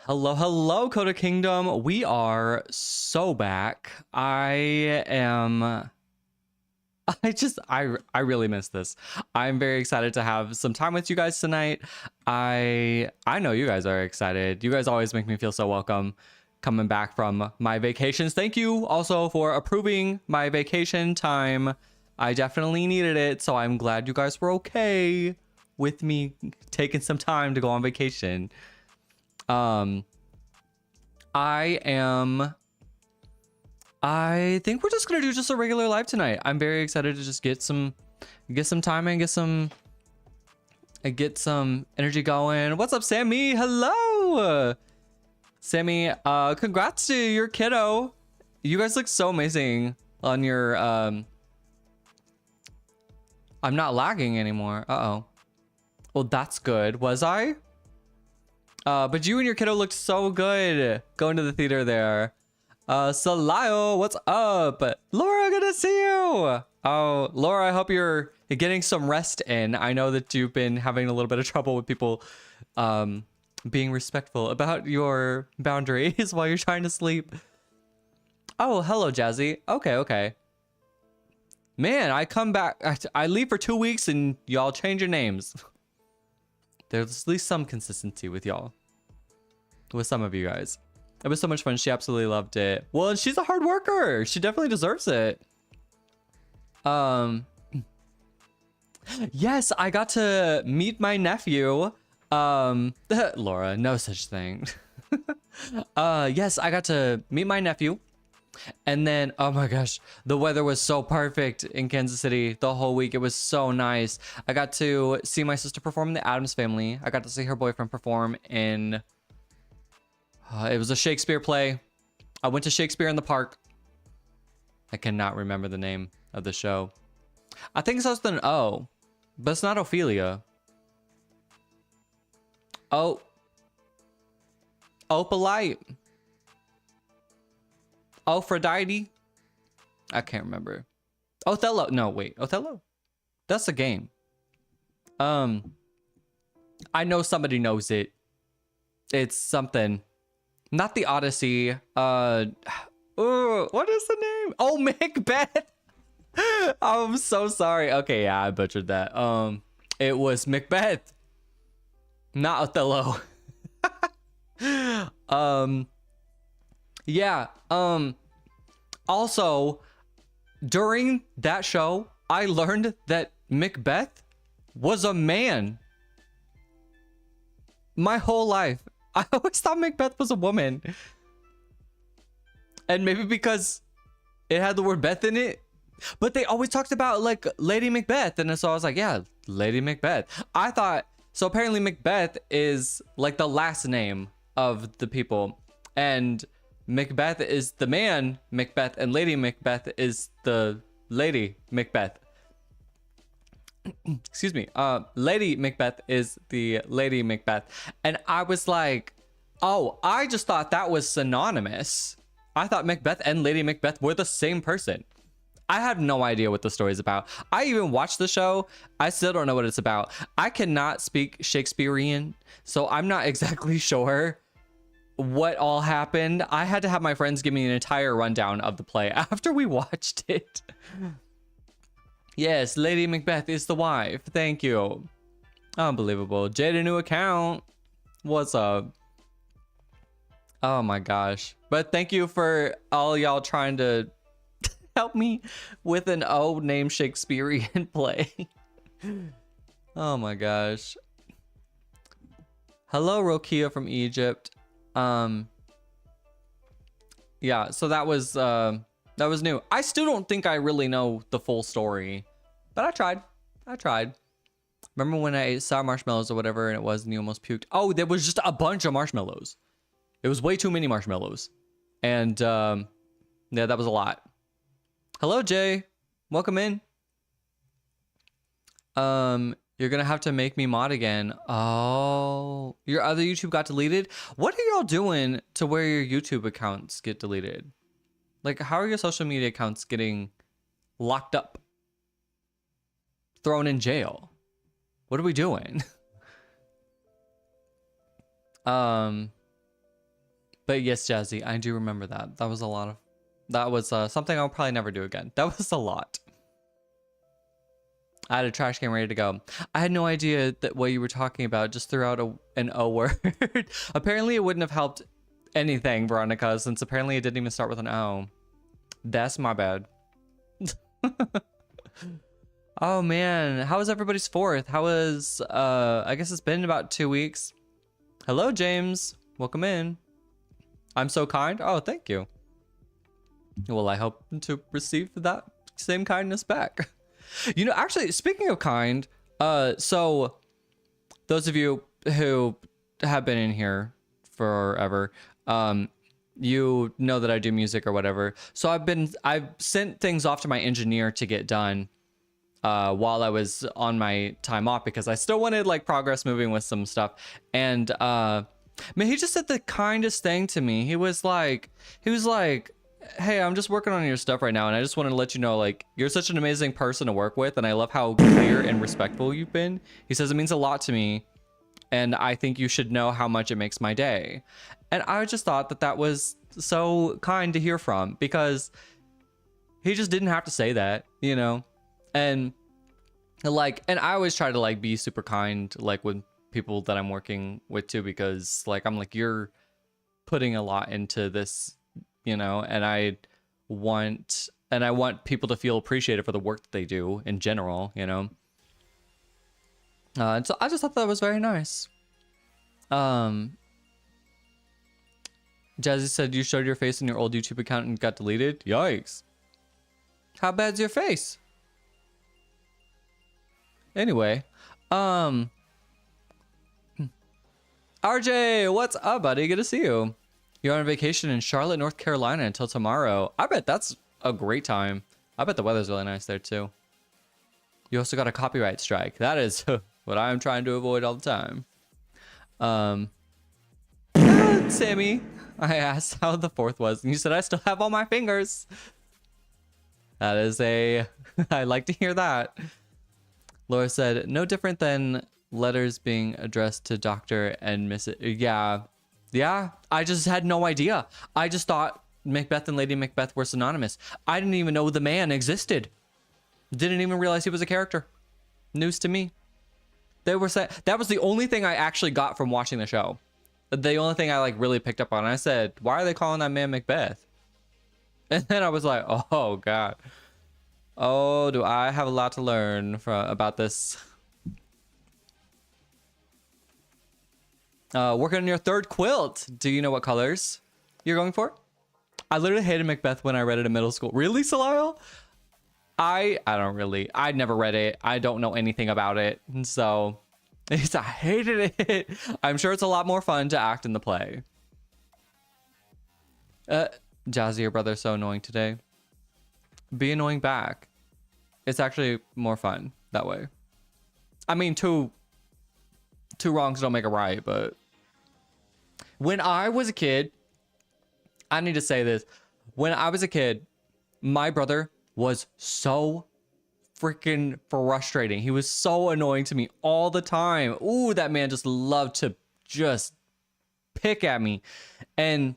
Hello, hello, Coda Kingdom. We are so back. I really miss this. I'm very excited to have some time with you guys tonight. I know you guys are excited. You guys always make me feel so welcome coming back from my vacations. Thank you also for approving my vacation time. I definitely needed it, so I'm glad you guys were okay with me taking some time to go on vacation. I think we're just gonna do just a regular live tonight. I'm very excited to just get some time and get some energy going. What's up, Sammy? Hello, Sammy. Congrats to your kiddo. You guys look so amazing on your I'm not lagging anymore. Uh-oh. Well, that's good. Was I? But you and your kiddo looked so good going to the theater there. Salayo, what's up? Laura, good to see you. Oh, Laura, I hope you're getting some rest in. I know that you've been having a little bit of trouble with people being respectful about your boundaries while you're trying to sleep. Oh, hello, Jazzy. Okay. Man, I come back. I leave for 2 weeks and y'all change your names. There's at least some consistency with y'all. With some of you guys. It was so much fun. She absolutely loved it. Well, and she's a hard worker. She definitely deserves it. Yes, I got to meet my nephew. Laura, no such thing. Yes, I got to meet my nephew. And then, oh my gosh, the weather was so perfect in Kansas City the whole week. It was so nice. I got to see my sister perform in the Addams Family. I got to see her boyfriend perform in... it was a Shakespeare play. I went to Shakespeare in the Park. I cannot remember the name of the show. I think it starts with an O, but it's not Ophelia. Oh. Opalite. Aphrodite? I can't remember. Othello. No, wait. Othello? That's a game. I know somebody knows it. It's something. Not the Odyssey. What is the name? Oh, Macbeth. I'm so sorry. Okay, yeah, I butchered that. It was Macbeth. Not Othello. Yeah. Also, during that show, I learned that Macbeth was a man. My whole life, I always thought Macbeth was a woman. And maybe because it had the word Beth in it. But they always talked about like Lady Macbeth. And so I was like, yeah, Lady Macbeth. I thought, so apparently Macbeth is like the last name of the people. And Macbeth is the man Macbeth, and Lady Macbeth is the Lady Macbeth. Excuse me. Lady Macbeth is the Lady Macbeth. And I was like, oh, I just thought that was synonymous. I thought Macbeth and Lady Macbeth were the same person. I have no idea what the story is about. I even watched the show. I still don't know what it's about. I cannot speak Shakespearean, so I'm not exactly sure what all happened. I had to have my friends give me an entire rundown of the play after we watched it. Yes, Lady Macbeth is the wife. Thank you. Unbelievable. Jade, a new account. What's up? Oh my gosh. But thank you for all y'all trying to help me with an old name Shakespearean play. Oh my gosh. Hello, Rokia from Egypt. Yeah, so that was new. I still don't think I really know the full story, but I tried. Remember when I ate sour marshmallows or whatever and it was and you almost puked? Oh, there was just a bunch of marshmallows. It was way too many marshmallows. And yeah, that was a lot. Hello, Jay. Welcome in. You're gonna have to make me mod again. Oh, your other YouTube got deleted? What are y'all doing to where your YouTube accounts get deleted? Like, how are your social media accounts getting locked up? Thrown in jail? What are we doing? But yes, Jazzy, I do remember that. That was a lot of... That was something I'll probably never do again. That was a lot. I had a trash can ready to go. I had no idea that what you were talking about. Just threw out an O word. Apparently, it wouldn't have helped anything, Veronica, since apparently it didn't even start with an O. That's my bad. Oh, man. How was everybody's 4th? How was... I guess it's been about 2 weeks. Hello, James. Welcome in. I'm so kind. Oh, thank you. Well, I hope to receive that same kindness back. You know, actually, speaking of kind, so those of you who have been in here forever, you know that I do music or whatever. So I've sent things off to my engineer to get done while I was on my time off, because I still wanted like progress moving with some stuff. And man, he just said the kindest thing to me. He was like, hey, I'm just working on your stuff right now, and I just wanted to let you know, like, you're such an amazing person to work with, and I love how clear and respectful you've been. He says it means a lot to me, and I think you should know how much it makes my day. And I just thought that that was so kind to hear from, because he just didn't have to say that, you know? And like, and I always try to like be super kind, like with people that I'm working with too, because like, I'm like, you're putting a lot into this, you know, and I want people to feel appreciated for the work that they do in general, you know. And so I just thought that was very nice. Jazzy said you showed your face in your old YouTube account and got deleted. Yikes. How bad's your face? Anyway, RJ, what's up, buddy? Good to see you. You're on vacation in Charlotte, North Carolina until tomorrow. I bet that's a great time. I bet the weather's really nice there too. You also got a copyright strike. That is what I'm trying to avoid all the time. Sammy, I asked how the 4th was, and you said I still have all my fingers. That is I like to hear that. Laura said, no different than letters being addressed to Dr. and Mrs. Yeah, I just had no idea. I just thought Macbeth and Lady Macbeth were synonymous. I didn't even know the man existed. Didn't even realize he was a character. News to me. They were saying that was the only thing I actually got from watching the show. The only thing I like really picked up on. I said, why are they calling that man Macbeth? And then I was like, oh God. Oh, do I have a lot to learn about this? Working on your 3rd quilt. Do you know what colors you're going for? I literally hated Macbeth when I read it in middle school. Really, Salile? I never read it. I don't know anything about it. And so I hated it. I'm sure it's a lot more fun to act in the play. Jazzy, your brother's so annoying today. Be annoying back. It's actually more fun that way. I mean, two wrongs don't make a right, but when I was a kid, I need to say this. When I was a kid, my brother was so freaking frustrating. He was so annoying to me all the time. Ooh, that man just loved to just pick at me. And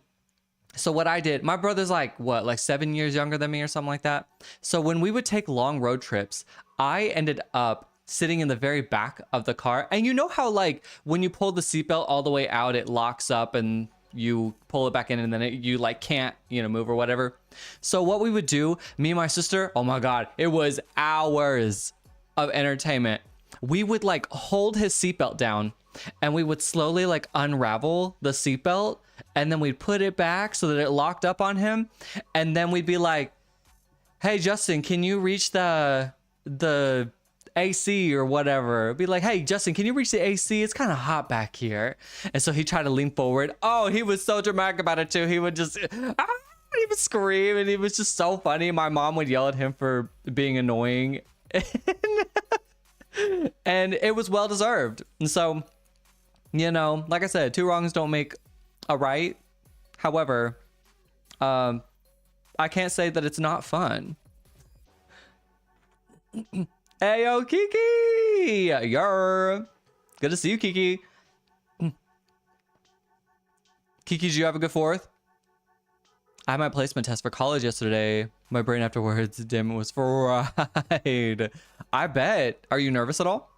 so what I did, my brother's like 7 years younger than me or something like that. So when we would take long road trips, I ended up sitting in the very back of the car. And you know how like when you pull the seatbelt all the way out, it locks up and you pull it back in, and then you like can't, you know, move or whatever. So what we would do, me and my sister, oh my God, it was hours of entertainment. We would like hold his seatbelt down and we would slowly like unravel the seatbelt, and then we'd put it back so that it locked up on him. And then we'd be like, hey, Justin, can you reach the AC or whatever? Be like, hey, Justin, can you reach the AC? It's kind of hot back here. And so he tried to lean forward. Oh, he was so dramatic about it too. He would just, he would scream, and it was just so funny. My mom would yell at him for being annoying. And it was well deserved. And so, you know, like I said, 2 wrongs don't make a right. However, I can't say that it's not fun. Hey, yo, Kiki! You're good to see you, Kiki. Kiki, did you have a good 4th? I had my placement test for college yesterday. My brain afterwards, damn, it was fried. I bet. Are you nervous at all?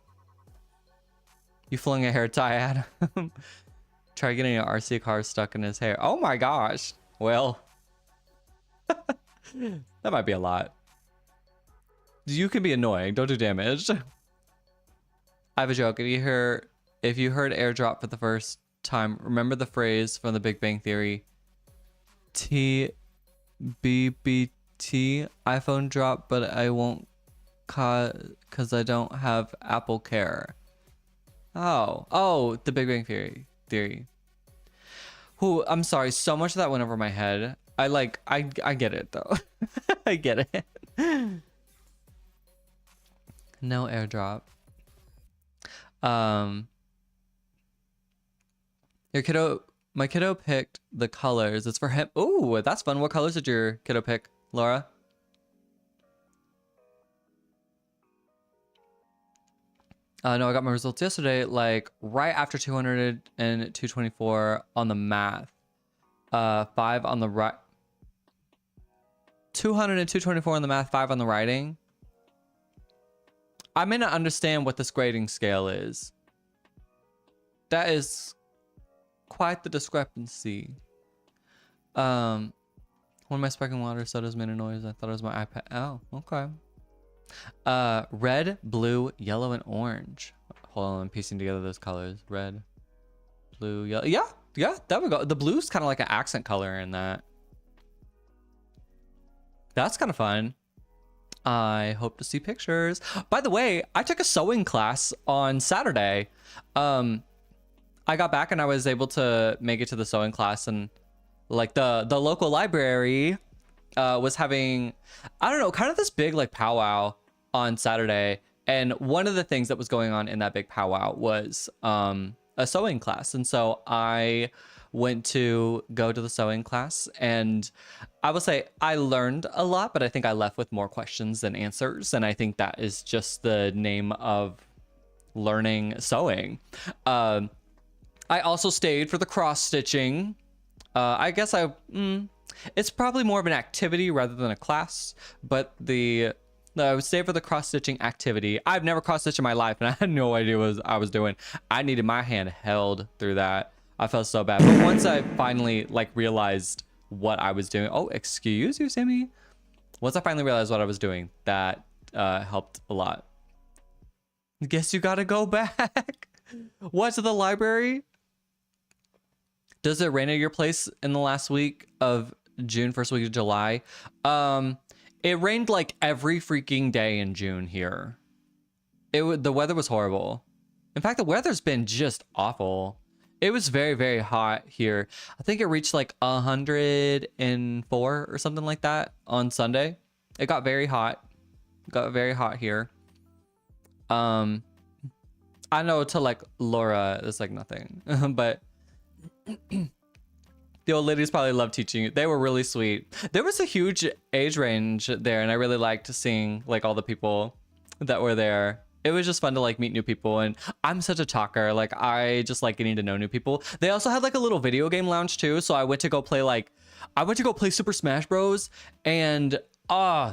You flung a hair tie at him. Try getting an RC car stuck in his hair. Oh my gosh. Well, that might be a lot. You can be annoying. Don't do damage. I have a joke. If you heard airdrop for the first time, remember the phrase from the Big Bang Theory. TBBT iPhone drop, but I won't cause I don't have Apple Care. Oh, the Big Bang Theory. Who, I'm sorry, so much of that went over my head. I get it though. I get it. No airdrop. My kiddo picked the colors. It's for him. Ooh, that's fun. What colors did your kiddo pick, Laura? No, I got my results yesterday, like right after 200 and 224 on the math. 5 on the right. 200 and 224 on the math, 5 on the writing. I may not understand what this grading scale is. That is quite the discrepancy. One of my sparkling water sodas made a noise. I thought it was my iPad. Oh, okay. Red, blue, yellow, and orange. Hold on, I'm piecing together those colors. Red, blue, yellow. Yeah, there we go. The blue's kind of like an accent color in that. That's kind of fun. I hope to see pictures. By the way, I took a sewing class on Saturday. I got back and I was able to make it to the sewing class, and like the local library was having, I don't know, kind of this big like powwow on Saturday. And one of the things that was going on in that big powwow was a sewing class. And so I went to go to the sewing class, and I will say I learned a lot, but I think I left with more questions than answers. And I think that is just the name of learning sewing. I also stayed for the cross stitching. I guess it's probably more of an activity rather than a class, but I would stay for the cross stitching activity. I've never cross stitched in my life, and I had no idea what I was doing. I needed my hand held through that. I felt so bad. But once I finally like realized what I was doing, oh, excuse you, Sammy. Once I finally realized what I was doing, that helped a lot. Guess you gotta go back. What, to the library? Does it rain at your place in the last week of June, first week of July? It rained like every freaking day in June here. The weather was horrible. In fact, the weather's been just awful. It was very, very hot here. I think it reached like 104 or something like that on Sunday. It got very hot. Got very hot here. I know to like Laura, it's like nothing, but the old ladies probably love teaching you. They were really sweet. There was a huge age range there, and I really liked seeing like all the people that were there. It was just fun to like meet new people, and I'm such a talker. Like I just like getting to know new people. They also had like a little video game lounge too, so I went to go play Super Smash Bros. And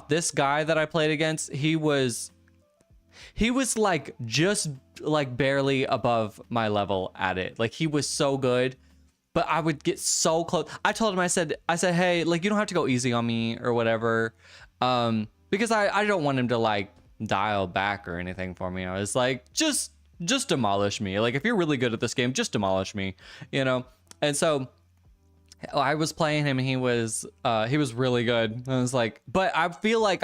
this guy that I played against, he was like just like barely above my level at it. Like he was so good, but I would get so close. I told him, I said, hey, like you don't have to go easy on me or whatever, because I don't want him to like dial back or anything for me. I was like, just demolish me. Like if you're really good at this game, just demolish me, you know. And so I was playing him, and he was really good. I was like, but I feel like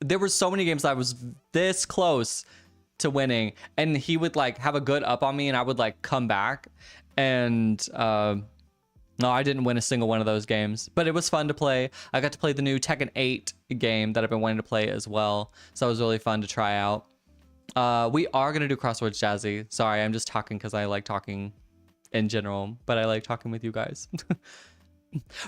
there were so many games I was this close to winning, and he would like have a good up on me, and I would like come back, and no, I didn't win a single one of those games, but it was fun to play. I got to play the new Tekken 8 game that I've been wanting to play as well, so it was really fun to try out. We are gonna do Crosswords Jazzy. Sorry, I'm just talking because I like talking in general, but I like talking with you guys.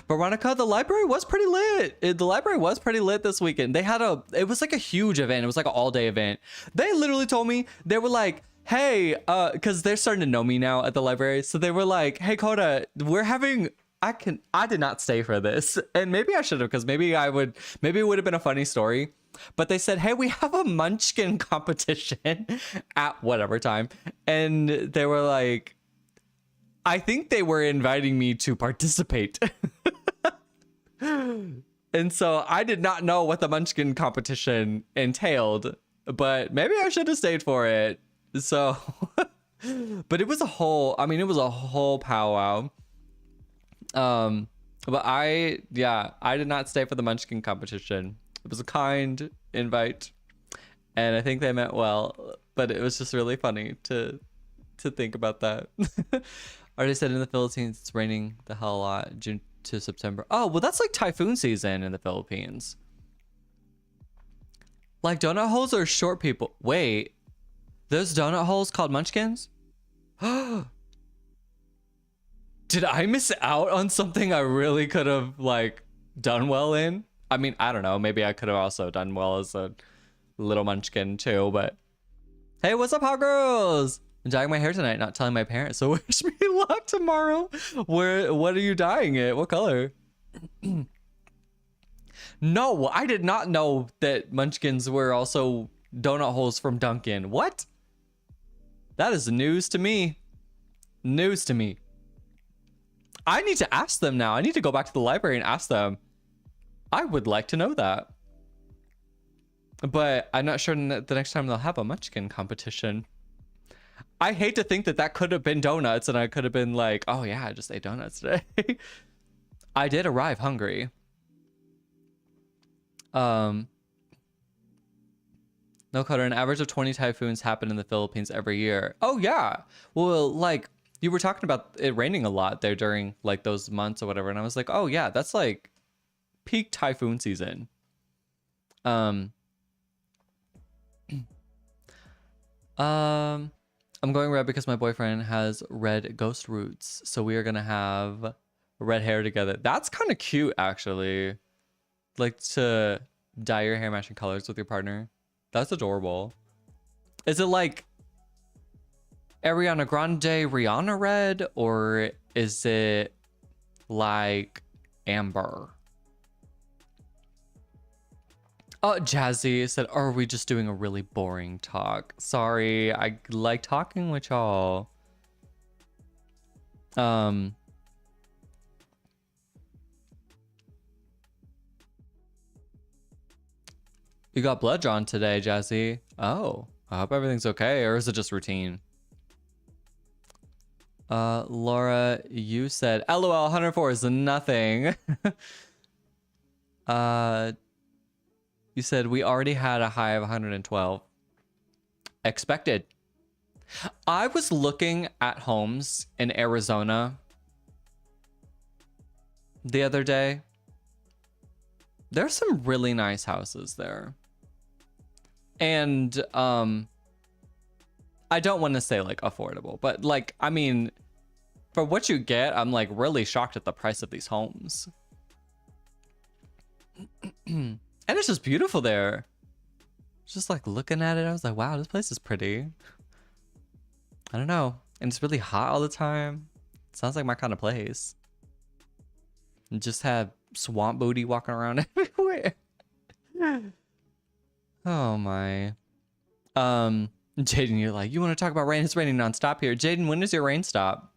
Veronica, the library was pretty lit. The library was pretty lit this weekend. It was like a huge event. It was like an all-day event. They literally told me, they were like, hey, because they're starting to know me now at the library. So they were like, hey, Coda, we're having, I did not stay for this. And maybe I should have, because maybe it would have been a funny story. But they said, hey, we have a munchkin competition at whatever time. And they were like, I think they were inviting me to participate. And so I did not know what the munchkin competition entailed, but maybe I should have stayed for it. So, but it was a whole powwow. But I did not stay for the munchkin competition. It was a kind invite, and I think they meant well, but it was just really funny to think about that. Already said in the Philippines, it's raining the hell a lot, June to September. Oh, well, that's like typhoon season in the Philippines. Like, donut holes are short people. Wait, there's donut holes called munchkins? Did I miss out on something I really could have like done well in? I mean, I don't know. Maybe I could have also done well as a little munchkin too, but hey, what's up, hot girls? I'm dyeing my hair tonight, not telling my parents, so wish me luck tomorrow. What are you dyeing it? What color? No, I did not know that munchkins were also donut holes from Dunkin'. What? That is news to me. News to me. I need to ask them now. I need to go back to the library and ask them. I would like to know that. But I'm not sure the next time they'll have a munchkin competition. I hate to think that that could have been donuts and I could have been like, oh yeah, I just ate donuts today. I did arrive hungry. No, Cutter, an average of 20 typhoons happen in the Philippines every year. Oh yeah. Well, like you were talking about it raining a lot there during like those months or whatever. And I was like, oh yeah, that's like peak typhoon season. I'm going red because my boyfriend has red ghost roots. So we are going to have red hair together. That's kind of cute, actually. Like to dye your hair matching colors with your partner. That's adorable. Is it like Ariana Grande, Rihanna red? Or is it like amber? Oh, Jazzy said, are we just doing a really boring talk? Sorry, I like talking with y'all. You got blood drawn today, Jazzy. Oh, I hope everything's okay, or is it just routine? Laura, you said, LOL, 104 is nothing. You said we already had a high of 112. Expected. I was looking at homes in Arizona the other day. There's some really nice houses there. And I don't want to say like affordable, but like, I mean, for what you get, I'm like really shocked at the price of these homes. And it's just beautiful there. Just like looking at it, I was like, wow, this place is pretty. I don't know. And it's really hot all the time. Sounds like my kind of place. And just have swamp booty walking around everywhere. Oh my. Jaden, you're like, you want to talk about rain? It's raining nonstop here. Jaden, when does your rain stop?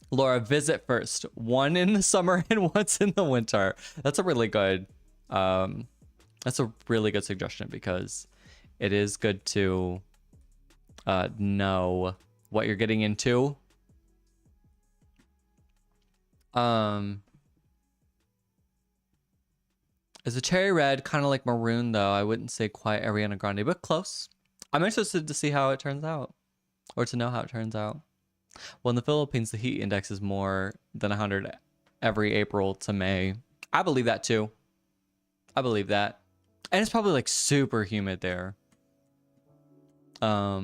Laura, visit first. One in the summer and once in the winter. That's a really good suggestion because it is good to know what you're getting into. Is a cherry red kind of like maroon though? I wouldn't say quite Ariana Grande, but close. I'm interested to see how it turns out, or to know how it turns out. Well, in the Philippines, the heat index is more than 100 every April to May. I believe that too. I believe that. And it's probably like super humid there. But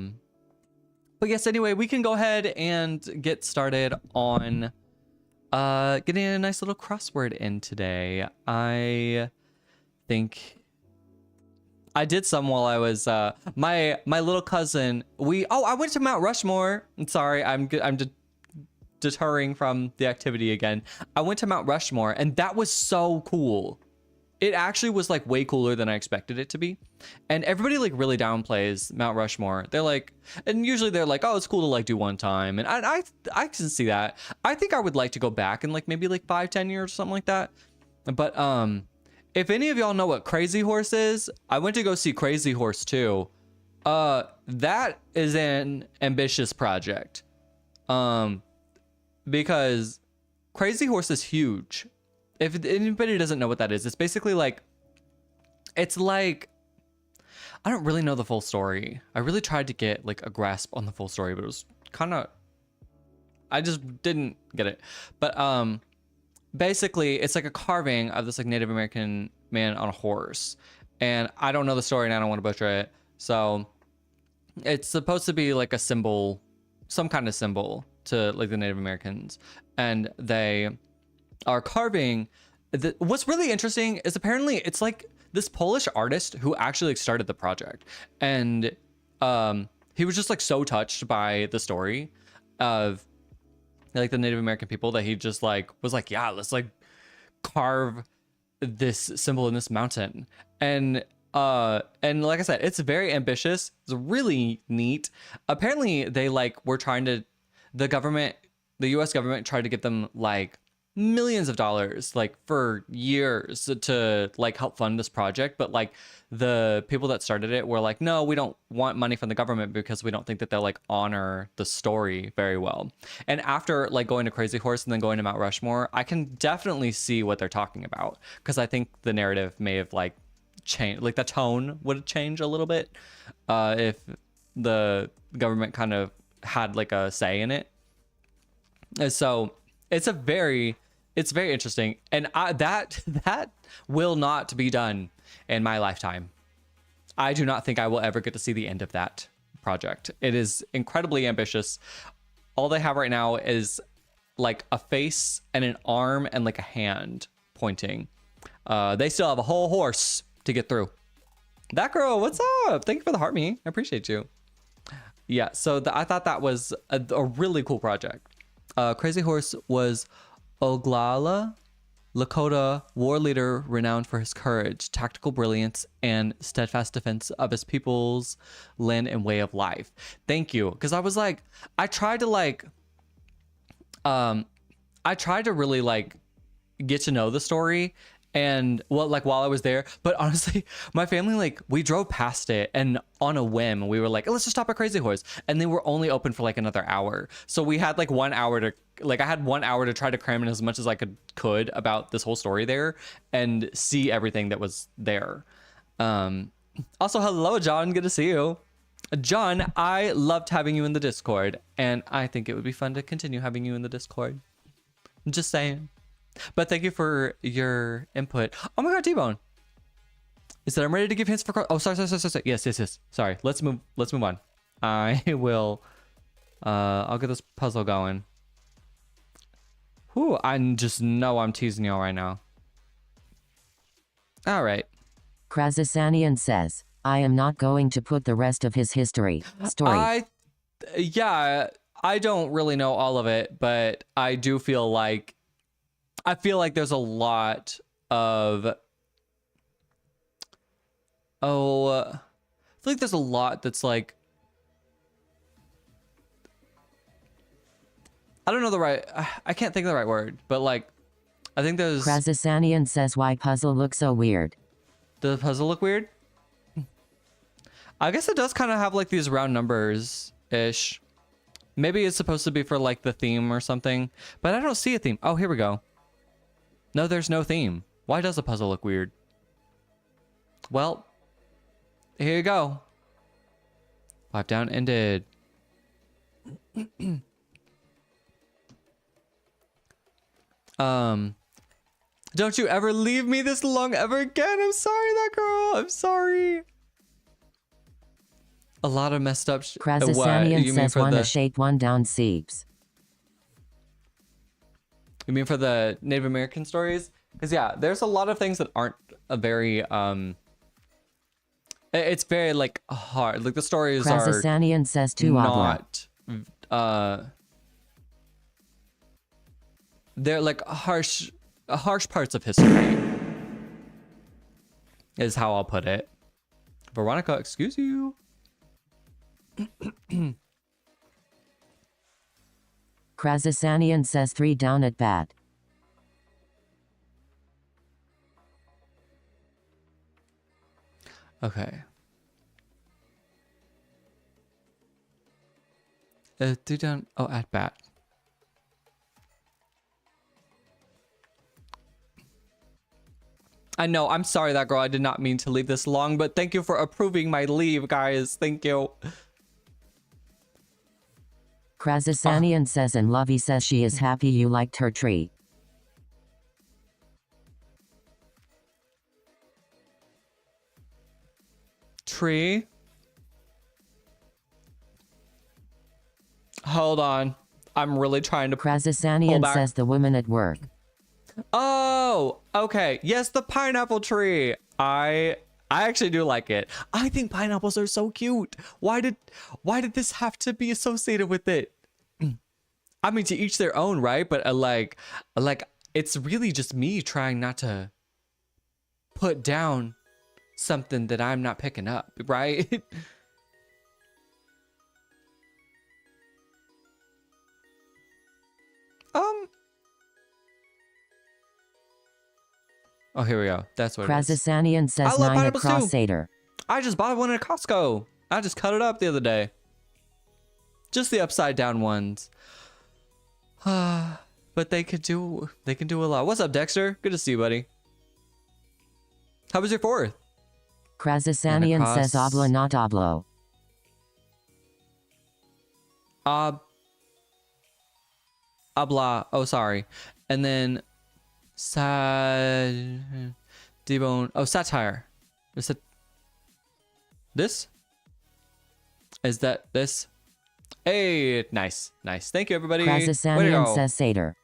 yes, anyway, we can go ahead and get started on getting a nice little crossword in today. I think I did some while I was my little cousin. I went to Mount Rushmore. I'm sorry, I'm deterring from the activity again. I went to Mount Rushmore, and that was so cool. It actually was like way cooler than I expected it to be. And everybody like really downplays Mount Rushmore. They're like, and usually they're like, oh, it's cool to like do one time. And I can see that. I think I would like to go back in like maybe like 5-10 years or something like that. But if any of y'all know what Crazy Horse is, I went to go see Crazy Horse 2. That is an ambitious project. Because Crazy Horse is huge. If anybody doesn't know what that is, it's basically like, it's like, I don't really know the full story. I really tried to get like a grasp on the full story, but it was kind of, I just didn't get it. But basically it's like a carving of this like Native American man on a horse. And I don't know the story and I don't want to butcher it. So it's supposed to be like a symbol, some kind of symbol to like the Native Americans. And they are carving. What's really interesting is apparently it's like this Polish artist who actually like started the project, and he was just like so touched by the story of like the Native American people that he just like was like, yeah, let's like carve this symbol in this mountain. And like I said, it's very ambitious. It's really neat. Apparently they like were trying to, the US government tried to give them like millions of dollars like for years to like help fund this project, but like the people that started it were like, no, we don't want money from the government because we don't think that they'll like honor the story very well. And after like going to Crazy Horse and then going to Mount Rushmore, I can definitely see what they're talking about, because I think the narrative may have like changed, like the tone would change a little bit if the government kind of had like a say in it. And so it's very interesting, and that will not be done in my lifetime. I do not think I will ever get to see the end of that project. It is incredibly ambitious. All they have right now is like a face and an arm and like a hand pointing. They still have a whole horse to get through. That girl, what's up? Thank you for the heart me. I appreciate you. Yeah, so I thought that was a really cool project. Crazy Horse was Oglala Lakota war leader renowned for his courage, tactical brilliance, and steadfast defense of his people's land and way of life. Thank you. Because I was like, I tried to really like get to know the story, and while I was there, but honestly my family, like, we drove past it and on a whim we were like, let's just stop at Crazy Horse, and they were only open for like another hour, so we had like 1 hour to I had 1 hour to try to cram in as much as I could about this whole story there and see everything that was there. Also, hello John, good to see you. John, I loved having you in the Discord, and I think it would be fun to continue having you in the Discord. Just saying. But thank you for your input. Oh my god, T-Bone. Is that I'm ready to give hints for... Oh, sorry. Yes. Sorry, let's move on. I will... I'll get this puzzle going. Whew, I just know I'm teasing y'all right now. All right. Krazasanian says, I am not going to put the rest of his story. Yeah, I don't really know all of it, but I do feel like... there's a lot of... I feel like there's a lot that's like... I don't know the right... I can't think of the right word, but like... I think there's... Krazasanian says, why puzzle looks so weird? Does the puzzle look weird? I guess it does kind of have like these round numbers-ish. Maybe it's supposed to be for like the theme or something, but I don't see a theme. Oh, here we go. No, there's no theme. Why does the puzzle look weird? Well, here you go. 5 down ended. Don't you ever leave me this long ever again. I'm sorry, that girl. I'm sorry. A lot of messed up Krazasanian says wanna shake one down Seeps. You mean for the Native American stories? Because yeah, there's a lot of things that aren't a very It's very like hard. Like the stories are Krasasanian says to Abla. not they're like harsh parts of history is how I'll put it. Veronica, excuse you. Krasasanian says 3 down at bat. Okay. Do down. Oh, at bat. I know. I'm sorry, that girl. I did not mean to leave this long, but thank you for approving my leave, guys. Thank you. Krasasanian says, and Lovey says she is happy you liked her tree. Tree. Hold on. I'm really trying to pull Krasasanian back. says the woman at work. Oh, okay. Yes, the pineapple tree. I actually do like it. I think pineapples are so cute. Why did this have to be associated with it? I mean, to each their own, right? But like it's really just me trying not to put down something that I'm not picking up, right? Oh, here we go. That's what it is. Krasasanian says I love 9 at pineapples too. Crusader. I just bought one at Costco. I just cut it up the other day. Just the upside down ones. But they can do a lot. What's up, Dexter? Good to see you, buddy. How was your 4th? Krasasanian says Abla not Ablo. Abla. Oh, sorry. And then Debone. Oh, satire. Is it this? Is that this? Hey, nice. Thank you, everybody. Way to Krasasanian go. says Seder.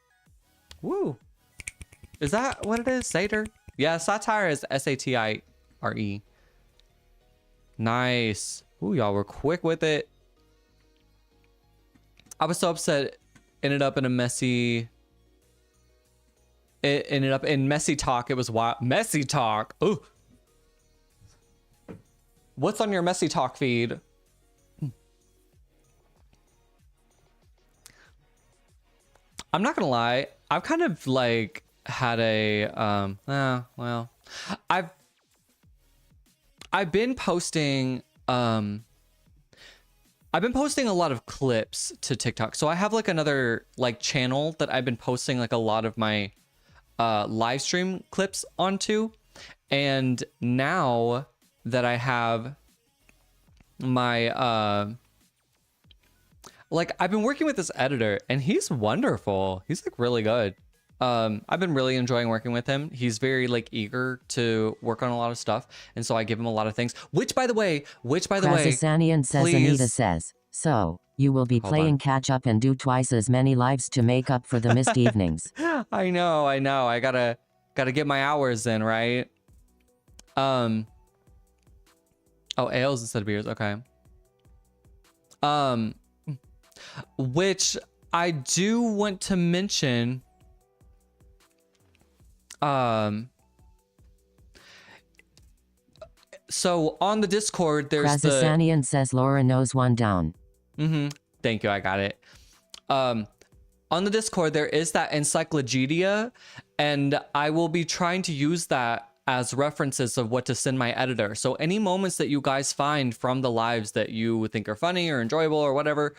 Woo. Is that what it is? Seder? Yeah, satire is Satire. Nice. Ooh, y'all were quick with it. I was so upset. It ended up in messy talk. It was wild. Messy talk. Ooh. What's on your messy talk feed? I'm not gonna lie. I've kind of like had a well, I've been posting a lot of clips to TikTok. So I have like another like channel that I've been posting like a lot of my live stream clips onto. And now that I have my like I've been working with this editor and he's wonderful. He's like really good. I've been really enjoying working with him. He's very like eager to work on a lot of stuff, and so I give him a lot of things. Which by the way, Krasasanian says please- Anita says, so, you will be Hold playing on. catch up and do twice as many lives to make up for the missed evenings. I know. I gotta get my hours in, right? Oh, ales instead of beers. Okay. Which I do want to mention. So on the Discord, there's the. Krasasanian says Laura knows one down. Thank you. I got it. On the Discord, there is that encyclopedia, and I will be trying to use that as references of what to send my editor. So any moments that you guys find from the lives that you think are funny or enjoyable or whatever,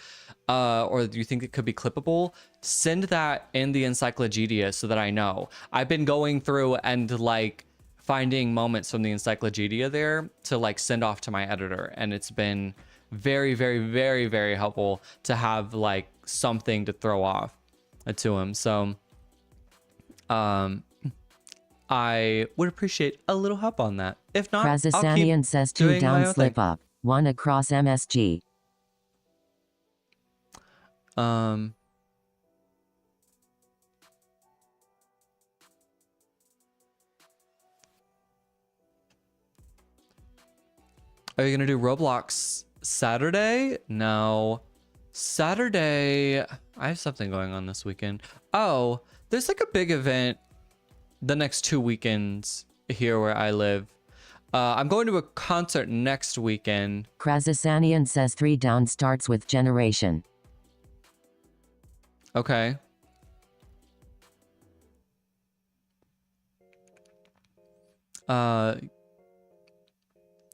or you think it could be clippable, send that in the encyclopedia so that I know. I've been going through and like finding moments from the encyclopedia there to like send off to my editor, and it's been very, very, very, very helpful to have like something to throw off to him. So I would appreciate a little help on that. If not, I'll keep Krasasanian says 2 doing my down own slip thing. up. 1 across MSG. Are you gonna do Roblox Saturday? No. Saturday, I have something going on this weekend. Oh, there's like a big event the next 2 weekends here where I live. I'm going to a concert next weekend. Krazasanian says 3 down starts with generation. Okay.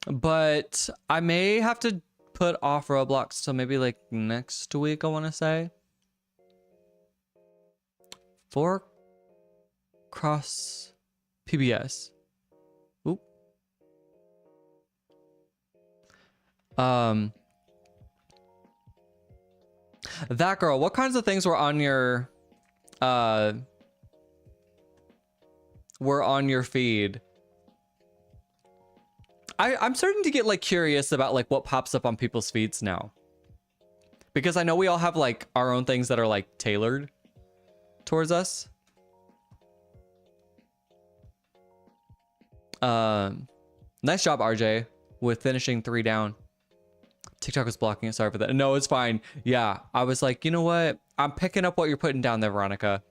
But I may have to put off Roblox till maybe like next week, I want to say. 4 cross PBS. Oop. That girl, what kinds of things were on your feed? I'm starting to get like curious about like what pops up on people's feeds now. Because I know we all have like our own things that are like tailored towards us. Nice job, RJ, with finishing 3 down. TikTok was blocking it. Sorry for that. No, it's fine. Yeah, I was like, you know what? I'm picking up what you're putting down there, Veronica.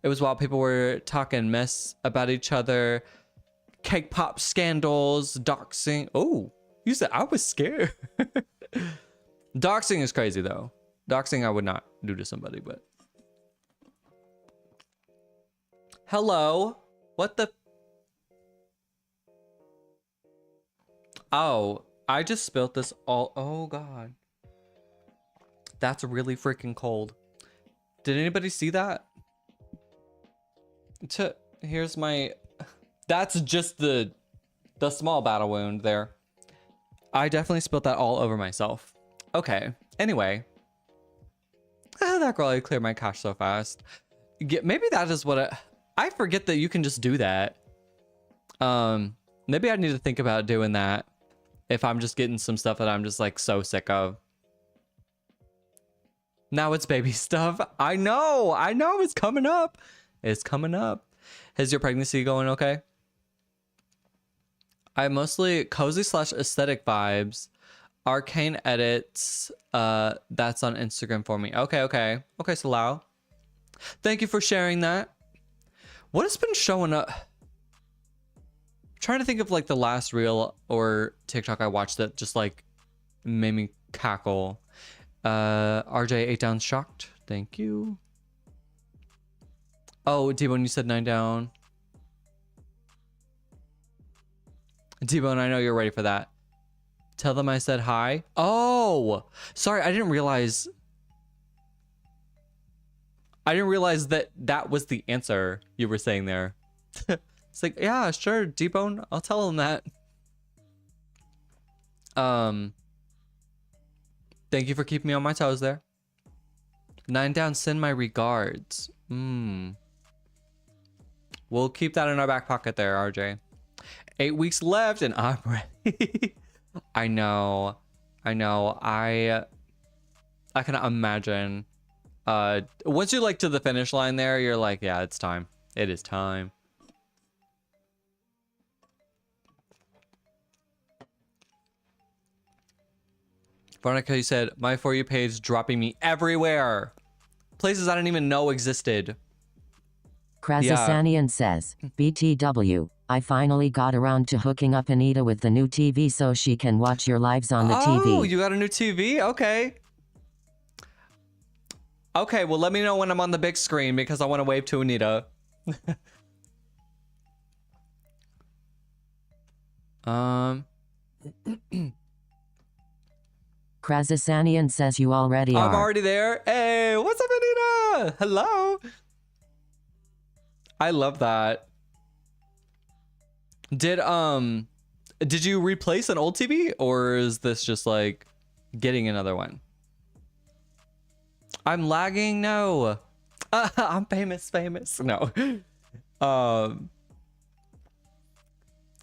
It was while people were talking mess about each other. Cake pop scandals, doxing. Oh, you said I was scared. Doxing is crazy though. Doxing I would not do to somebody, but. Hello. What the? Oh, I just spilled this all. Oh God. That's really freaking cold. Did anybody see that? Here's my. That's just the small battle wound there. I definitely spilled that all over myself. Okay. Anyway. That girl, I cleared my cache so fast. Maybe that is what I forget that you can just do that. Maybe I need to think about doing that if I'm just getting some stuff that I'm just like so sick of. Now it's baby stuff. I know it's coming up. It's coming up. Is your pregnancy going okay? I mostly cozy / aesthetic vibes. Arcane edits. That's on Instagram for me. Okay, Salau. Thank you for sharing that. What has been showing up? I'm trying to think of like the last reel or TikTok I watched that just like made me cackle. RJ 8 down shocked. Thank you. Oh, D-Bone, you said 9 down. D-Bone, I know you're ready for that. Tell them I said hi. Oh, sorry. I didn't realize that that was the answer you were saying there. It's like, yeah, sure, D-Bone. I'll tell them that. Thank you for keeping me on my toes there. 9 down, send my regards. We'll keep that in our back pocket there, RJ. 8 weeks left and I'm ready. I know. I can imagine. Once you're like to the finish line there, you're like, yeah, it's time. It is time. Veronica, you said, my For You page dropping me everywhere. Places I didn't even know existed. Krazasanian says, BTW, I finally got around to hooking up Anita with the new TV so she can watch your lives on the TV. Oh, you got a new TV? Okay. Okay, well, let me know when I'm on the big screen because I want to wave to Anita. Krazasanian says you already are. I'm already there. Hey, what's up, Anita? Hello. I love that. Did you replace an old TV or is this just like getting another one? I'm lagging. No. I'm famous. No.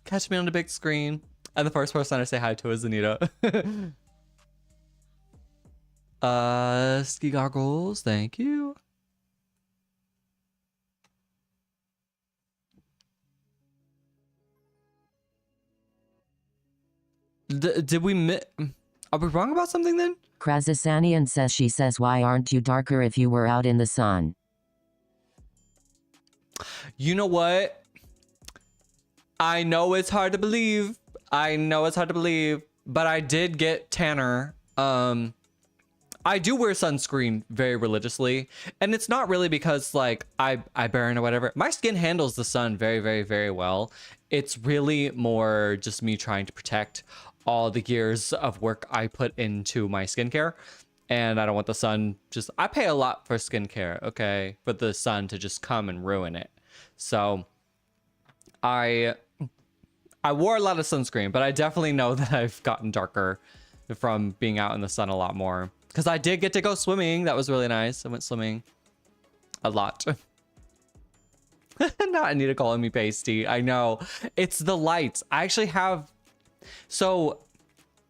Catch me on the big screen. And the first person I say hi to is Anita. Ski goggles. Thank you. Did we are we wrong about something then? Krazasanian says she says why aren't you darker if you were out in the sun? You know what? I know it's hard to believe. I know it's hard to believe, but I did get tanner. I do wear sunscreen very religiously, and it's not really because like I burn or whatever. My skin handles the sun very, very, very well. It's really more just me trying to protect all the years of work I put into my skincare. And I don't want the sun I pay a lot for skincare, okay, for the sun to just come and ruin it. So I wore a lot of sunscreen, but I definitely know that I've gotten darker from being out in the sun a lot more. Because I did get to go swimming. That was really nice. I went swimming a lot. Not Anita calling me pasty. I know. It's the lights. I actually have... So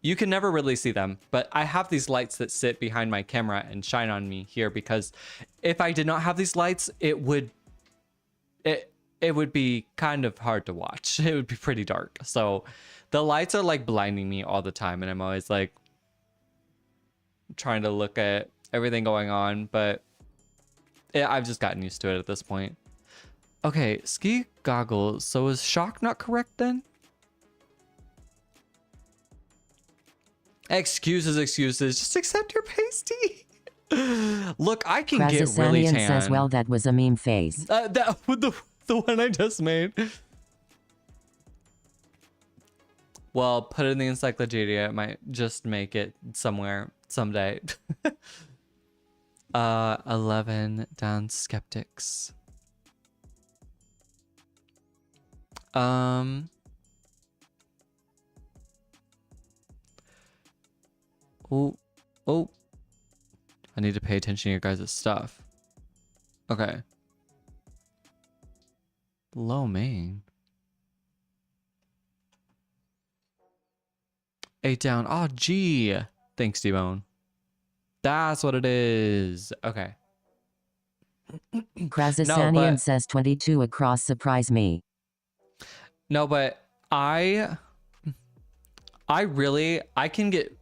you can never really see them, but I have these lights that sit behind my camera and shine on me here because if I did not have these lights, it would be kind of hard to watch. It would be pretty dark. So the lights are like blinding me all the time, and I'm always like trying to look at everything going on, but I've just gotten used to it at this point. Okay, ski goggles. So is shock not correct then? Excuses. Just accept your pasty. Look, I can get really tan. Says, well, that was a meme face. That with the one I just made. Well, put it in the encyclopedia. It might just make it somewhere someday. 11 down skeptics. Oh, I need to pay attention to your guys' stuff. Okay. Low main. 8 down. Oh, gee. Thanks, D-Bone. That's what it is. Okay. Krazasanian says 22 across, surprise me. No, but I can get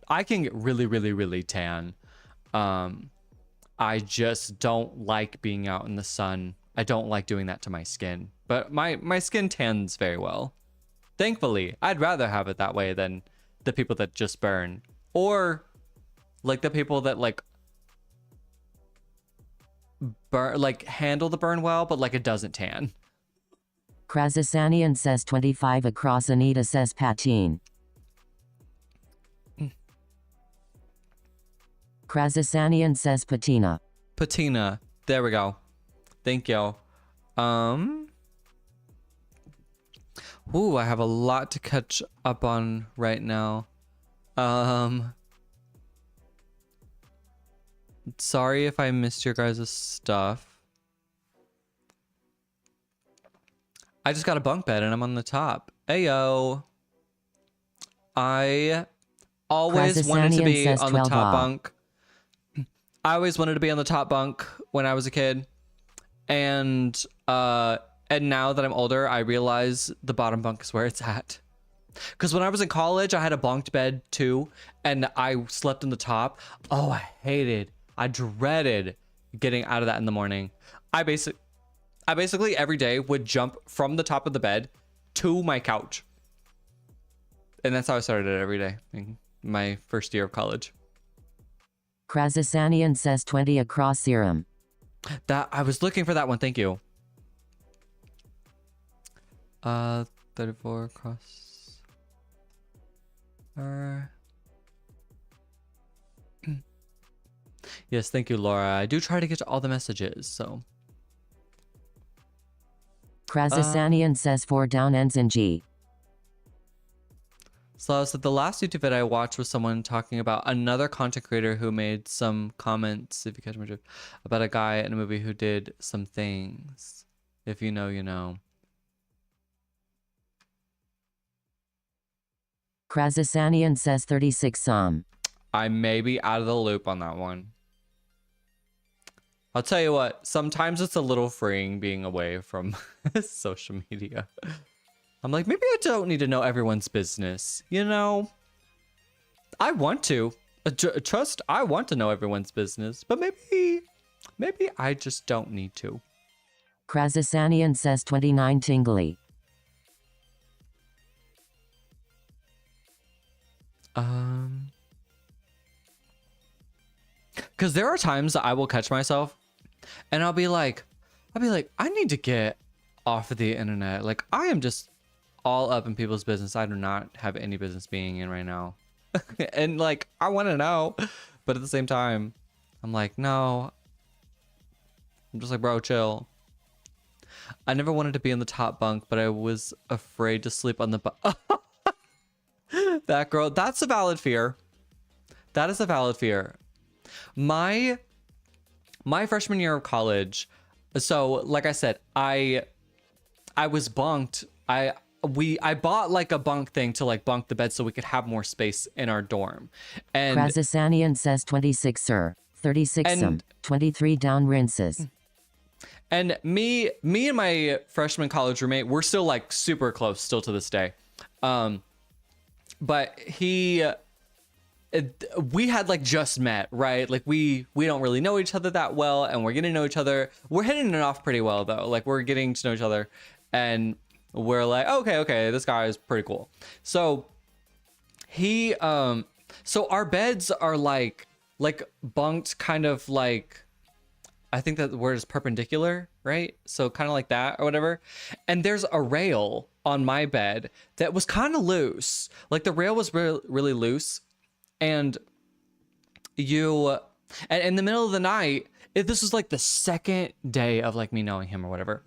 really, really, really tan. I just don't like being out in the sun. I don't like doing that to my skin. But my skin tans very well. Thankfully, I'd rather have it that way than the people that just burn. Or like the people that like burn, like handle the burn well, but like it doesn't tan. Krazasanian says 25 across, Anita says patine. Krazasanian says patina. Patina. There we go. Thank you. Ooh, I have a lot to catch up on right now. Sorry if I missed your guys' stuff. I just got a bunk bed and I'm on the top. Ayo. I always wanted to be on the top bunk. I always wanted to be on the top bunk when I was a kid. And now that I'm older, I realize the bottom bunk is where it's at. Because when I was in college, I had a bunked bed too, and I slept in the top. Oh, I dreaded getting out of that in the morning. I basically every day would jump from the top of the bed to my couch. And that's how I started it every day in my first year of college. Krazasanian says 20 across, serum. That I was looking for that one. Thank you. 34 across. Yes, thank you, Laura. I do try to get to all the messages, so. Krazasanian says 4 down, ends in G. So the last YouTube video I watched was someone talking about another content creator who made some comments, if you catch my drift, about a guy in a movie who did some things. If you know, you know. Krazasanian says 36 some. I may be out of the loop on that one. I'll tell you what, sometimes it's a little freeing being away from social media. I'm like, maybe I don't need to know everyone's business, you know? I want to. Trust, I want to know everyone's business, but maybe I just don't need to. Krazasanian says 29 tingly. Because there are times that I will catch myself and I'll be like, I need to get off of the internet. Like, I am just all up in people's business I do not have any business being in right now. And like, I want to know, but at the same time, I'm like, no. I'm just like, bro, chill. I never wanted to be in the top bunk, but I was afraid to sleep on the that girl, that's a valid fear. That is a valid fear. My freshman year of college, so like I said, I was bunked. I bought like a bunk thing to like bunk the bed so we could have more space in our dorm. And Krazasanian says 26 sir, 36 some, 23 down rinses. And me and my freshman college roommate, we're still like super close still to this day. But we had like just met, right? Like we don't really know each other that well, and we're getting to know each other. We're hitting it off pretty well though. Like we're getting to know each other, and we're like, okay, this guy is pretty cool. So so our beds are like bunked kind of like, I think that the word is perpendicular, right? So kind of like that or whatever. And there's a rail on my bed that was kind of loose. Like the rail was really loose. And in the middle of the night, this was like the second day of like me knowing him or whatever.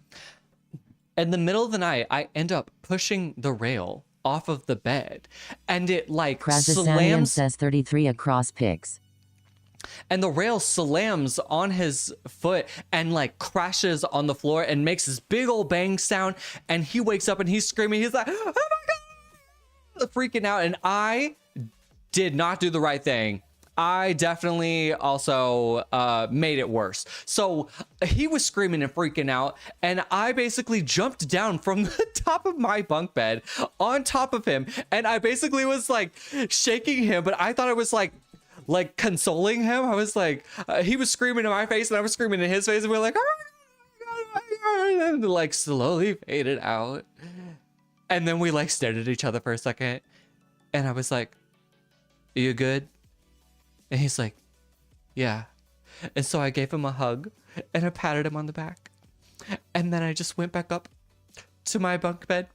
In the middle of the night, I end up pushing the rail off of the bed, and it like slams. Says 33 across pics. And the rail slams on his foot and like crashes on the floor and makes this big old bang sound. And he wakes up and he's screaming. He's like, oh my God, freaking out. And I did not do the right thing. I definitely also made it worse. So he was screaming and freaking out, and I basically jumped down from the top of my bunk bed on top of him, and I basically was like shaking him, but I thought I was like consoling him. I was like, he was screaming in my face and I was screaming in his face, and we we're like, oh my God, and like slowly faded out. And then we like stared at each other for a second, and I was like, you good? And he's like, yeah. And so I gave him a hug and I patted him on the back. And then I just went back up to my bunk bed,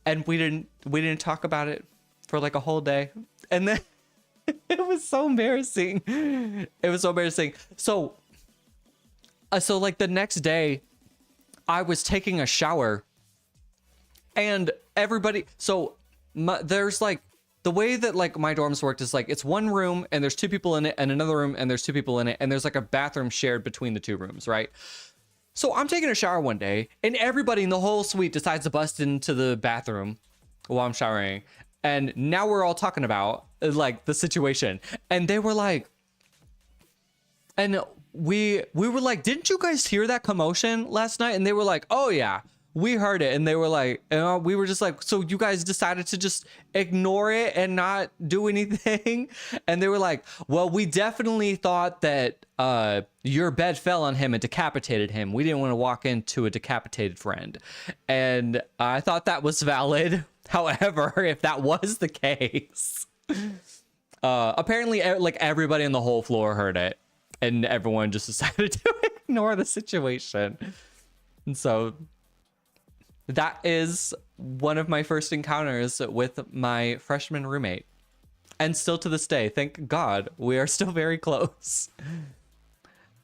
and we didn't talk about it for like a whole day. And then it was so embarrassing. It was so embarrassing. So like the next day I was taking a shower, and everybody, there's like, the way that like my dorms worked is like, it's one room and there's two people in it, and another room and there's two people in it, and there's like a bathroom shared between the two rooms, right? So I'm taking a shower one day, and everybody in the whole suite decides to bust into the bathroom while I'm showering. And now we're all talking about like the situation. And they were like, and we were like, didn't you guys hear that commotion last night? And they were like, oh yeah, we heard it. And they were like, we were just like, so you guys decided to just ignore it and not do anything? And they were like, well, we definitely thought that your bed fell on him and decapitated him. We didn't want to walk into a decapitated friend. And I thought that was valid. However, if that was the case, apparently like everybody on the whole floor heard it, and everyone just decided to ignore the situation. And so that is one of my first encounters with my freshman roommate. And still to this day, thank God, we are still very close.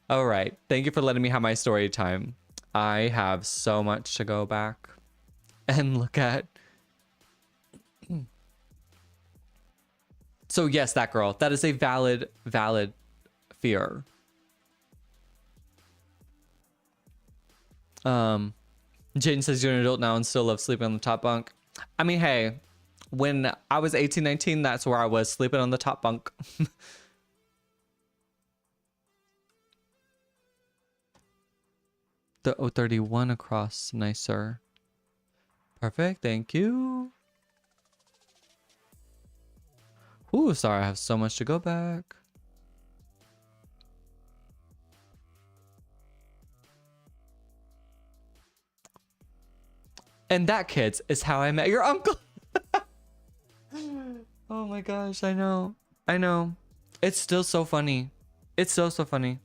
All right. Thank you for letting me have my story time. I have so much to go back and look at. So yes, that girl, that is a valid fear. Jaden says you're an adult now and still love sleeping on the top bunk. I mean, hey, when I was 18, 19, that's where I was, sleeping on the top bunk. The 031 across, nicer. Perfect, thank you. Ooh, Ooh, sorry, I have so much to go back. And that, kids, is how I met your uncle. Oh my gosh, I know. I know. It's still so funny. It's so funny.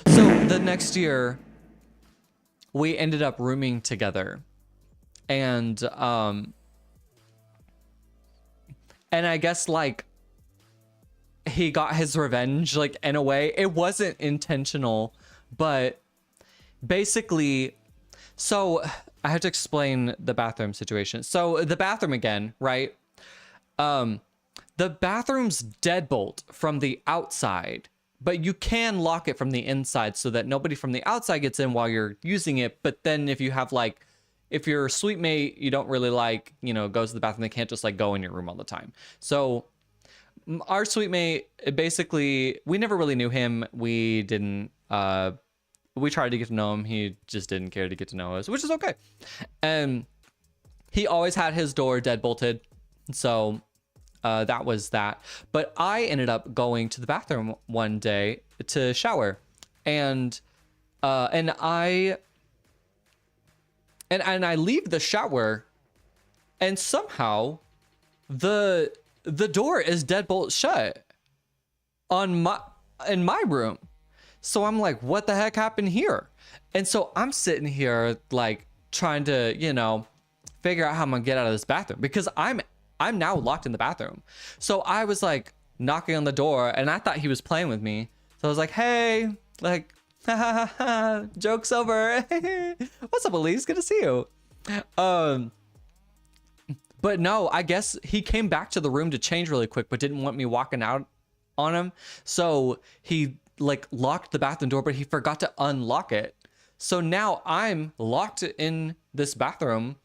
So the next year, we ended up rooming together. And I guess like he got his revenge, like in a way. It wasn't intentional, but basically, so I have to explain the bathroom situation. So the bathroom again, right? The bathroom's deadbolt from the outside, but you can lock it from the inside so that nobody from the outside gets in while you're using it. But then if you have like, if your suite mate you don't really like, you know, goes to the bathroom, they can't just like go in your room all the time. So our suite mate, basically, we never really knew him. We didn't, we tried to get to know him. He just didn't care to get to know us, which is okay. And he always had his door deadbolted. So that was that. But I ended up going to the bathroom one day to shower, and I leave the shower, and somehow the door is deadbolt shut in my room. So I'm like, what the heck happened here? And so I'm sitting here like trying to, you know, figure out how I'm gonna get out of this bathroom, because I'm now locked in the bathroom. So I was like knocking on the door, and I thought he was playing with me. So I was like, hey, like, joke's over. What's up, Elise? Good to see you. But no, I guess he came back to the room to change really quick, but didn't want me walking out on him. So he like locked the bathroom door, but he forgot to unlock it. So now I'm locked in this bathroom,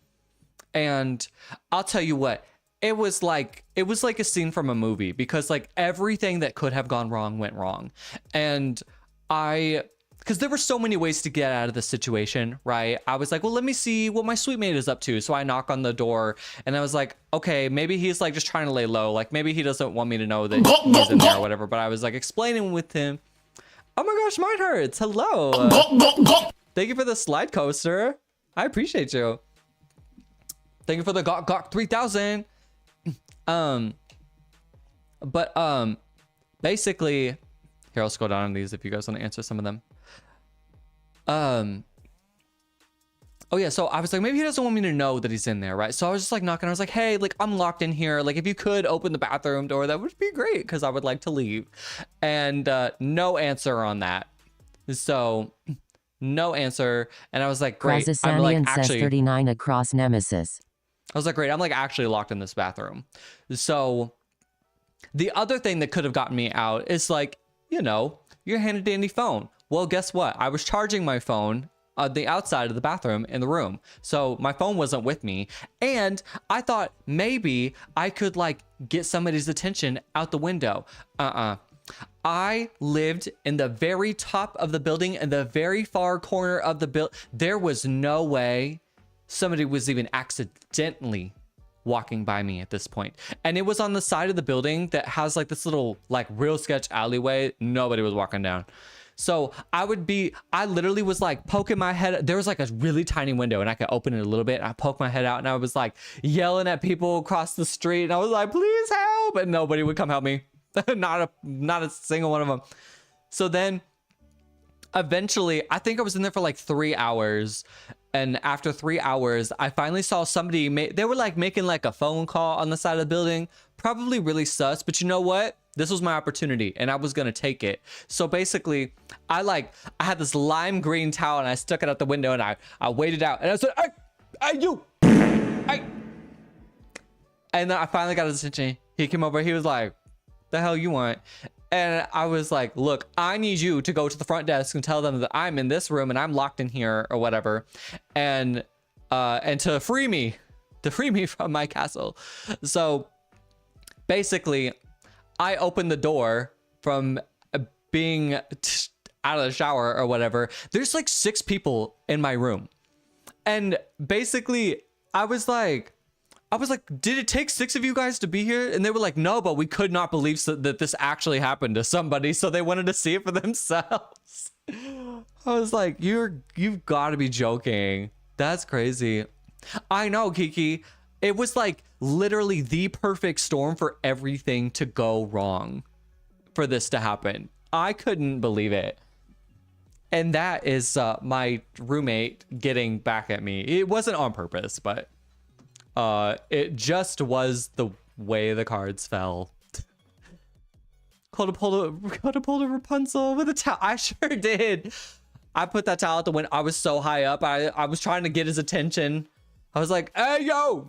and I'll tell you what, it was like a scene from a movie, because like everything that could have gone wrong went wrong. And because there were so many ways to get out of the situation, right? I was like, well, let me see what my suite mate is up to. So I knock on the door, and I was like, okay, maybe he's like just trying to lay low. Like maybe he doesn't want me to know that he's in there or whatever. But I was like explaining with him. Oh my gosh, mine hurts. Hello. Thank you for the slide coaster. I appreciate you. Thank you for the Gok 3000. Basically, here, I'll scroll down on these if you guys want to answer some of them. Oh yeah, so I was like, maybe he doesn't want me to know that he's in there, right? So I was just like knocking. I was like, hey, like I'm locked in here. Like if you could open the bathroom door, that would be great, because I would like to leave. And no answer on that. So no answer. And I was like, great. I'm like actually 39 across Nemesis. I was like, great. I'm like actually locked in this bathroom. So the other thing that could have gotten me out is like, you know, your handy dandy phone. Well, guess what? I was charging my phone on the outside of the bathroom in the room. So my phone wasn't with me. And I thought maybe I could like get somebody's attention out the window. I lived in the very top of the building, in the very far corner of the building. There was no way somebody was even accidentally walking by me at this point. And it was on the side of the building that has like this little like real sketch alleyway. Nobody was walking down. So I literally was like poking my head. There was like a really tiny window, and I could open it a little bit. And I poked my head out, and I was like yelling at people across the street. And I was like, please help. And nobody would come help me. Not a single one of them. So then eventually, I think I was in there for like 3 hours. And after 3 hours, I finally saw somebody, they were like making like a phone call on the side of the building. Probably really sus, but you know what? This was my opportunity, and I was gonna take it. So basically, I had this lime green towel, and I stuck it out the window, and I waited out, and I said, hey, you, hey. And then I finally got his attention. He came over, he was like, the hell you want? And I was like, look, I need you to go to the front desk and tell them that I'm in this room and I'm locked in here or whatever. And to free me from my castle. So basically, I opened the door from being out of the shower or whatever. There's like 6 people in my room. And basically, I was like, I was like, did it take 6 of you guys to be here? And they were like, no, but we could not believe that this actually happened to somebody. So they wanted to see it for themselves. I was like, you've got to be joking. That's crazy. I know, Kiki. It was like literally the perfect storm for everything to go wrong for this to happen. I couldn't believe it. And that is my roommate getting back at me. It wasn't on purpose, but it just was the way the cards fell. Could have pulled a Rapunzel with a towel. I sure did. I put that towel out the window. I was so high up. I was trying to get his attention. I was like, hey, yo.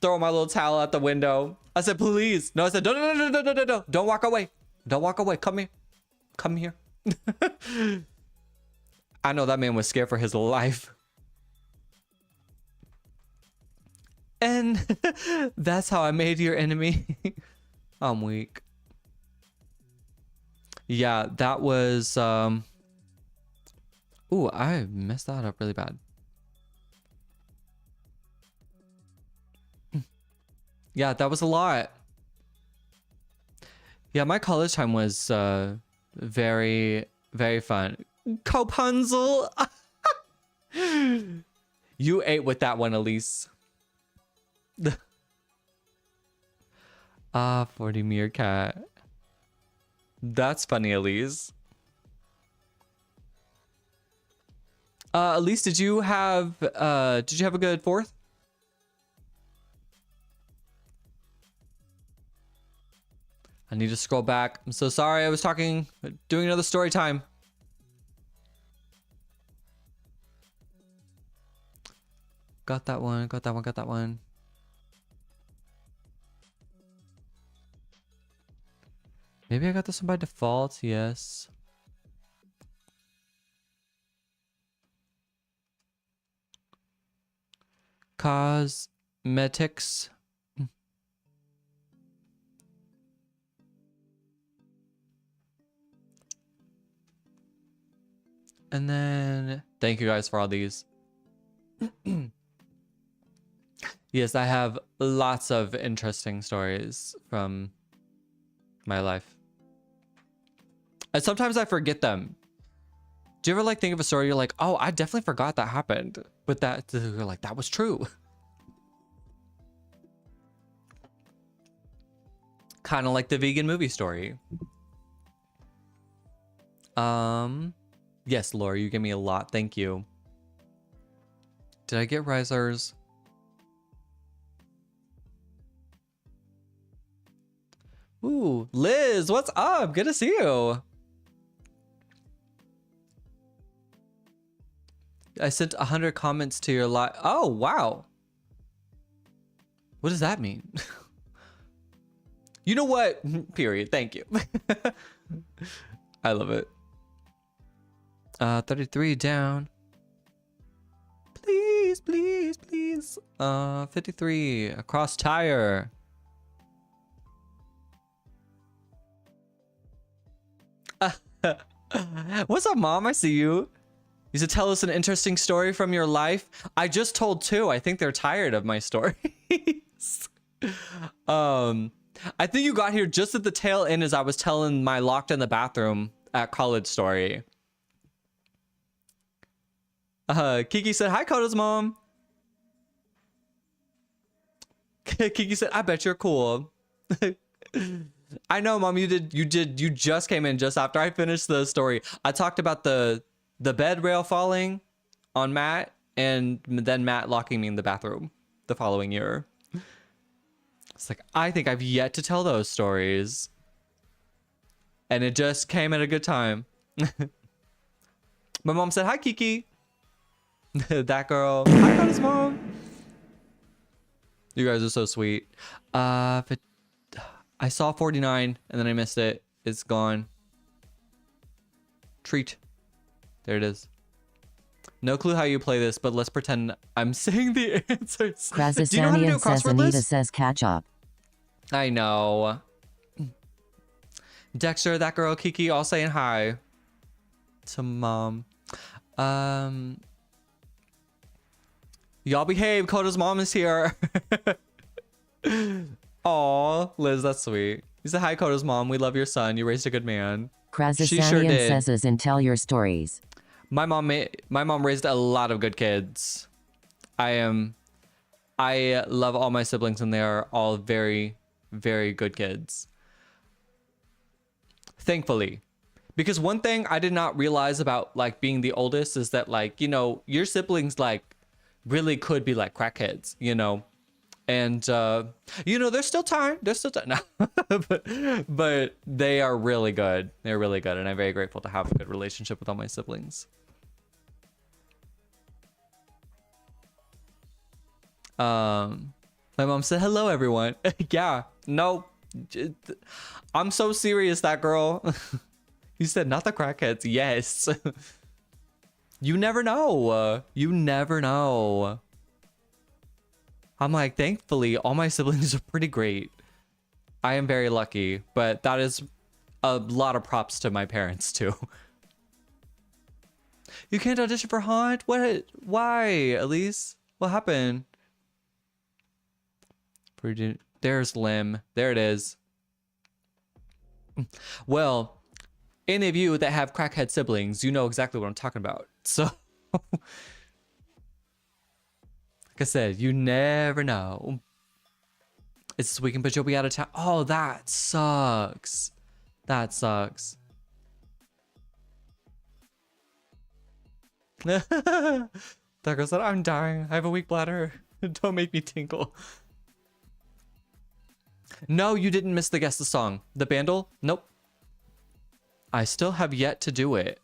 Throw my little towel out the window. I said, please. No, I said, no. Don't walk away. Don't walk away. Come here. Come here. I know that man was scared for his life. And that's how I made your enemy. I'm weak. Yeah, that was ooh, I messed that up really bad. Yeah, that was a lot. Yeah, my college time was very, very fun. Copunzel. You ate with that one, Elise. 40 meerkat. That's funny, Elise. Elise, did you have a good 4th? I need to scroll back. I'm so sorry. I was doing another story time. Got that one. Maybe I got this one by default. Yes. Cosmetics. And then thank you guys for all these. Yes, I have lots of interesting stories from my life. And sometimes I forget them. Do you ever like think of a story, you're like, oh, I definitely forgot that happened. But you're like, that was true. Kind of like the vegan movie story. Yes, Laura, you give me a lot. Thank you. Did I get risers? Ooh, Liz, what's up? Good to see you. I sent 100 comments to your live. Oh, wow. What does that mean? You know what? Period. Thank you. I love it. 33 down. Please, please, please. 53 across tire. What's up, Mom? I see you. You should tell us an interesting story from your life. I just told 2. I think they're tired of my stories. I think you got here just at the tail end as I was telling my locked in the bathroom at college story. Kiki said, hi, Koda's mom. Kiki said, I bet you're cool. I know, Mom, you just came in just after I finished the story. I talked about the bed rail falling on Matt and then Matt locking me in the bathroom the following year. It's like, I think I've yet to tell those stories. And it just came at a good time. My mom said, hi, Kiki. That girl. Hi, Koda's mom. You guys are so sweet. I saw 49 and then I missed it. It's gone. Treat. There it is. No clue how you play this, but let's pretend I'm saying the answers. Do you know how to do a says crossword Anita list? says catch up. I know. Dexter, that girl, Kiki, all saying hi to Mom. Y'all behave. Koda's mom is here. Aw, Liz, that's sweet. He said, hi, Koda's mom. We love your son. You raised a good man. She sure Krazasanian did. says and tell your stories. My mom raised a lot of good kids. I love all my siblings and they are all very, very good kids. Thankfully. Because one thing I did not realize about like being the oldest is that like, you know, your siblings like really could be like crackheads, you know. And you know, there's still time. No. but they are really good. They're really good and I'm very grateful to have a good relationship with all my siblings. My mom said, hello, everyone. Yeah, no, I'm so serious, that girl. You said not the crackheads. Yes. You never know. You never know. I'm like, thankfully, all my siblings are pretty great. I am very lucky, but that is a lot of props to my parents, too. You can't audition for Haunt? What? Why, Elise? What happened? There's Lim. There it is. Well, any of you that have crackhead siblings, you know exactly what I'm talking about. So, like I said, you never know. It's this weekend, but you'll be out of town. Oh, that sucks. That sucks. That girl said, I'm dying. I have a weak bladder. Don't make me tinkle. No, you didn't miss the guess the song. The bandle? Nope. I still have yet to do it.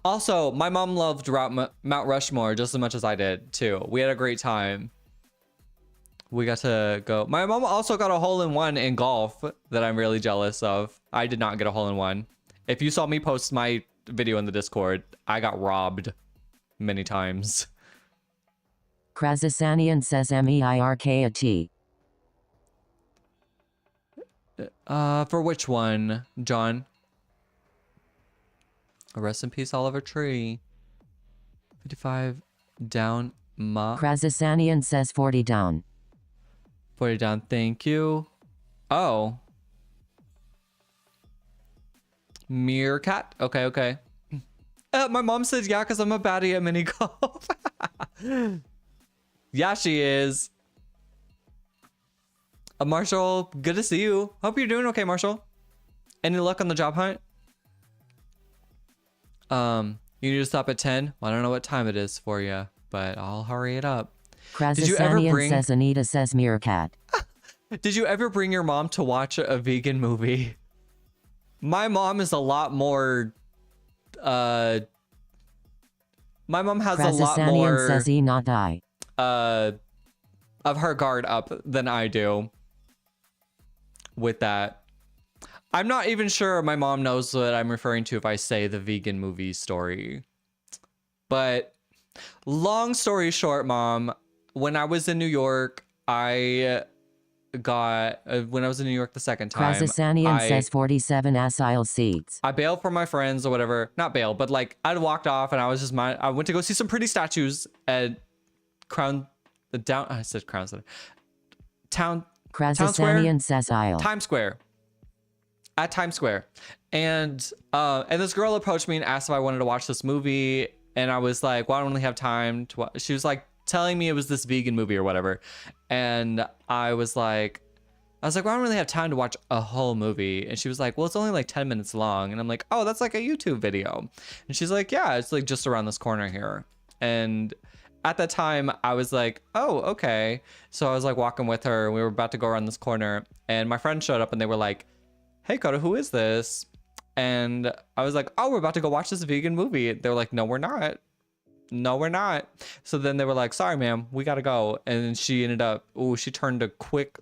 Also, my mom loved Mount Rushmore just as much as I did too. We had a great time. We got to go. My mom also got a hole-in-one in golf that I'm really jealous of. I did not get a hole-in-one. If you saw me post my video in the Discord, I got robbed many times. Krazasanian says MEIRKAT. For which one, John? Rest in peace, Oliver Tree. 55 down, ma. Krazasanian says 40 down. 40 down, thank you. Oh. Meerkat? Okay, okay. My mom says yeah, because I'm a baddie at mini golf. Yeah, she is. Marshall, good to see you. Hope you're doing okay, Marshall. Any luck on the job hunt? You need to stop at 10. Well, I don't know what time it is for you, but I'll hurry it up. Krazasanian says Anita says Meerkat. Did you ever bring your mom to watch a vegan movie? My mom is a lot more, my mom has a lot more says E not die. Of her guard up than I do with that. I'm not even sure my mom knows what I'm referring to if I say the vegan movie story. But long story short, Mom, when I was in New York, when I was in New York the second time, Krazasanian says 47 aisle seats. I bailed for my friends or whatever. Not bailed, but like I'd walked off and I was just I went to go see some pretty statues at I said Crown Center. Town Krazasanian says aisle. Times Square. At Times Square. And this girl approached me and asked if I wanted to watch this movie. And I was like, well, I don't really have time to watch. She was like telling me it was this vegan movie or whatever. And I was like, well, I don't really have time to watch a whole movie. And she was like, well, it's only like 10 minutes long. And I'm like, oh, that's like a YouTube video. And she's like, yeah, it's like just around this corner here. And at that time, I was like, oh, okay. So I was like walking with her. And we were about to go around this corner. And my friends showed up and they were like, hey, Koda, who is this? And I was like, oh, we're about to go watch this vegan movie. They were like, no, we're not. No, we're not. So then they were like, sorry, ma'am, we got to go. And she ended up, she turned a quick,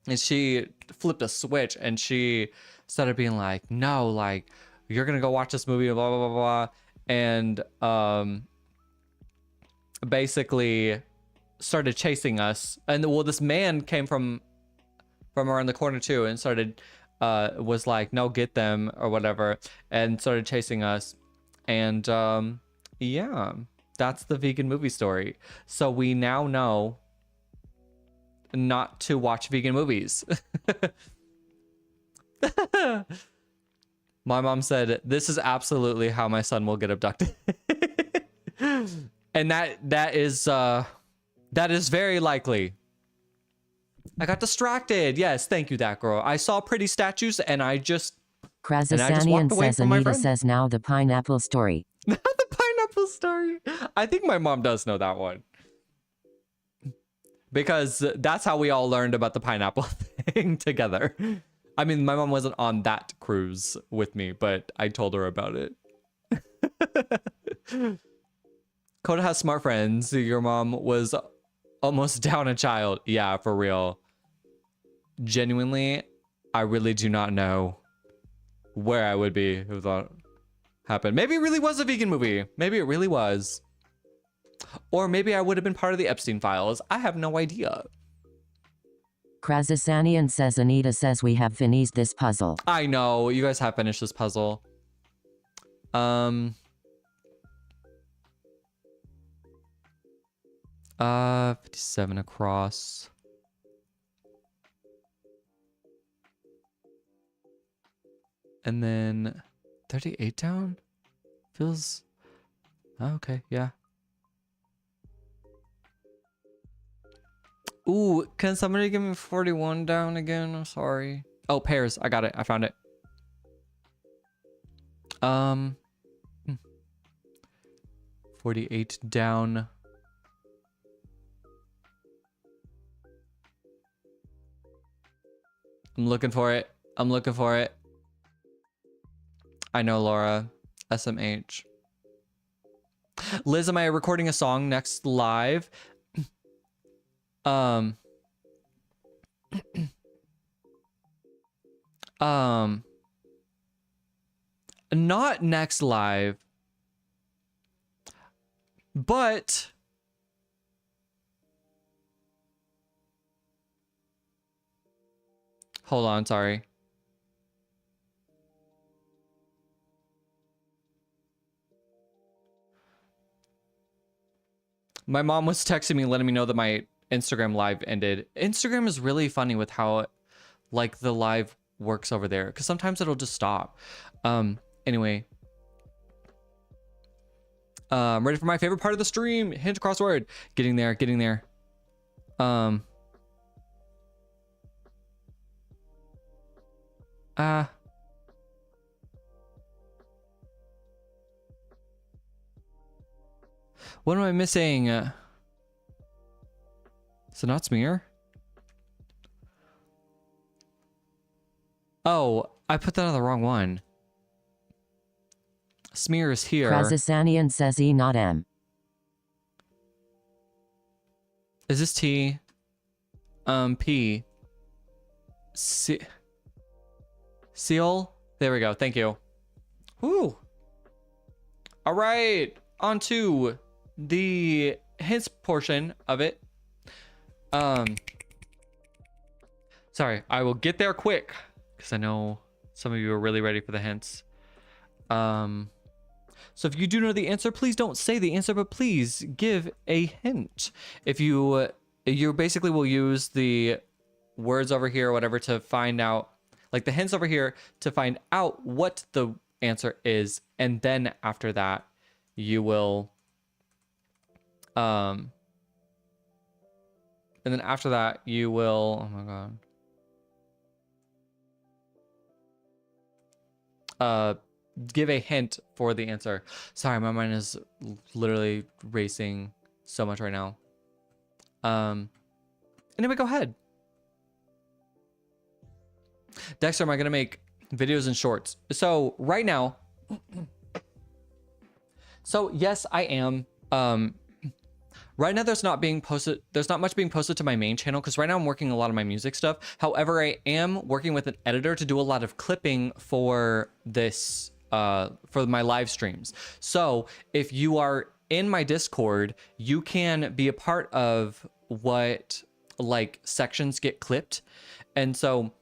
and she flipped a switch and she started being like, no, like, you're going to go watch this movie, blah, blah, blah, blah. And basically started chasing us. And well, this man came from around the corner too and started was like, no, get them or whatever, and started chasing us. And yeah, That's the vegan movie story. So we now know not to watch vegan movies. My mom said, this is absolutely how my son will get abducted. And that is very likely. I got distracted. Yes, thank you, that girl. I saw pretty statues and I just Krazasanian walked away says from my Anita friend. says now the pineapple story. The pineapple story. I think my mom does know that one. Because that's how we all learned about the pineapple thing together. I mean, my mom wasn't on that cruise with me, but I told her about it. Coda has smart friends. Your mom was almost down a child. Yeah, for real. Genuinely, I really do not know where I would be if that happened. Maybe it really was a vegan movie. Maybe it really was. Or maybe I would have been part of the Epstein files. I have no idea. Krazasanian says Anita says we have finished this puzzle. I know. You guys have finished this puzzle. 57 across. And then 38 down? Feels... Oh, okay, yeah. Ooh, can somebody give me 41 down again? I'm sorry. Oh, pairs. I got it. I found it. 48 down. I'm looking for it. I'm looking for it. I know, Laura. SMH. Liz, am I recording a song next live? Not next live, but hold on, sorry. My mom was texting me, letting me know that my Instagram live ended. Instagram is really funny with how like the live works over there, because sometimes it'll just stop. Anyway, ready for my favorite part of the stream, hint crossword. Getting there. What am I missing? Is it not smear? Oh, I put that on the wrong one. Smear is here. Krazasanian says E, not M. Is this T? P. Seal? There we go. Thank you. Woo. All right. On to the hints portion of it. Sorry, I will get there quick because I know some of you are really ready for the hints. So if you do know the answer, please don't say the answer, but please give a hint. If you basically will use the words over here or whatever to find out, like the hints over here to find out what the answer is, and then after that you will oh my god, give a hint for the answer. Sorry, my mind is literally racing so much right now. Anyway, go ahead. Dexter, am I gonna make videos and shorts? So right now, so yes, I am. Right now there's not much being posted to my main channel because right now I'm working a lot of my music stuff. However, I am working with an editor to do a lot of clipping for this, for my live streams. So if you are in my Discord, you can be a part of what like sections get clipped. And so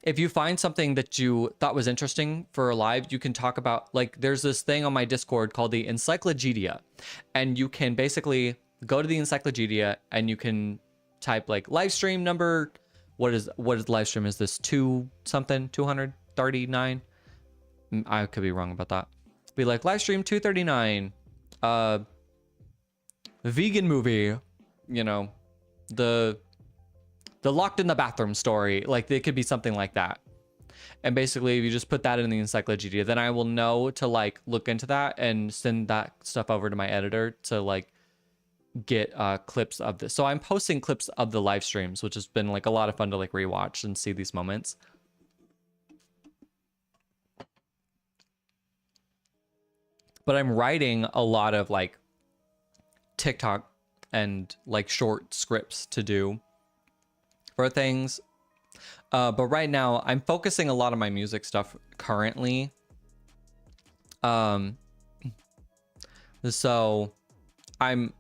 if you find something that you thought was interesting for a live, you can talk about, like, there's this thing on my Discord called the Encyclopedia, and you can basically go to the Encyclopedia and you can type like live stream number. What is live stream? Is this 239? I could be wrong about that. Be like live stream 239, vegan movie, you know, the locked in the bathroom story. Like, it could be something like that. And basically, if you just put that in the Encyclopedia, then I will know to like look into that and send that stuff over to my editor to like get clips of this. So I'm posting clips of the live streams, which has been like a lot of fun to like rewatch and see these moments. But I'm writing a lot of like TikTok and like short scripts to do for things. But right now I'm focusing a lot of my music stuff currently. So I'm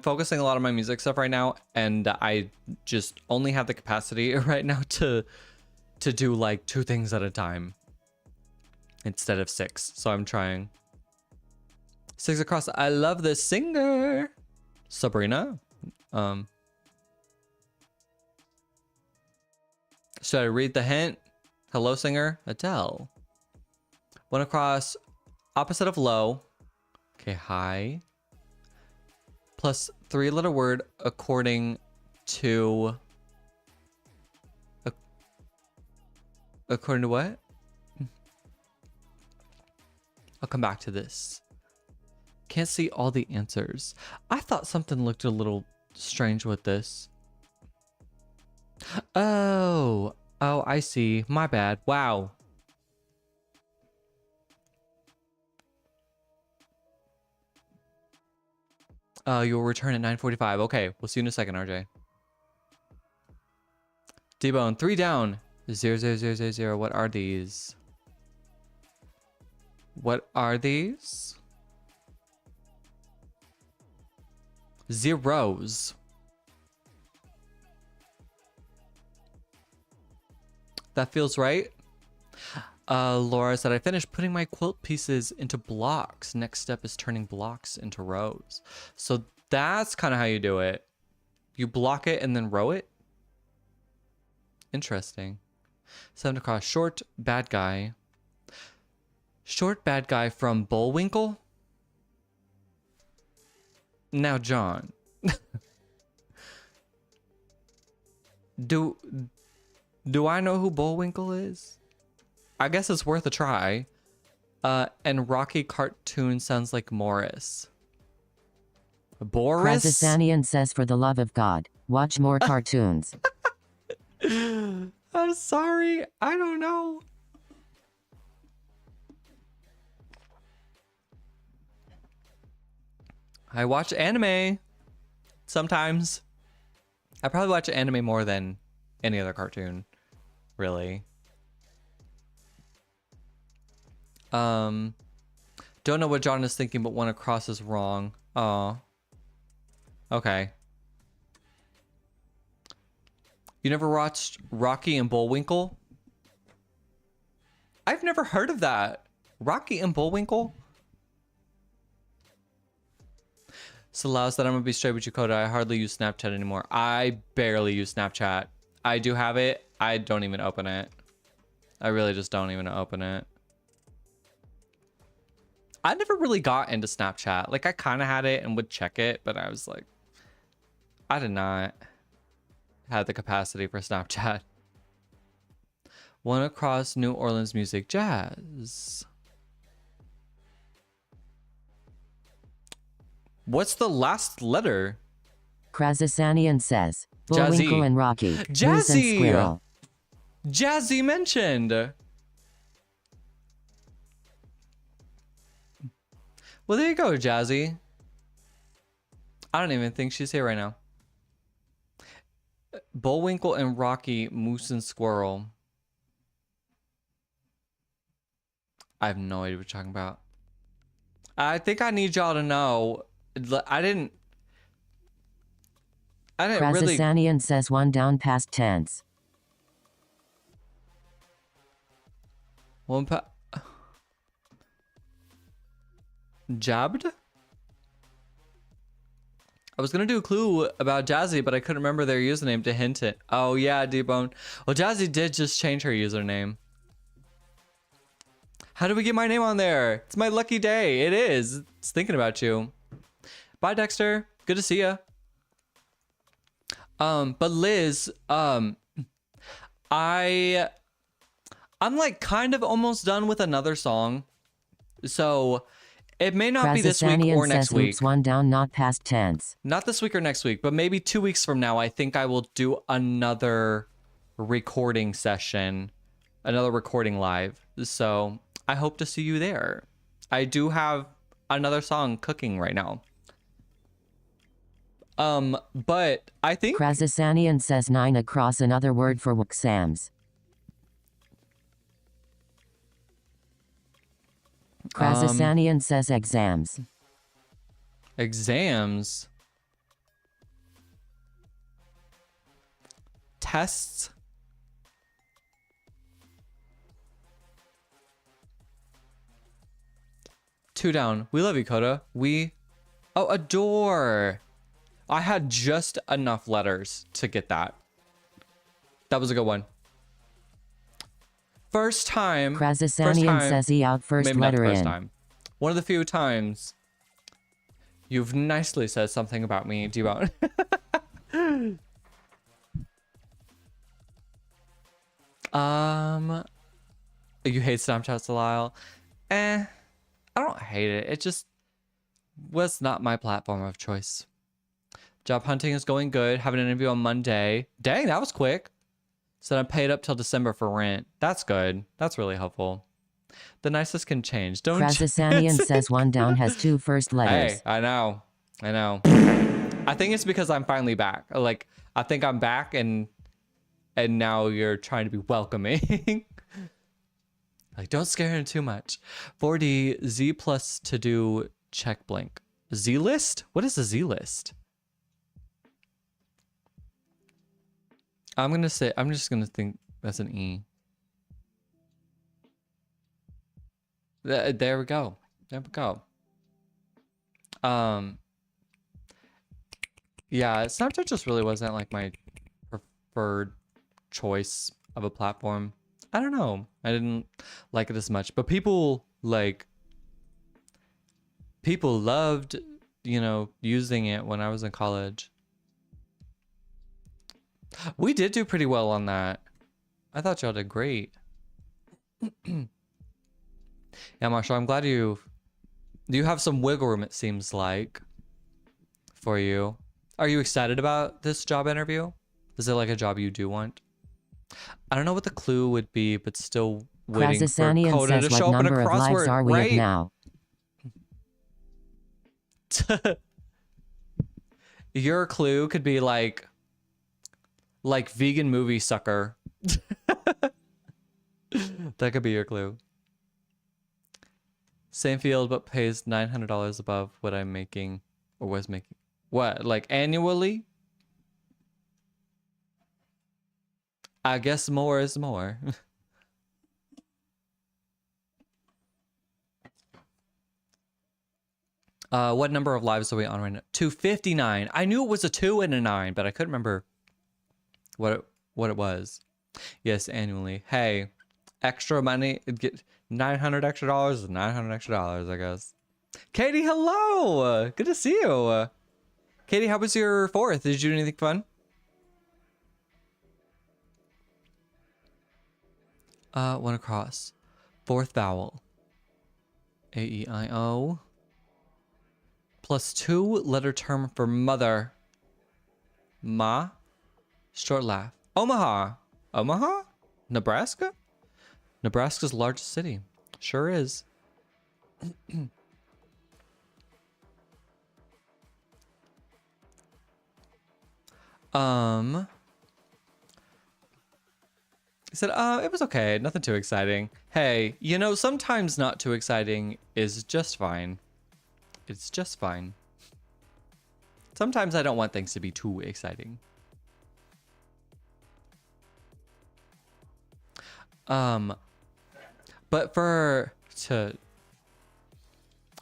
focusing a lot of my music stuff right now, and I just only have the capacity right now to do like 2 things at a time instead of 6. So I'm trying 6 across. I love this singer, Sabrina. Should I read the hint? Hello, singer, Adele. 1 across, opposite of low. Okay, high. Plus 3-letter word according to... According to what? I'll come back to this. Can't see all the answers. I thought something looked a little strange with this. Oh, I see. My bad. Wow. You'll return at 9:45. Okay, we'll see you in a second, RJ. D-Bone, 3 down. 0, 0, 0, 0, 0. What are these? What are these? Zeros. That feels right. Laura said, I finished putting my quilt pieces into blocks. Next step is turning blocks into rows. So that's kind of how you do it. You block it and then row it. Interesting. 7 across, short bad guy. Short bad guy from Bullwinkle. Now, John. Do I know who Bullwinkle is? I guess it's worth a try. And Rocky cartoon sounds like Morris. Boris? Krazasanian says, for the love of God, watch more cartoons. I'm sorry. I don't know. I watch anime sometimes. I probably watch anime more than any other cartoon, really. Don't know what John is thinking, but 1 across is wrong. Oh. Okay. You never watched Rocky and Bullwinkle? I've never heard of that. Rocky and Bullwinkle? This allows that I'm gonna be straight with you, Coda. I hardly use Snapchat anymore. I barely use Snapchat. I do have it. I don't even open it. I really just don't even open it. I never really got into Snapchat. Like, I kind of had it and would check it, but I was like, I did not have the capacity for Snapchat. 1 across, New Orleans music, jazz. What's the last letter? Krazasanian says, Bullwinkle Jazzy. and Rocky. Moose and Jazzy! Squirrel. Jazzy mentioned. Well, there you go, Jazzy. I don't even think she's here right now. Bullwinkle and Rocky, Moose and Squirrel. I have no idea what you're talking about. I think I need y'all to know. I didn't really... Krazasanian says 1 down past tense. One pa- Jabbed? I was gonna do a clue about Jazzy, but I couldn't remember their username to hint it. Oh yeah, D-Bone. Well, Jazzy did just change her username. How do we get my name on there? It's my lucky day. It is. It's thinking about you. Bye, Dexter. Good to see ya. But Liz, I'm like kind of almost done with another song. So it may not be this week or next week. Oops, one down, not past tense. Not this week or next week, but maybe 2 weeks from now, I think I will do another recording session, another recording live. So I hope to see you there. I do have another song cooking right now. But I think Krazasanian says 9 across, another word for exams. Krazasanian says exams. Exams. Tests. Two down. We love you, Coda. Oh, adore. I had just enough letters to get that. That was a good one. First time. Krazasanian says he out first maybe letter not the first in. time. One of the few times you've nicely said something about me, D-Bone. You hate Snapchat, Salile? I don't hate it. It just was not my platform of choice. Job hunting is going good. Have an interview on Monday. Dang, that was quick. So I'm paid up till December for rent. That's good. That's really helpful. The nicest can change. Don't Krazasanian says one down has 2 first letters. Hey, I know. I think it's because I'm finally back. Like, I think I'm back and now you're trying to be welcoming. Like, don't scare him too much. 4D, Z plus to do check blank. Z list? What is a Z list? I'm just gonna think that's an E. There we go. Yeah, Snapchat just really wasn't like my preferred choice of a platform. I don't know. I didn't like it as much, but people loved, using it when I was in college. We did do pretty well on that. I thought y'all did great. Yeah, Marshall, I'm glad you have some wiggle room, it seems like, for you. Are you excited about this job interview? Is it like a job you do want? I don't know what the clue would be, but still waiting for Coda to show up in a crossword. What number of lives are we at now? Your clue could be like vegan movie sucker. That could be your clue. Same field, but pays $900 above what I'm making or was making. What, like annually? I guess more is more. What number of lives are we on right now? 259. I knew it was a 2 and a 9, but I couldn't remember what it was. Yes, annually. Hey, extra money, get $900 extra dollars is $900 extra dollars, I guess. Katie, hello. Good to see you. Katie, how was your 4th? Did you do anything fun? One across. 4th vowel. A-E-I-O. Plus 2 letter term for mother. Ma. Short laugh. Omaha. Omaha? Nebraska? Nebraska's largest city. Sure is. He said, it was okay. Nothing too exciting. Hey, sometimes not too exciting is just fine. It's just fine. Sometimes I don't want things to be too exciting. But But for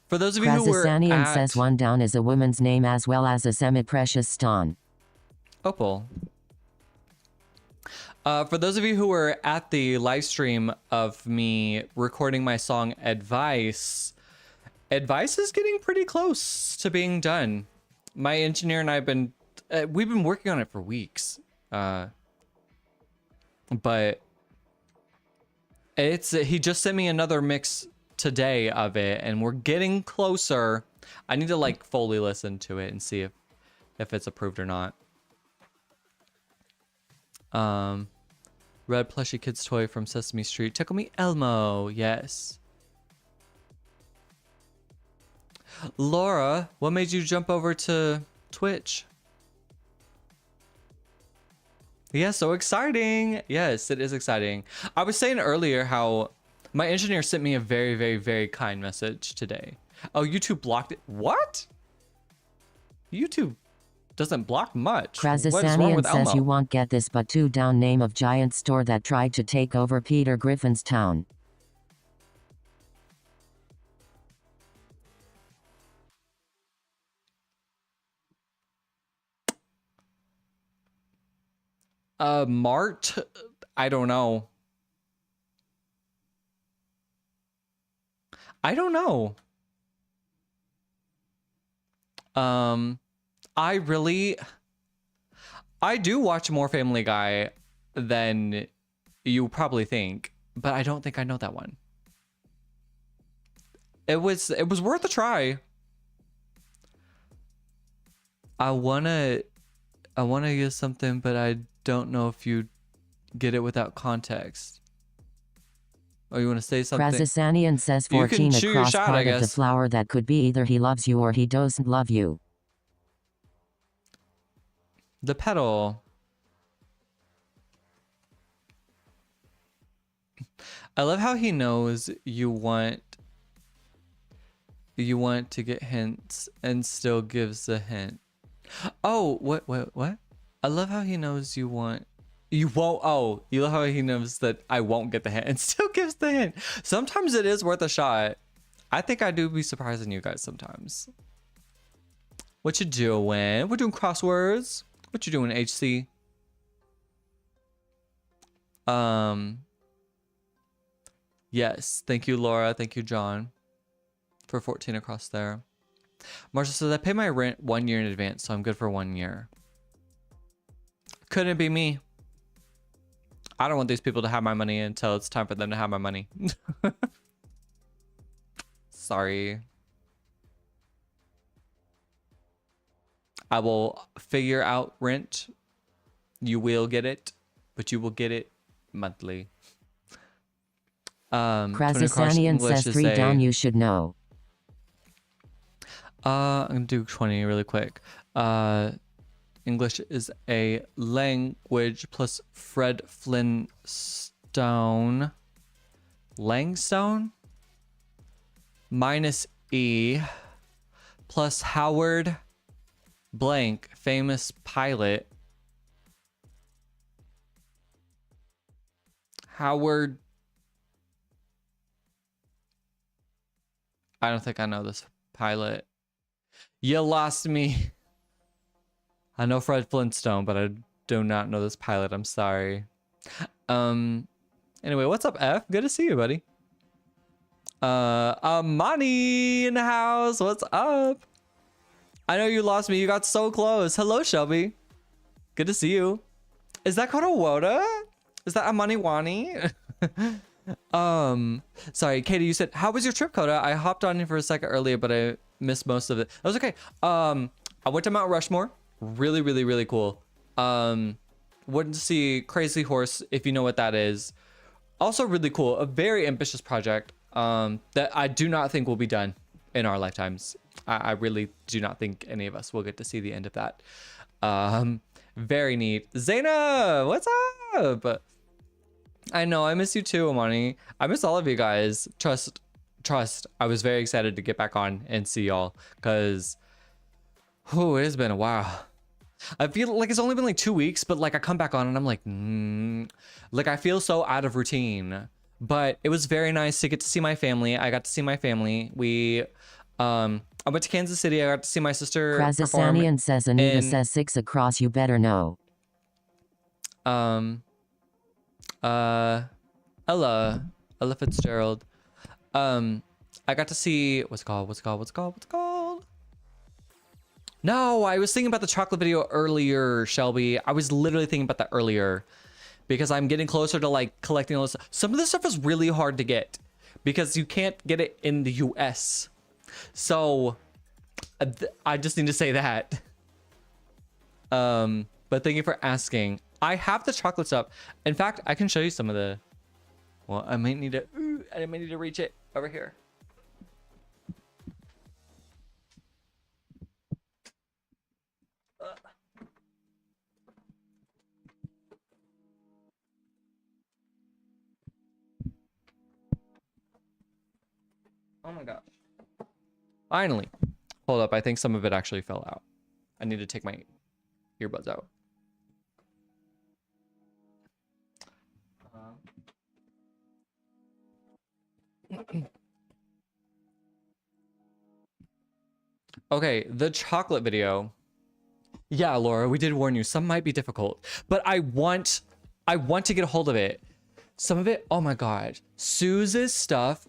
those of you who were Krazasanian at says one down is a woman's name as well as a semi-precious stone. Opal. For those of you who were at the live stream of me recording my song Advice is getting pretty close to being done. My engineer and I have been, we've been working on it for weeks. But he just sent me another mix today of it and we're getting closer. I need to like fully listen to it and see if it's approved or not. Red plushy kid's toy from Sesame Street. Tickle Me Elmo. Yes. Laura, what made you jump over to Twitch? Yeah, so exciting. Yes, it is exciting. I was saying earlier how my engineer sent me a very, very, very kind message today. Oh, YouTube blocked it. What? YouTube doesn't block much. What is wrong with Krazasanian says Elmo? you won't get this but 2 down name of giant store that tried to take over Peter Griffin's town. Mart? I don't know. I don't know. I do watch more Family Guy than you probably think, but I don't think I know that one. It was worth a try. I wanna use something, but I don't know if you get it without context. Oh, you want to say something? Krazasanian says You can 14 shoot your across shot, I part of the guess. flower that could be either he loves you or he doesn't love you. The pedal. I love how he knows you want to get hints and still gives a hint. Oh, what? I love how he knows you won't. Oh, you love how he knows that I won't get the hint and still gives the hint. Sometimes it is worth a shot. I think I do be surprising you guys sometimes. What you doing? We're doing crosswords. What you doing, HC? Yes. Thank you, Laura. Thank you, John, for 14 across there. Marshall says, I pay my rent 1 year in advance, so I'm good for 1 year. Couldn't be me. I don't want these people to have my money until it's time for them to have my money. Sorry. I will figure out rent. You will get it, but you will get it monthly. Krazasanian says 3 down you should know. I'm gonna do 20 really quick. English is a language plus Fred Flintstone. Langstone? Minus E. Plus Howard blank, famous pilot. Howard. I don't think I know this pilot. You lost me. I know Fred Flintstone, but I do not know this pilot. I'm sorry. Anyway, what's up, F? Good to see you, buddy. Amani in the house. What's up? I know you lost me. You got so close. Hello, Shelby. Good to see you. Is that called a Woda? Is that Amani Wani? Sorry, Katie, you said, how was your trip, Coda? I hopped on you for a second earlier, but I missed most of it. That was okay. I went to Mount Rushmore. Really, really, really cool. Went to see Crazy Horse, if you know what that is. Also really cool. A very ambitious project that I do not think will be done in our lifetimes. I really do not think any of us will get to see the end of that. Very neat. Zaina, what's up? I know, I miss you too, Amani. I miss all of you guys. Trust. I was very excited to get back on and see y'all because it has been a while. I feel like it's only been like 2 weeks, but like I come back on and I'm like, like I feel so out of routine. But it was very nice to get to see my family. I got to see my family. I went to Kansas City. I got to see my sister perform. Krazasanian says Anita in- says 6 across, you better know. Ella Fitzgerald. I got to see what's it called? No, I was thinking about the chocolate video earlier, Shelby. I was literally thinking about that earlier because I'm getting closer to like collecting all this. Some of this stuff is really hard to get because you can't get it in the US. So I just need to say that. But thank you for asking. I have the chocolate stuff. In fact, I can show you some of the. Well, I might need to reach it over here. Oh my gosh. Finally. Hold up. I think some of it actually fell out. I need to take my earbuds out. Okay, the chocolate video. Yeah, Laura, we did warn you. Some might be difficult, but I want to get a hold of it. Some of it, oh my god. Suze's stuff,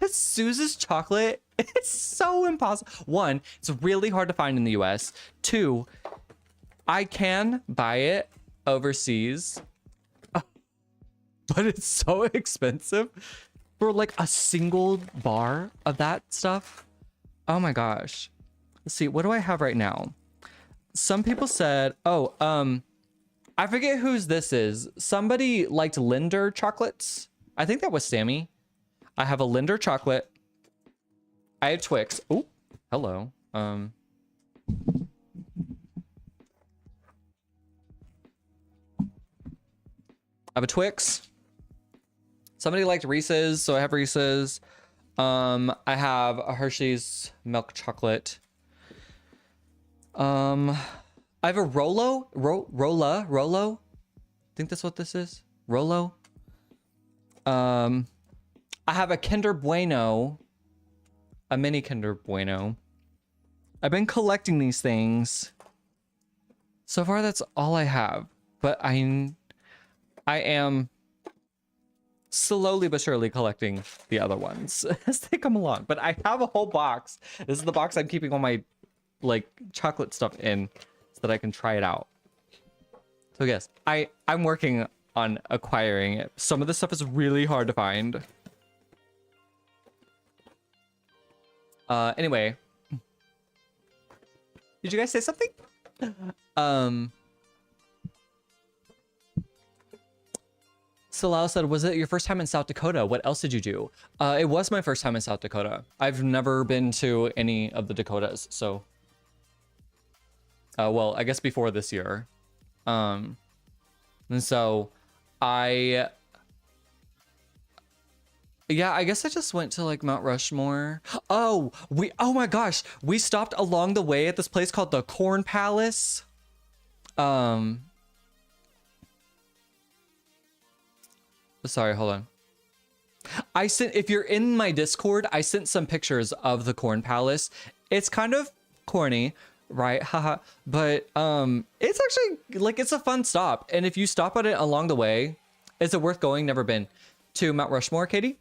Suze's chocolate, it's so impossible. One, it's really hard to find in the US. Two, I can buy it overseas, but it's so expensive for like a single bar of that stuff. Oh my gosh. Let's see, what do I have right now? Some people said, oh, I forget whose this is. Somebody liked Linder chocolates. I think that was Sammy. I have a Linder chocolate. I have Twix. Oh, hello. I have a Twix. Somebody liked Reese's, so I have Reese's. I have a Hershey's milk chocolate. I have a Rolo. Rolo. I think that's what this is. Rolo. I have a Kinder Bueno. A mini Kinder Bueno. I've been collecting these things. So far, that's all I have. But I am slowly but surely collecting the other ones as they come along. But I have a whole box. This is the box I'm keeping all my like chocolate stuff in so that I can try it out. So yes, I'm working on acquiring it. Some of this stuff is really hard to find. Anyway, did you guys say something? Salao said, was it your first time in South Dakota? What else did you do? It was my first time in South Dakota. I've never been to any of the Dakotas, so well, I guess before this year. And so yeah, I guess I just went to like Mount Rushmore. Oh my gosh, we stopped along the way at this place called the Corn Palace. Sorry, hold on. I sent, if you're in my Discord, I sent some pictures of the Corn Palace. It's kind of corny, right? Haha. But it's actually like, it's a fun stop. And if you stop at it along the way, is it worth going? Never been to Mount Rushmore, Katie?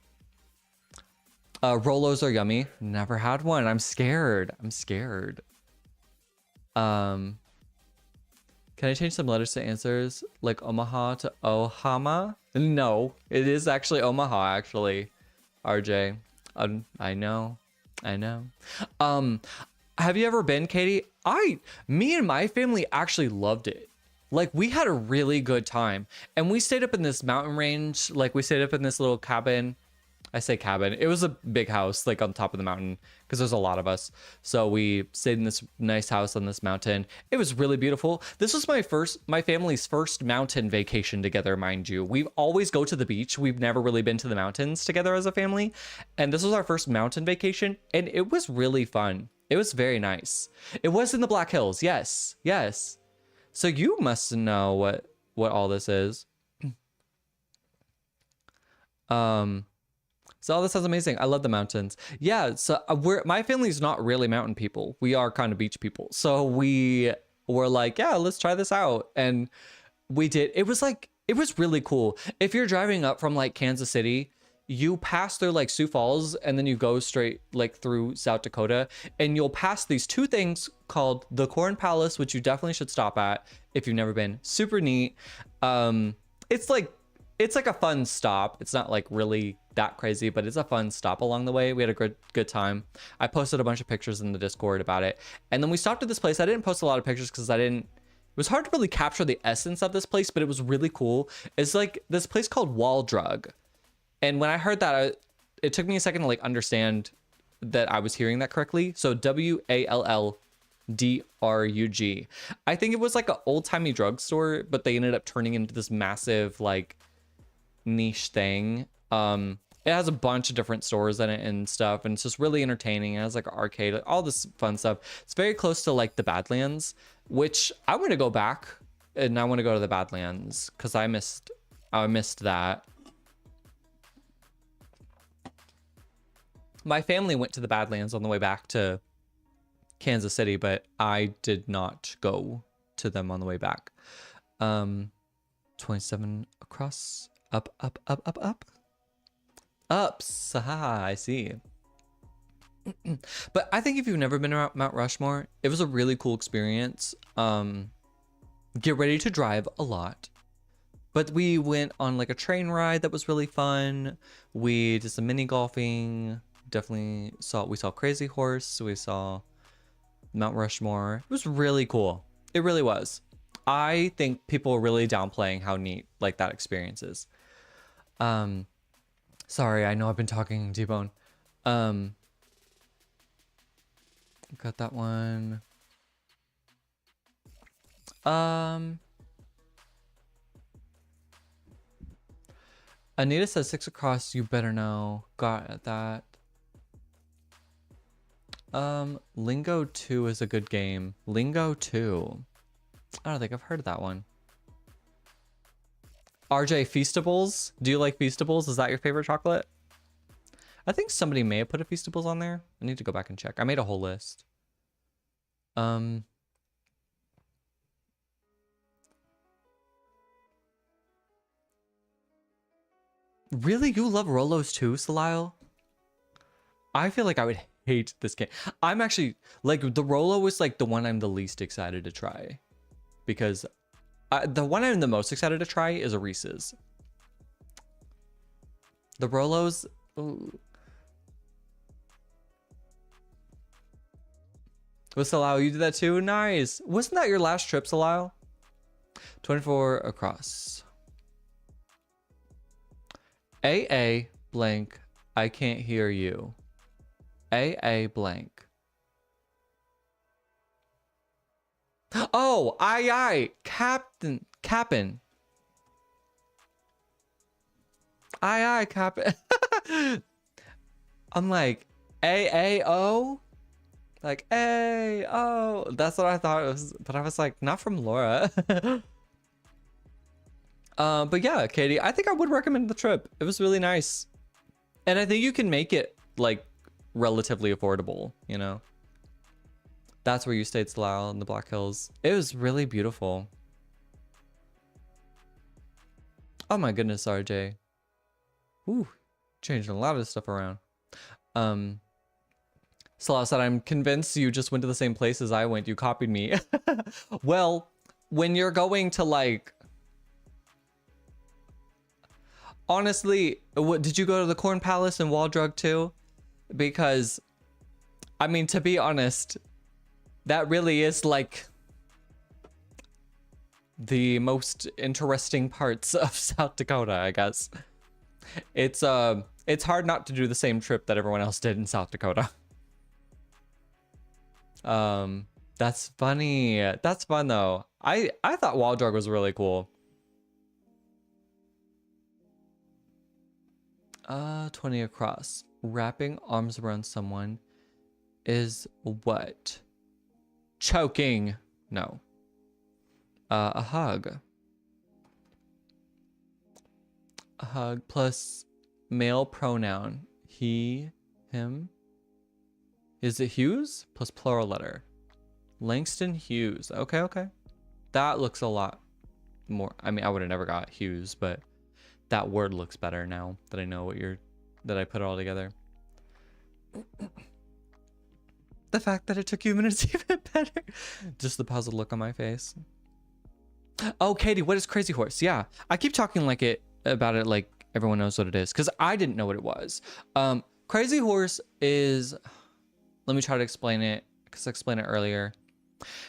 Rolos are yummy. Never had one. I'm scared. Can I change some letters to answers? Like Omaha to Ohama? No, it is actually Omaha, actually. RJ. I know. Have you ever been, Katie? Me and my family actually loved it. Like, we had a really good time. And we stayed up in this mountain range. Like, we stayed up in this little cabin. I say cabin. It was a big house, like on top of the mountain, because there's a lot of us. So we stayed in this nice house on this mountain. It was really beautiful. This was my family's first mountain vacation together, mind you. We always go to the beach. We've never really been to the mountains together as a family. And this was our first mountain vacation. And it was really fun. It was very nice. It was in the Black Hills. Yes. So you must know what all this is. So all this sounds amazing. I love the mountains. Yeah, so my family's not really mountain people. We are kind of beach people. So we were like, yeah, let's try this out. And we did. It was really cool. If you're driving up from like Kansas City, you pass through like Sioux Falls and then you go straight like through South Dakota, and you'll pass these two things called the Corn Palace, which you definitely should stop at if you've never been. Super neat. It's like a fun stop. It's not like really that crazy, but it's a fun stop along the way. We had a good time. I posted a bunch of pictures in the Discord about it. And then we stopped at this place. I didn't post a lot of pictures because it was hard to really capture the essence of this place, but it was really cool. It's like this place called Wall Drug. And when I heard that, it took me a second to like understand that I was hearing that correctly. So WALLDRUG. I think it was like an old-timey drugstore, but they ended up turning into this massive like niche thing. It has a bunch of different stores in it and stuff, and it's just really entertaining. It has like an arcade, like, all this fun stuff. It's very close to like the Badlands, which I want to go back, and I want to go to the Badlands because I missed that. My family went to the Badlands on the way back to Kansas City, but I did not go to them on the way back. 27 across, up. Ups, haha, I see. But I think if you've never been around Mount Rushmore, it was a really cool experience. Get ready to drive a lot. But we went on like a train ride that was really fun. We did some mini golfing. We saw Crazy Horse. We saw Mount Rushmore. It was really cool. It really was. I think people are really downplaying how neat like that experience is. Sorry, I know I've been talking, T-Bone. Got that one. Anita says 6 across, you better know. Got that. Lingo 2 is a good game. Lingo 2. I don't think I've heard of that one. RJ, Feastables? Do you like Feastables? Is that your favorite chocolate? I think somebody may have put a Feastables on there. I need to go back and check. I made a whole list. Really? You love Rolos too, Salile? I feel like I would hate this game. I'm actually, like, the Rolo was like the one I'm the least excited to try. Because the one I'm the most excited to try is a Reese's. The Rolos, ooh. Was Salile, you did that too? Nice. Wasn't that your last trip, Salile? 24 across. AA blank, I can't hear you. AA blank. Oh, aye, Captain. Aye, Captain. I'm like, AAO? Like, A-O. That's what I thought it was, but I was like, not from Laura. But yeah, Katie, I think I would recommend the trip. It was really nice. And I think you can make it like relatively affordable, you know? That's where you stayed, Slough, in the Black Hills. It was really beautiful. Oh my goodness, RJ. Ooh, changing a lot of stuff around. Slough said, I'm convinced you just went to the same place as I went. You copied me. Well, when you're going to like... Honestly, what, did you go to the Corn Palace and Wall Drug too? Because, I mean, to be honest, that really is like the most interesting parts of South Dakota, I guess. It's hard not to do the same trip that everyone else did in South Dakota. That's funny. That's fun though. I thought Wall Drug was really cool. 20 across. Wrapping arms around someone is what? Choking. No. A hug. A hug plus male pronoun. He, him. Is it Hughes? Plus plural letter. Langston Hughes. Okay, okay. That looks a lot more. I mean, I would have never got Hughes, but that word looks better now that I know that I put it all together. The fact that it took you a minute is even better. Just the puzzled look on my face. Oh, Katie, what is Crazy Horse? Yeah, I keep talking about it like everyone knows what it is, because I didn't know what it was. Crazy Horse is, let me try to explain it, because I explained it earlier.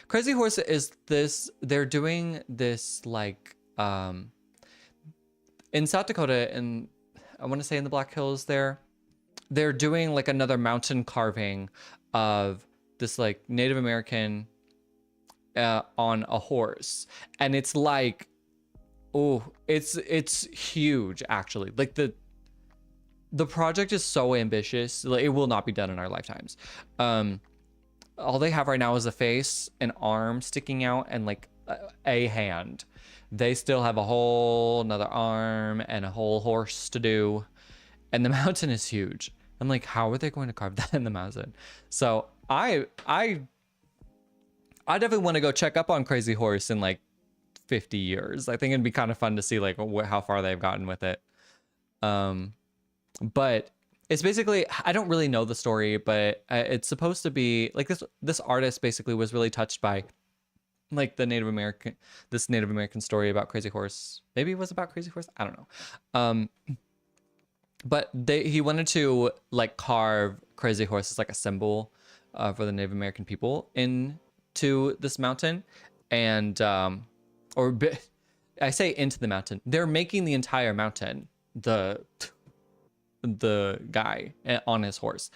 Crazy Horse is this, they're doing this like, in South Dakota, and I want to say in the Black Hills there, they're doing like another mountain carving of this like Native American on a horse, and it's like, oh, it's huge actually. Like the project is so ambitious, like it will not be done in our lifetimes. All they have right now is a face, an arm sticking out, and like a hand. They still have a whole another arm and a whole horse to do, and the mountain is huge. I'm like, how are they going to carve that in the mountain? So I definitely want to go check up on Crazy Horse in like 50 years. I think it'd be kind of fun to see like how far they've gotten with it. But it's basically, I don't really know the story, but it's supposed to be like this artist basically was really touched by like this Native American story about Crazy Horse. Maybe it was about Crazy Horse. I don't know. But he wanted to like carve Crazy Horse as like a symbol for the Native American people into this mountain. And I say into the mountain. They're making the entire mountain the guy on his horse.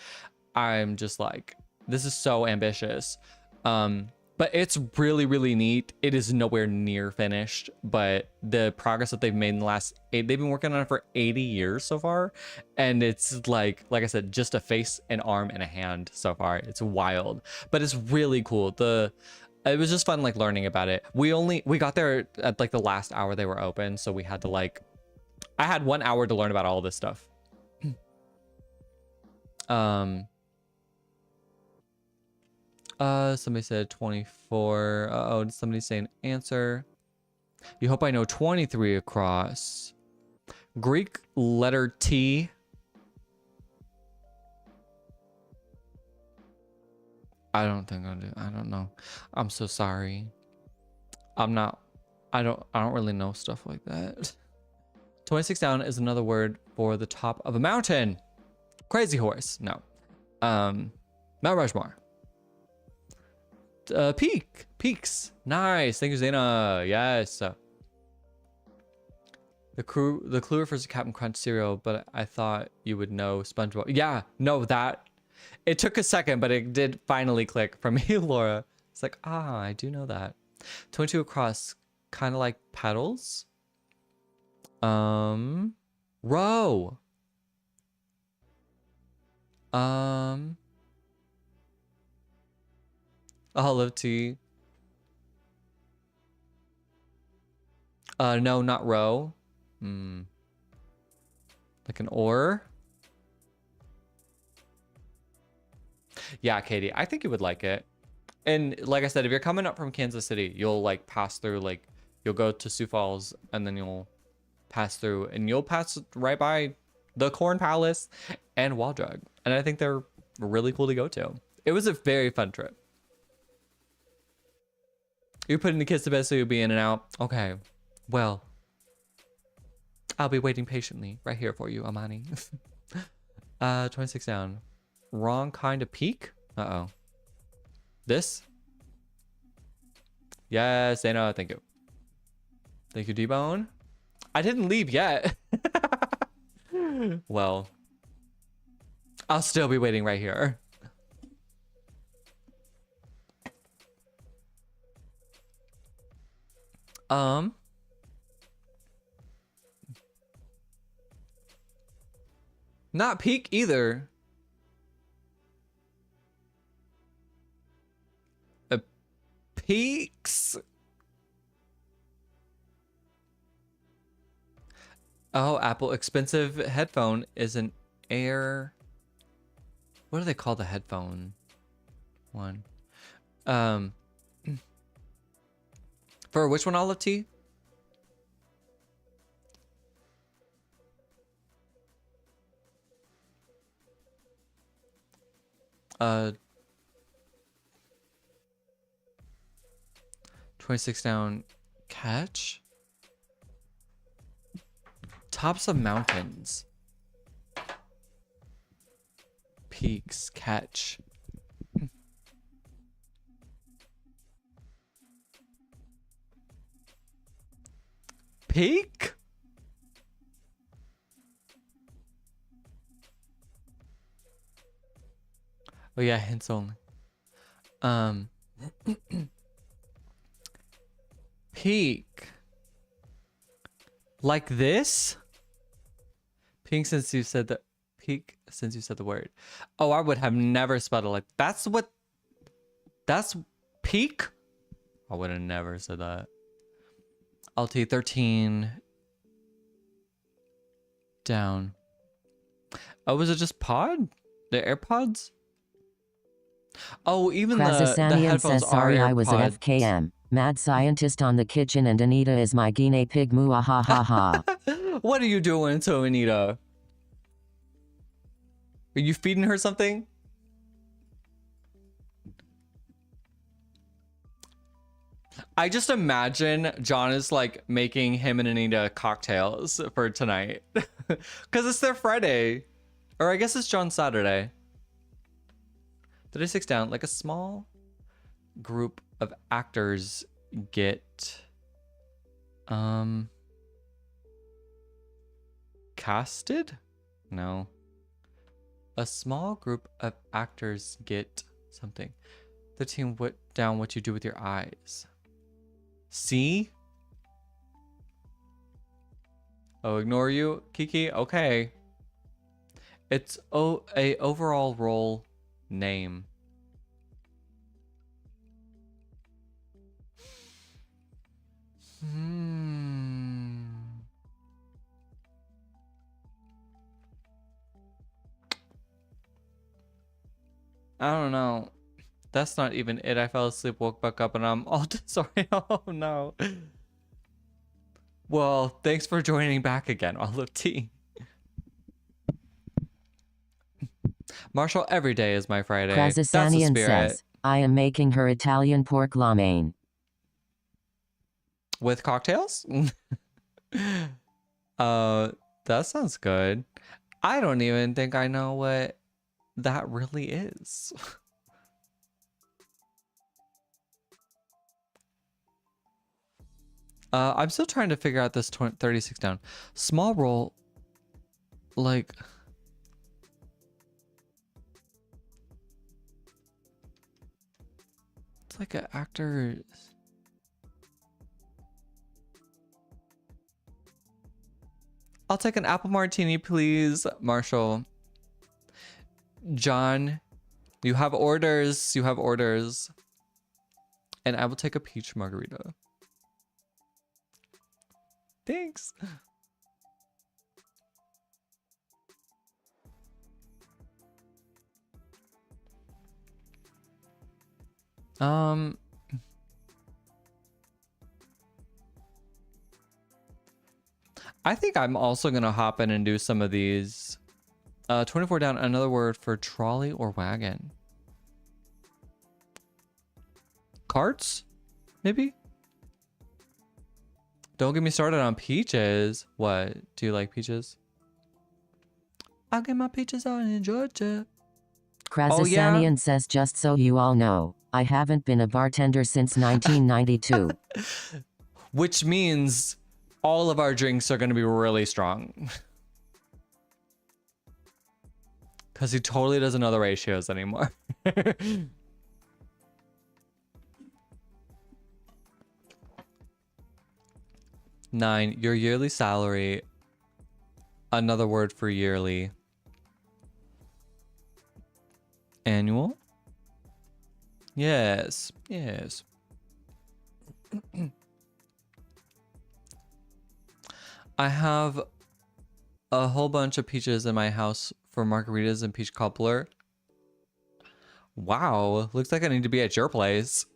I'm just like, this is so ambitious. But it's really, really neat. It is nowhere near finished, but the progress that they've made in the last they've been working on it for 80 years so far. And it's like I said, just a face, an arm, and a hand so far. It's wild, but it's really cool. It was just fun, like learning about it. We got there at like the last hour they were open. So we had to I had 1 hour to learn about all this stuff. Somebody said 24. Uh-oh, did somebody say an answer? You hope I know 23 across. Greek letter T. I don't think I do. I don't know. I'm so sorry. I don't really know stuff like that. 26 down is another word for the top of a mountain. Crazy Horse. No. Mount Rushmore. Peaks. Nice. Thank you, Zena. Yes. The clue refers to Captain Crunch cereal, but I thought you would know SpongeBob. Yeah, no, it took a second, but it did finally click for me, Laura. It's like, I do know that. 22 across, kind of like pedals. Row. Olive tea. No, not row. Like an oar. Yeah, Katie, I think you would like it. And like I said, if you're coming up from Kansas City, you'll like pass through, like you'll go to Sioux Falls and then you'll pass through and you'll pass right by the Corn Palace and Wall Drug. And I think they're really cool to go to. It was a very fun trip. You're putting the kids to bed so you'll be in and out. Okay, well, I'll be waiting patiently right here for you, Amani. 26 down. Wrong kind of peak? Uh-oh. This? Yes, Dana, thank you. Thank you, D-Bone. I didn't leave yet. Well, I'll still be waiting right here. Not peak either. Peaks. Oh, Apple expensive headphone is an Air. What do they call the headphone one? For which one, Olive Tea? Uh, 26 down. Catch. Tops of mountains. Peaks. Catch. Peak? Oh yeah, hints only. Peak. Like this? Peak since you said the peak since you said the word. Oh, I would have never spelled it like that's peak? I would have never said that. Alt 13 down. Oh, was it just pod? The AirPods? Oh, even the Krazasanian headphones says are sorry I was at AirPods. FKM. Mad scientist on the kitchen and Anita is my guinea pig moo ha ha ha. What are you doing to Anita? Are you feeding her something? I just imagine John is like making him and Anita cocktails for tonight. Because it's their Friday. Or I guess it's John's Saturday. 36 down. Like a small group of actors get casted? No. A small group of actors get something. The team went down what you do with your eyes. See? Oh, ignore you, Kiki? Okay. It's a overall role name. I don't know. That's not even it. I fell asleep, woke back up, and I'm all sorry. Oh no. Well, thanks for joining back again, Olive Tea. Marshall, every day is my Friday. That's the Krazasanian spirit. says, I am making her Italian pork lamaine. With cocktails? That sounds good. I don't even think I know what that really is. I'm still trying to figure out this 36 down. Small role, like... It's like an actor... I'll take an apple martini, please, Marshall. John, you have orders. You have orders. And I will take a peach margarita. Thanks. I think I'm also gonna hop in and do some of these. 24 down, another word for trolley or wagon. Carts? Maybe? Don't get me started on peaches. What? Do you like peaches? I'll get my peaches on in Georgia. Krazasanian says just so you all know, I haven't been a bartender since 1992. Which means all of our drinks are going to be really strong. Because he totally doesn't know the ratios anymore. 9, your yearly salary. Another word for yearly. Annual? Yes, yes. I have a whole bunch of peaches in my house for margaritas and peach cobbler. Wow, looks like I need to be at your place.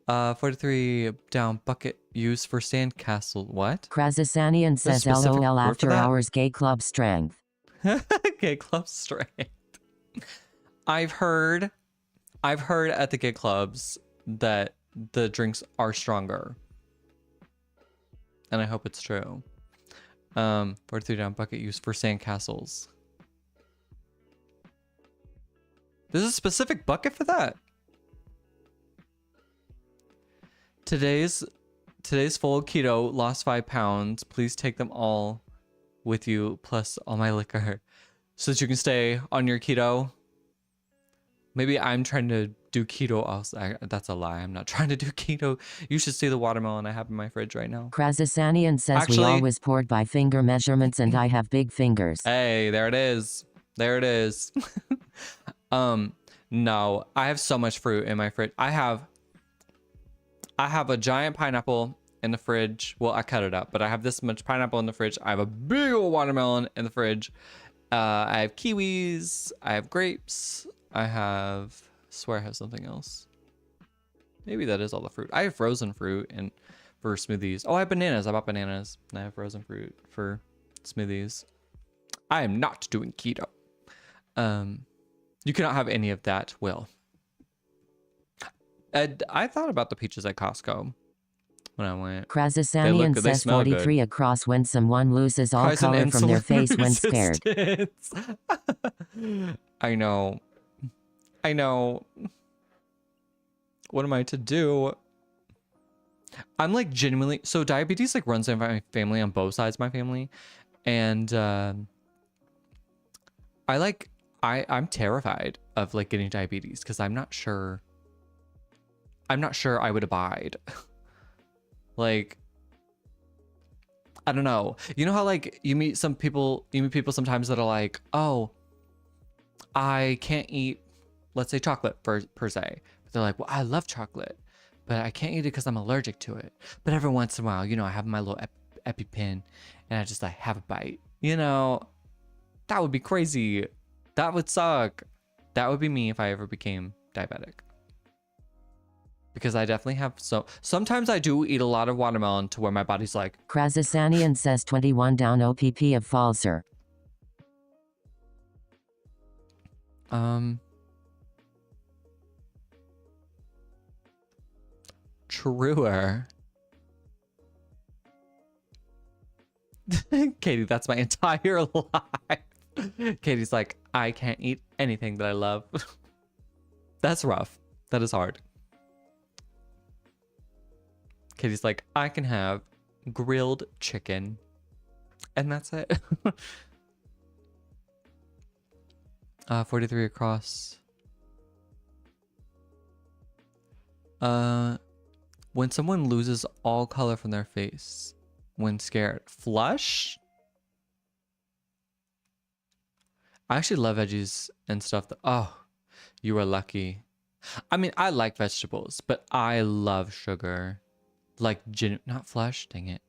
43 down bucket used for sandcastle. What? Krazasanian says specific LOL word for after that? hours gay club strength. Gay club strength. I've heard at the gay clubs that the drinks are stronger. And I hope it's true. 43 down bucket used for sandcastles. There's a specific bucket for that. Today's full keto, lost 5 pounds. Please take them all with you, plus all my liquor, so that you can stay on your keto. Maybe I'm trying to do keto also. That's a lie. I'm not trying to do keto. You should see the watermelon I have in my fridge right now. Krazasanian says Actually- we always poured by finger measurements and I have big fingers. Hey, there it is. There it is. No, I have so much fruit in my fridge. I have a giant pineapple in the fridge. Well, I cut it up, but I have this much pineapple in the fridge. I have a big old watermelon in the fridge. I have kiwis. I have grapes. I swear I have something else. Maybe that is all the fruit. I have frozen fruit and for smoothies. Oh, I have bananas. I bought bananas. And I have frozen fruit for smoothies. I am not doing keto. You cannot have any of that, Will. I thought about the peaches at Costco when I went. Krazasanian good. They says smell 43 good. across when someone loses all Poison color from their insulin face when scared. resistance. I know. What am I to do? I'm like genuinely, so diabetes like runs in my family on both sides of my family. And I'm terrified of like getting diabetes because I'm not sure I would abide. Like, I don't know. You know how like you meet people sometimes that are like, oh, I can't eat, let's say chocolate per se. But they're like, well, I love chocolate, but I can't eat it because I'm allergic to it. But every once in a while, you know, I have my little EpiPen and I just like have a bite. You know, that would be crazy. That would suck. That would be me if I ever became diabetic. Because I definitely have sometimes I do eat a lot of watermelon to where my body's like, Krazasanian says 21 down OPP of Falser. Truer. Katie, that's my entire life. Katie's like, I can't eat anything that I love. That's rough. That is hard. Katie's like, I can have grilled chicken. And that's it. 43 across. When someone loses all color from their face when scared. Flush? I actually love veggies and stuff. Oh, you are lucky. I mean, I like vegetables, but I love sugar. Like, not flush, dang it.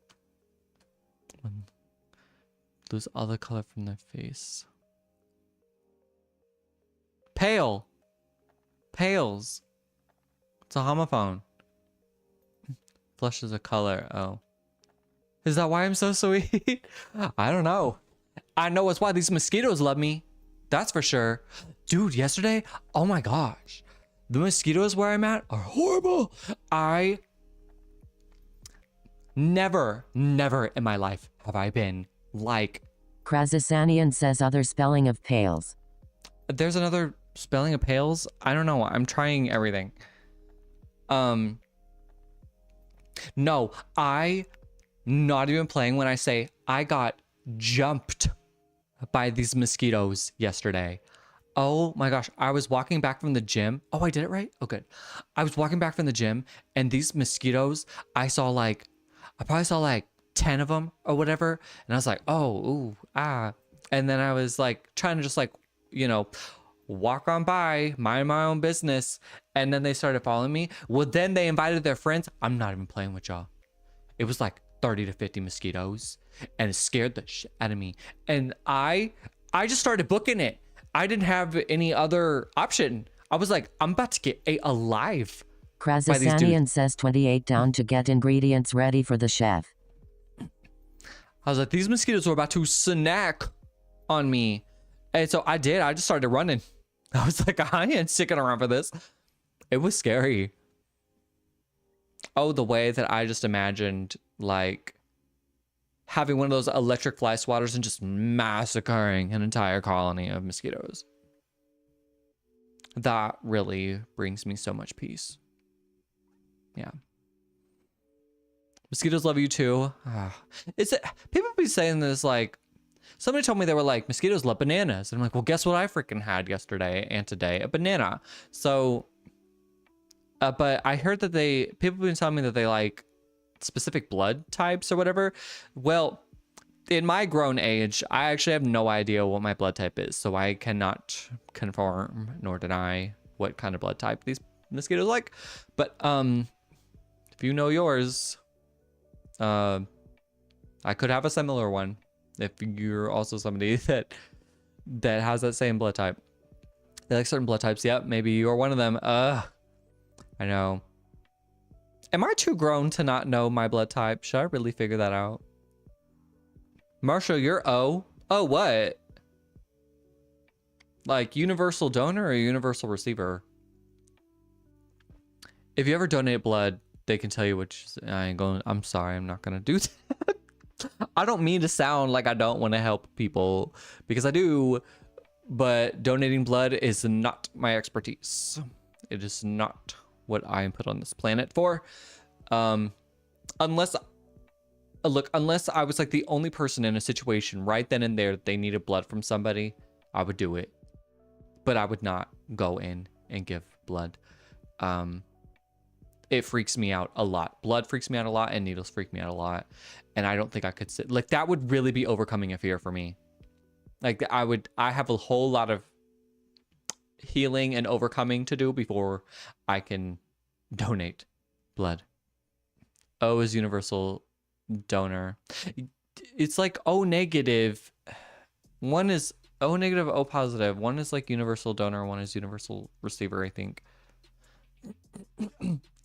Lose all the color from their face. Pale. Pales. It's a homophone. Flush is a color. Oh. Is that why I'm so sweet? I don't know. I know it's why these mosquitoes love me. That's for sure. Dude, yesterday, oh my gosh. The mosquitoes where I'm at are horrible. I never in my life have I been like... Krazasanian says other spelling of pales. There's another spelling of pales? I don't know. I'm trying everything. No, I not even playing when I say I got jumped by these mosquitoes yesterday. Oh my gosh. I was walking back from the gym. Oh, I did it right? Oh, good. I was walking back from the gym and these mosquitoes, I probably saw like 10 of them or whatever. And I was like, oh, ooh, ah. And then I was like trying to just like, you know, walk on by, mind my own business. And then they started following me. Well, then they invited their friends. I'm not even playing with y'all. It was like 30 to 50 mosquitoes, and it scared the shit out of me. And I just started booking it. I didn't have any other option. I was like, I'm about to get ate alive. Krazasanian says 28 down to get ingredients ready for the chef. I was like, these mosquitoes were about to snack on me. And so I did. I just started running. I was like, I ain't sticking around for this. It was scary. Oh, the way that I just imagined, like, having one of those electric fly swatters and just massacring an entire colony of mosquitoes. That really brings me so much peace. Yeah. Mosquitoes love you too. Is it? People be saying this, like, somebody told me they were like, mosquitoes love bananas. And I'm like, well, guess what I freaking had yesterday and today? A banana. So, but I heard that people have been telling me that they like specific blood types or whatever. Well, in my grown age, I actually have no idea what my blood type is. So I cannot confirm nor deny what kind of blood type these mosquitoes like. But if you know yours, I could have a similar one if you're also somebody that has that same blood type. They like certain blood types. Yep, maybe you're one of them. I know. Am I too grown to not know my blood type? Should I really figure that out? Marshall, you're O. Oh, what? Like universal donor or universal receiver? If you ever donate blood, they can tell you which. I'm sorry, I'm not gonna do that. I don't mean to sound like I don't want to help people, because I do, but donating blood is not my expertise. It is not what I am put on this planet for. Unless I was like the only person in a situation right then and there that they needed blood from somebody, I would do it. But I would not go in and give blood. It freaks me out a lot. Blood freaks me out a lot, and needles freak me out a lot. And I don't think I could sit, like, that would really be overcoming a fear for me. Like, I have a whole lot of healing and overcoming to do before I can donate blood. O is universal donor. It's like O negative. One is O negative, O positive. One is like universal donor. One is universal receiver, I think.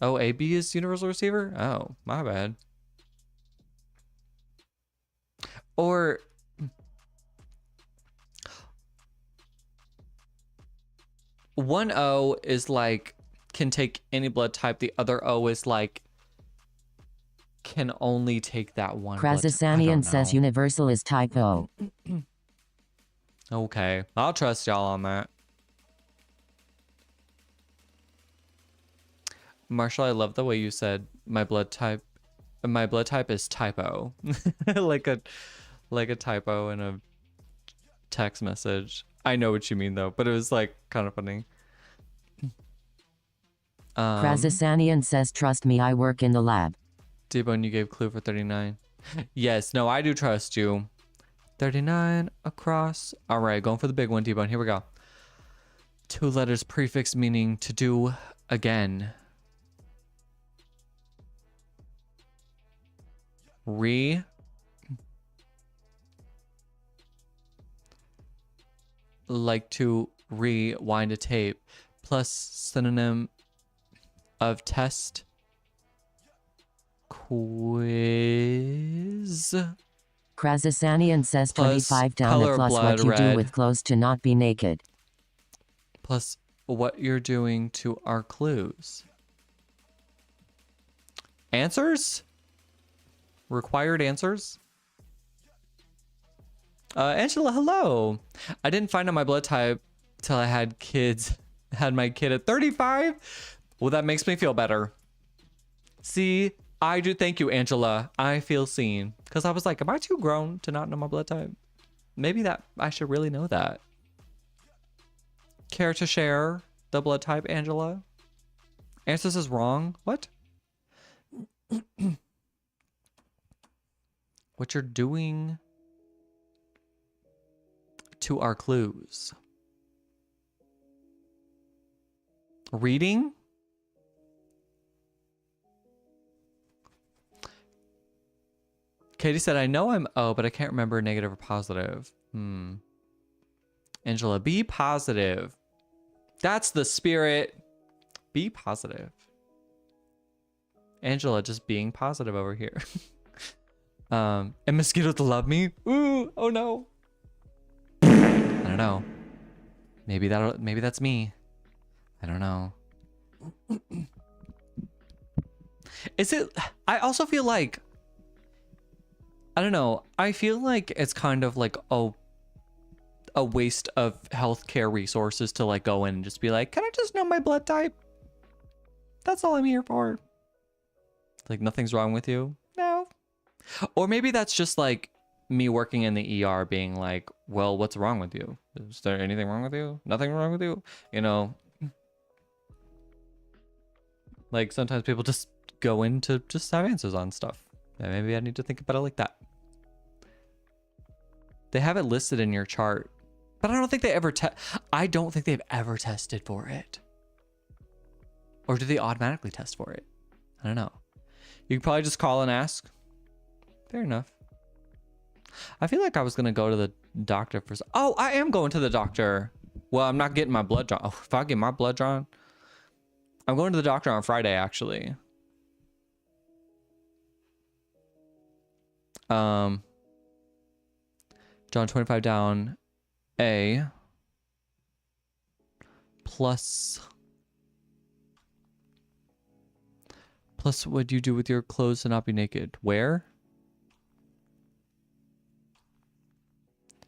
Oh, AB is universal receiver? Oh, my bad. Or one O is like can take any blood type. The other O is like can only take that one. Krazasanian says universal is type O. Okay, I'll trust y'all on that. Marshall, I love the way you said my blood type is typo. like a typo in a text message. I know what you mean though, but it was like kind of funny. Krazasanian says, trust me, I work in the lab. D-Bone, you gave clue for 39. Yes, no, I do trust you. 39 across. All right, going for the big one, D-Bone. Here we go. 2 letters prefix meaning to do again. Like to rewind a tape, plus synonym of test. Quiz. Krazasanian says 25 down color, plus blood, what you red. do with clothes to not be naked. Plus what you're doing to our clues. Answers? Required answers? Angela, hello. I didn't find out my blood type till I had kids. Had my kid at 35. Well, that makes me feel better. See, I do. Thank you, Angela. I feel seen. Because I was like, am I too grown to not know my blood type? Maybe that I should really know that. Care to share the blood type, Angela? Answers is wrong. What? What you're doing to our clues. Reading? Katie said, I know I'm O, but I can't remember negative or positive. Angela, be positive. That's the spirit. Be positive. Angela just being positive over here. And mosquitoes love me. Ooh, oh no. I don't know. Maybe that's me. I don't know. Is it? I also feel like, I don't know. I feel like it's kind of like a waste of healthcare resources to like go in and just be like, can I just know my blood type? That's all I'm here for. Like nothing's wrong with you. No. Or maybe that's just like me working in the ER being like, well, what's wrong with you? Is there anything wrong with you? Nothing wrong with you? You know, like sometimes people just go in to just have answers on stuff. And maybe I need to think about it like that. They have it listed in your chart, but I don't think they ever I don't think they've ever tested for it. Or do they automatically test for it? I don't know. You can probably just call and ask. Fair enough. I feel like I was going to go to the doctor for... Oh, I am going to the doctor. Well, I'm not getting my blood drawn. Oh, if I get my blood drawn... I'm going to the doctor on Friday, actually. John 25 down. A. Plus what do you do with your clothes to not be naked? Where?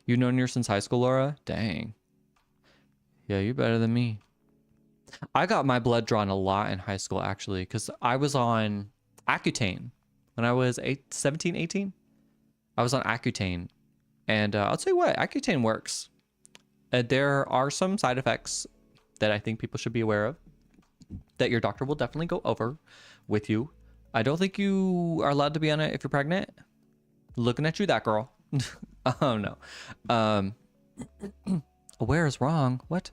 You've known her since high school, Laura? Dang. Yeah, you're better than me. I got my blood drawn a lot in high school, actually, because I was on Accutane when I was 17, 18. I was on Accutane. And I'll tell you what, Accutane works. There are some side effects that I think people should be aware of that your doctor will definitely go over with you. I don't think you are allowed to be on it if you're pregnant. Looking at you, that girl. Oh, no. Where is wrong? What?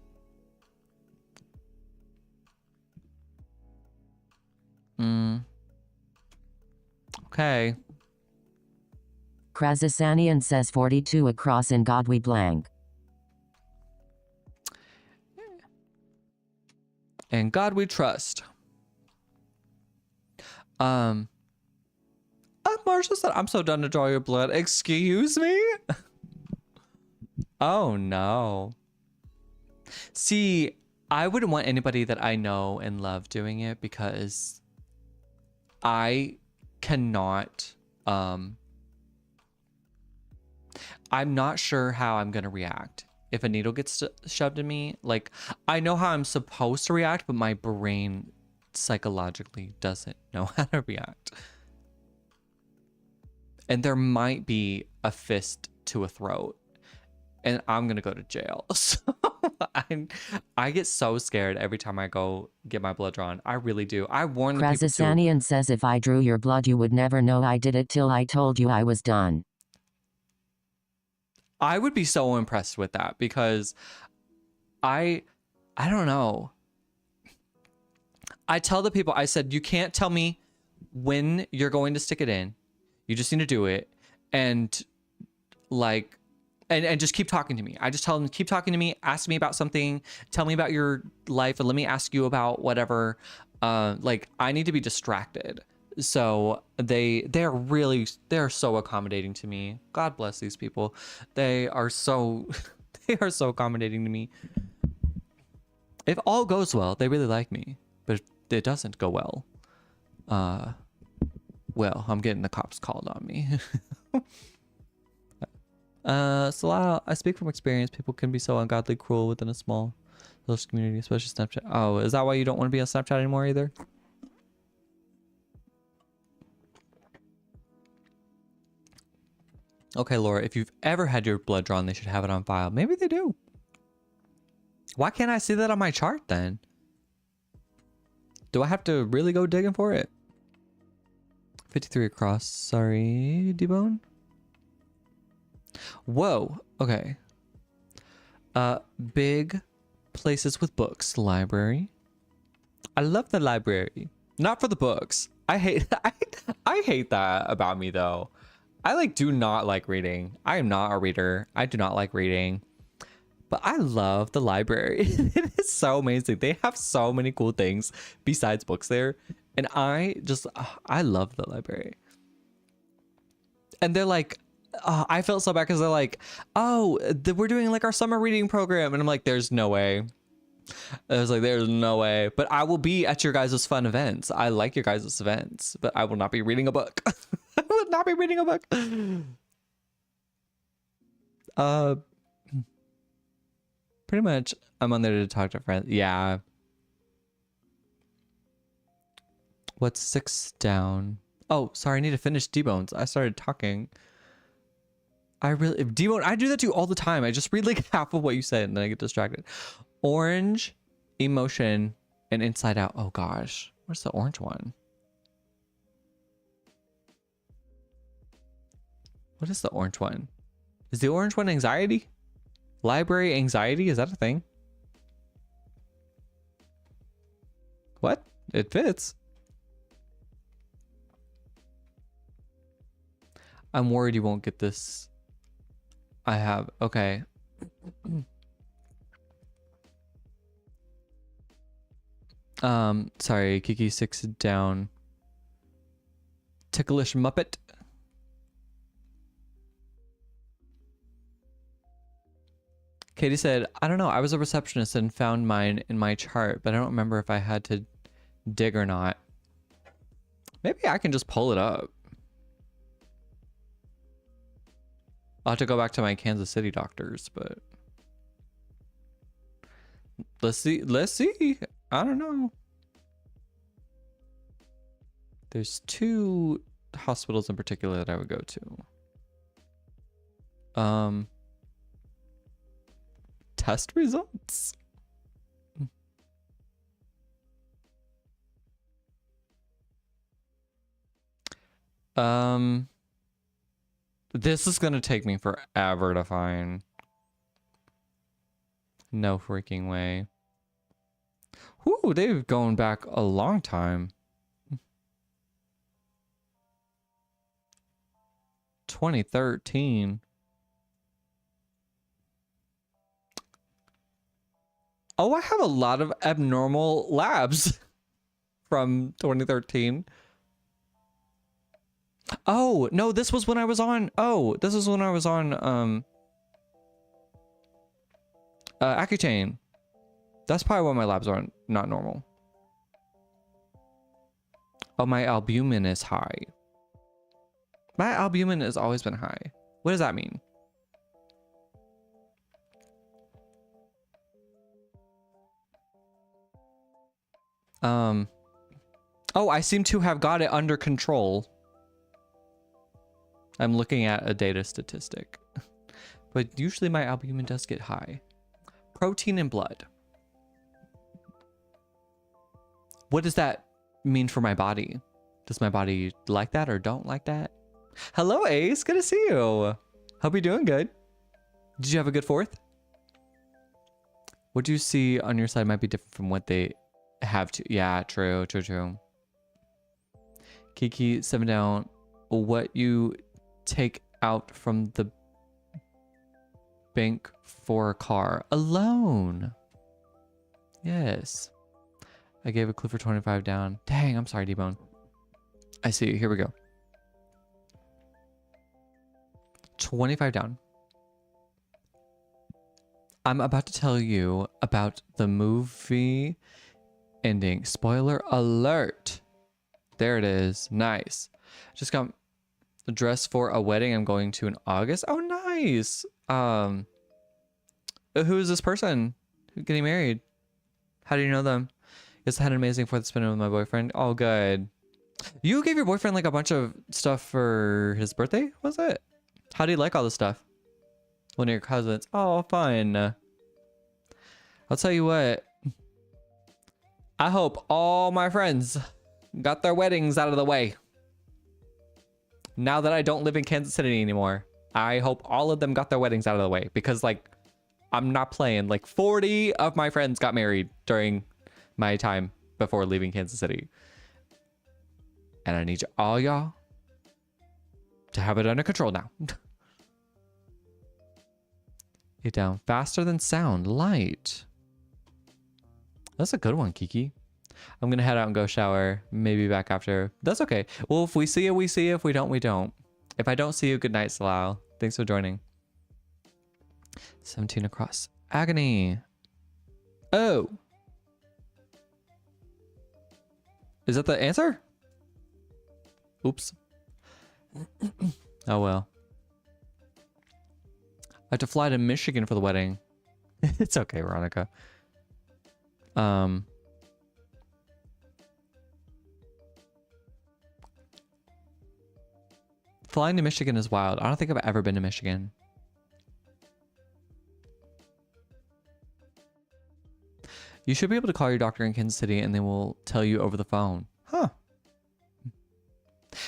Okay. Krazasanian says 42 across in God we blank. And God we trust. Marsha said, I'm so done to draw your blood. Excuse me? Oh, no. See, I wouldn't want anybody that I know and love doing it because I cannot, I'm not sure how I'm going to react if a needle gets shoved in me. Like, I know how I'm supposed to react, but my brain psychologically doesn't know how to react. And there might be a fist to a throat, and I'm gonna go to jail. So I get so scared every time I go get my blood drawn. I really do. I warn the people too. Krazasanian says if I drew your blood you would never know I did it till I told you I was done. I would be so impressed with that because I don't know. I tell the people, I said, you can't tell me when you're going to stick it in. You just need to do it. And like, and just keep talking to me. I just tell them, keep talking to me, ask me about something, tell me about your life, and let me ask you about whatever. Like, I need to be distracted. So they're so accommodating to me. God bless these people. They are so accommodating to me. If all goes well, they really like me. But if it doesn't go well, well, I'm getting the cops called on me. So I speak from experience. People can be so ungodly cruel within a small social community, especially Snapchat. Oh, is that why you don't want to be on Snapchat anymore either? Okay, Laura, if you've ever had your blood drawn, they should have it on file. Maybe they do. Why can't I see that on my chart then? Do I have to really go digging for it? 53 across. Sorry, Debone. Whoa. Okay. Big places with books. Library. I love the library. Not for the books. I hate I hate that about me though. I like do not like reading. I am not a reader. I do not like reading. But I love the library. It is so amazing. They have so many cool things besides books there. And I love the library. And they're like, I felt so bad because they're like, oh, we're doing like our summer reading program. And I'm like, there's no way. I was like, there's no way. But I will be at your guys' fun events. I like your guys' events, but I will not be reading a book. I will not be reading a book. Pretty much, I'm on there to talk to friends. Yeah. What's 6 down? Oh, sorry, I need to finish D-Bones. I started talking. D-Bone, I do that to you all the time. I just read like half of what you said and then I get distracted. Orange, Emotion, and Inside Out. Oh gosh, where's the orange one? What is the orange one? Is the orange one Anxiety? Library anxiety? Is that a thing? What? It fits. I'm worried you won't get this. I have. Okay. Sorry, Kiki 6 down. Ticklish Muppet. Katie said, I don't know. I was a receptionist and found mine in my chart, but I don't remember if I had to dig or not. Maybe I can just pull it up. I'll have to go back to my Kansas City doctors, but let's see. Let's see. I don't know. There's 2 hospitals in particular that I would go to. Test results. This is gonna take me forever to find. No freaking way. Whoo, they've gone back a long time. 2013. Oh, I have a lot of abnormal labs from 2013. Oh, no, this was when I was on. Oh, this is when I was on Accutane. That's probably why my labs are not normal. Oh, my albumin is high. My albumin has always been high. What does that mean? Oh, I seem to have got it under control. I'm looking at a data statistic. But usually my albumin does get high. Protein in blood. What does that mean for my body? Does my body like that or don't like that? Hello, Ace. Good to see you. Hope you're doing good. Did you have a good 4th? What do you see on your side might be different from what they have to. Yeah, true. Kiki 7 down. What you take out from the bank for a car? A loan. Yes. I gave a clue for 25 down. Dang, I'm sorry, D-Bone. I see. Here we go. 25 down. I'm about to tell you about the movie ending. Spoiler alert. There it is. Nice. Just got a dress for a wedding I'm going to in August. Oh, nice. Who is this person getting married? How do you know them? Yes, I had an amazing 4th spin with my boyfriend. Oh, good. You gave your boyfriend like a bunch of stuff for his birthday, was it? How do you like all this stuff? One of your cousins. Oh, fun. I'll tell you what. I hope all my friends got their weddings out of the way. Now that I don't live in Kansas City anymore, I hope all of them got their weddings out of the way. Because, like, I'm not playing. Like, 40 of my friends got married during my time before leaving Kansas City. And I need all y'all to have it under control now. Get down faster than sound. Light. That's a good one, Kiki. I'm going to head out and go shower. Maybe back after. That's okay. Well, if we see you, we see you. If we don't, we don't. If I don't see you, good night, Salau. Thanks for joining. 17 across. Agony. Oh. Is that the answer? Oops. Oh, well. I have to fly to Michigan for the wedding. It's okay, Veronica. Flying to Michigan is wild. I don't think I've ever been to Michigan. You should be able to call your doctor in Kansas City and they will tell you over the phone. Huh.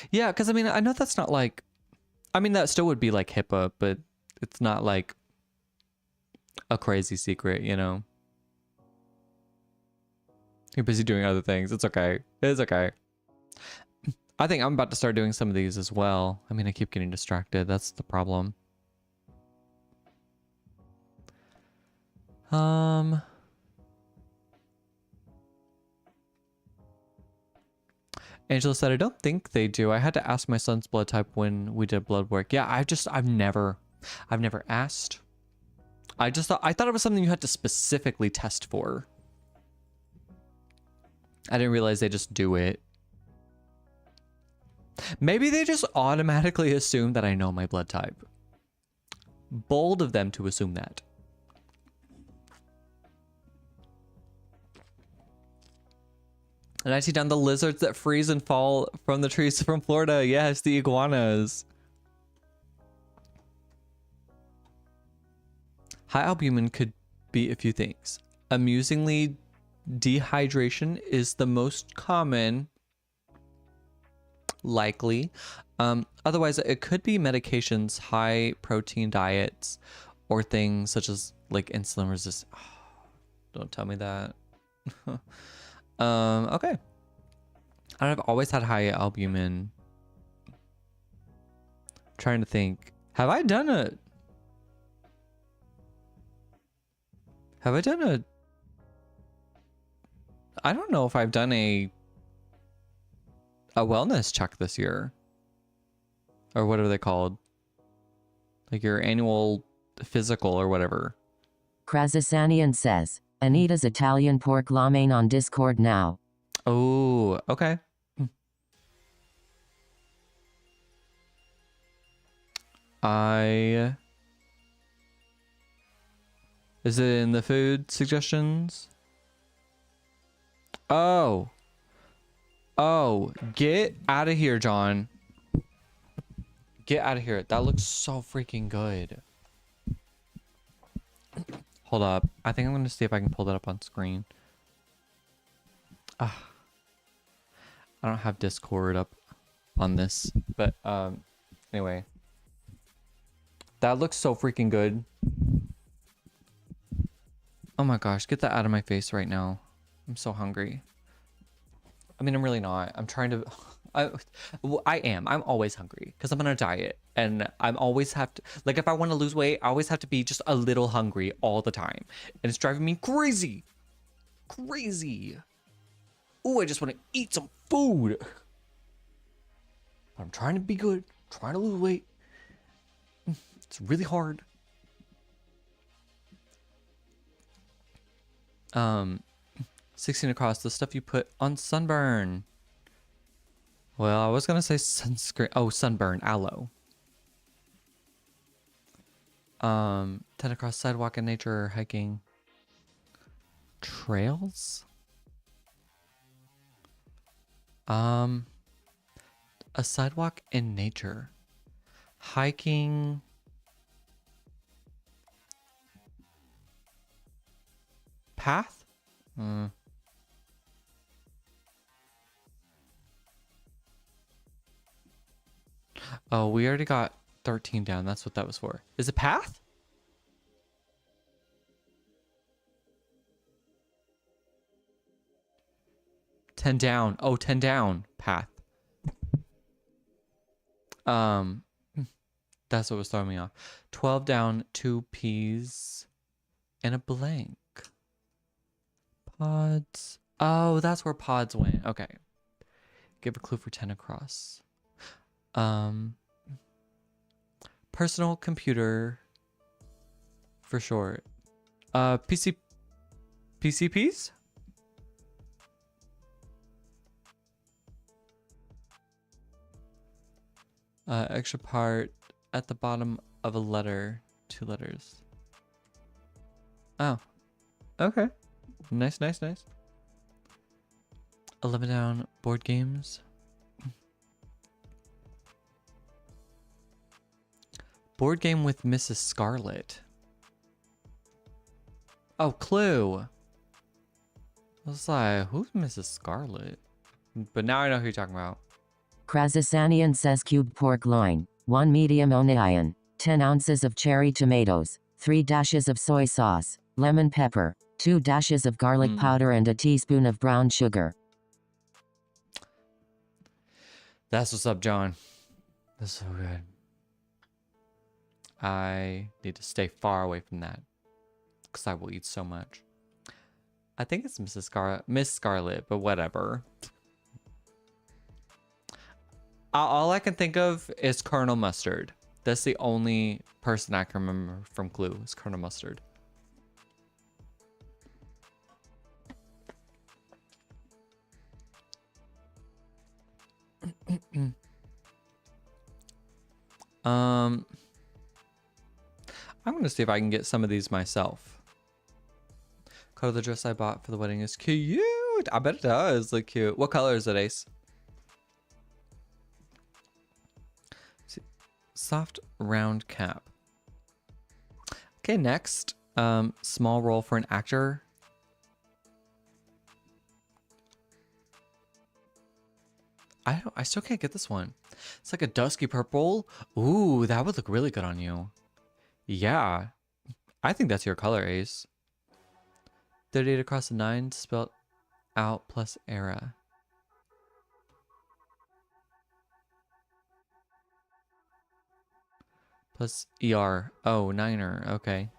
Yeah, because I mean, I know that's not like... I mean, that still would be like HIPAA, but it's not like a crazy secret, you know? You're busy doing other things. It's okay. It's okay. I think I'm about to start doing some of these as well. I mean, I keep getting distracted. That's the problem. Angela said, I don't think they do. I had to ask my son's blood type when we did blood work. Yeah, I've never asked. I thought it was something you had to specifically test for. I didn't realize they just do it. Maybe they just automatically assume that I know my blood type. Bold of them to assume that. And I see down the lizards that freeze and fall from the trees from Florida. Yes, the iguanas. High albumin could be a few things. Amusingly, dehydration is the most common. Likely. Otherwise, it could be medications, high protein diets, or things such as like insulin resistance. Oh, don't tell me that. Okay. I've always had high albumin. Trying to think. Have I done a I don't know if I've done a wellness check this year. Or what are they called? Like your annual physical or whatever. Krasasanian says, Anita's Italian pork lamen on Discord now. Oh, okay. Is it in the food suggestions? Oh, get out of here, John. Get out of here. That looks so freaking good. Hold up. I think I'm going to see if I can pull that up on screen. I don't have Discord up on this, but anyway. That looks so freaking good. Oh my gosh, get that out of my face right now. I'm so hungry. I mean, I'm really not. I'm trying to... I am. I'm always hungry because I'm on a diet and I'm always have to... Like, if I want to lose weight, I always have to be just a little hungry all the time. And it's driving me crazy. Crazy. Ooh, I just want to eat some food. I'm trying to be good. Trying to lose weight. It's really hard. 16 across, the stuff you put on sunburn. Well, I was gonna say sunscreen. Oh, sunburn, aloe. 10 across, sidewalk in nature, hiking. Trails? A sidewalk in nature. Hiking. Path? Oh, we already got 13 down. That's what that was for. Is it path? 10 down. Oh, 10 down path. That's what was throwing me off. 12 down, 2 P's, and a blank. Pods. Oh, that's where pods went. Okay. Give a clue for 10 across. Personal computer for short. PCPs? Extra part at the bottom of a letter, 2 letters. Oh, okay. Nice, nice, nice. 11 down, board games. Board game with Mrs. Scarlet. Oh, Clue. I was like, who's Mrs. Scarlet? But now I know who you're talking about. Krasasanian says cubed pork loin, 1 medium onion, 10 ounces of cherry tomatoes, 3 dashes of soy sauce, lemon pepper, 2 dashes of garlic powder and a teaspoon of brown sugar. That's what's up, John. That's so good. I need to stay far away from that because I will eat so much. I think it's Miss Scarlet, but whatever. All I can think of is Colonel Mustard. That's the only person I can remember from Clue is Colonel Mustard. I'm gonna see if I can get some of these myself. Color of the dress I bought for the wedding is cute. I bet it does look cute. What color is it, Ace? Soft round cap. Okay, next. Small role for an actor. I still can't get this one. It's like a dusky purple. Ooh, that would look really good on you. Yeah. I think that's your color, Ace. 38 across the 9 spelled out plus era. Plus ER. Oh, niner. Okay.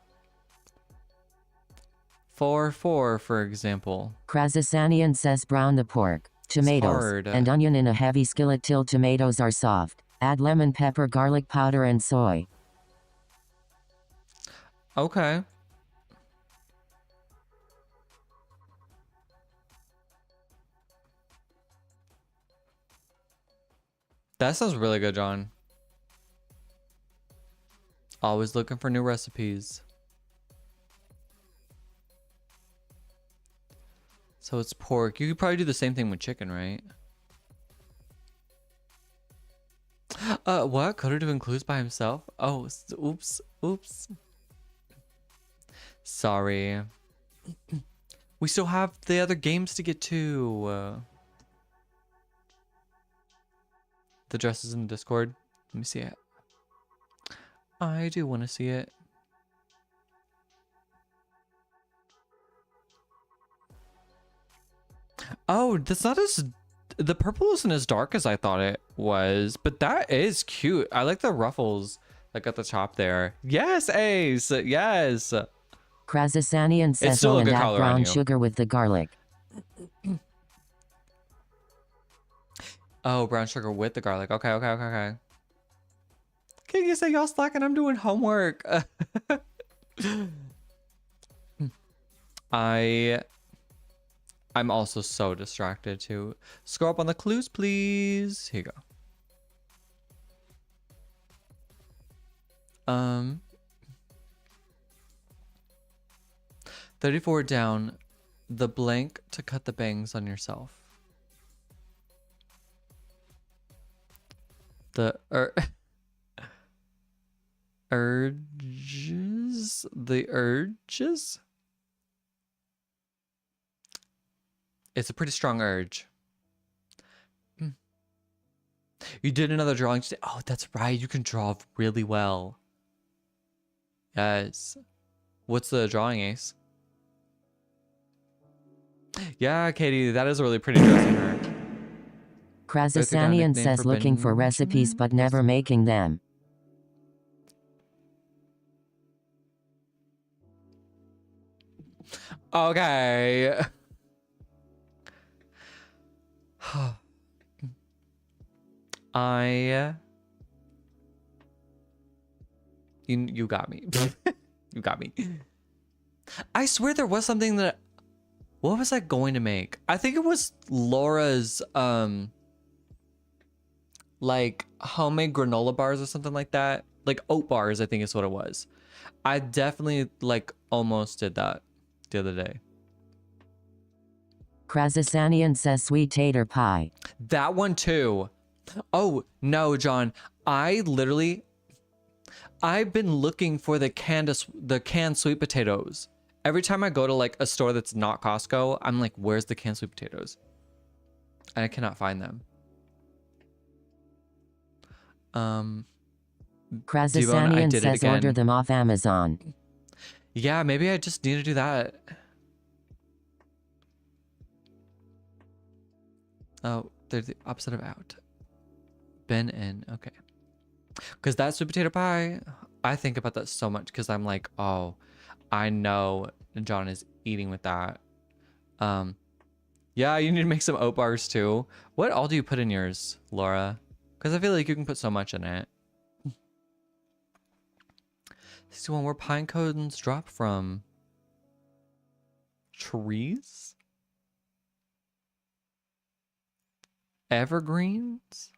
4-4, for example. Krasasanian says brown the pork, tomatoes, and onion in a heavy skillet till tomatoes are soft. Add lemon pepper, garlic powder, and soy. Okay. That sounds really good, John. Always looking for new recipes. So it's pork. You could probably do the same thing with chicken, right? What? Coder to includes by himself? Oh, oops. Oops. Sorry. We still have the other games to get to. The dress is in the Discord. Let me see it. I do want to see it. Oh, that's not as... The purple isn't as dark as I thought it was, but that is cute. I like the ruffles like at the top there. Yes, Ace. Yes. Krasasanian says and add brown sugar with the garlic. Oh, brown sugar with the garlic. Okay, okay, okay, okay. Can you say y'all slacking? I'm doing homework. I'm also so distracted too. Scroll up on the clues, please. Here you go. 34 down, the blank to cut the bangs on yourself. The urges? The urges? It's a pretty strong urge. You did another drawing today. Oh, that's right. You can draw really well. Yes. What's the drawing, Ace? Yeah, Katie, that is a really pretty dress in her. Krazasanian says looking for recipes but never making them. Okay. You got me. You got me. I swear there was something that, what was I going to make? I think it was Laura's like homemade granola bars or something like that. Like oat bars, I think is what it was. I definitely like almost did that the other day. Krazasanian says sweet tater pie. That one too. Oh, no, John. I've been looking for the canned sweet potatoes. Every time I go to like a store that's not Costco, I'm like, where's the canned sweet potatoes? And I cannot find them. Krazasanian says order them off Amazon. Yeah, maybe I just need to do that. Oh, they're the opposite of out. Been in, okay. Because that sweet potato pie, I think about that so much because I'm like, oh, I know John is eating with that. Yeah, you need to make some oat bars too. What all do you put in yours, Laura? Because I feel like you can put so much in it. 61, where pine cones drop from? Trees? Evergreens?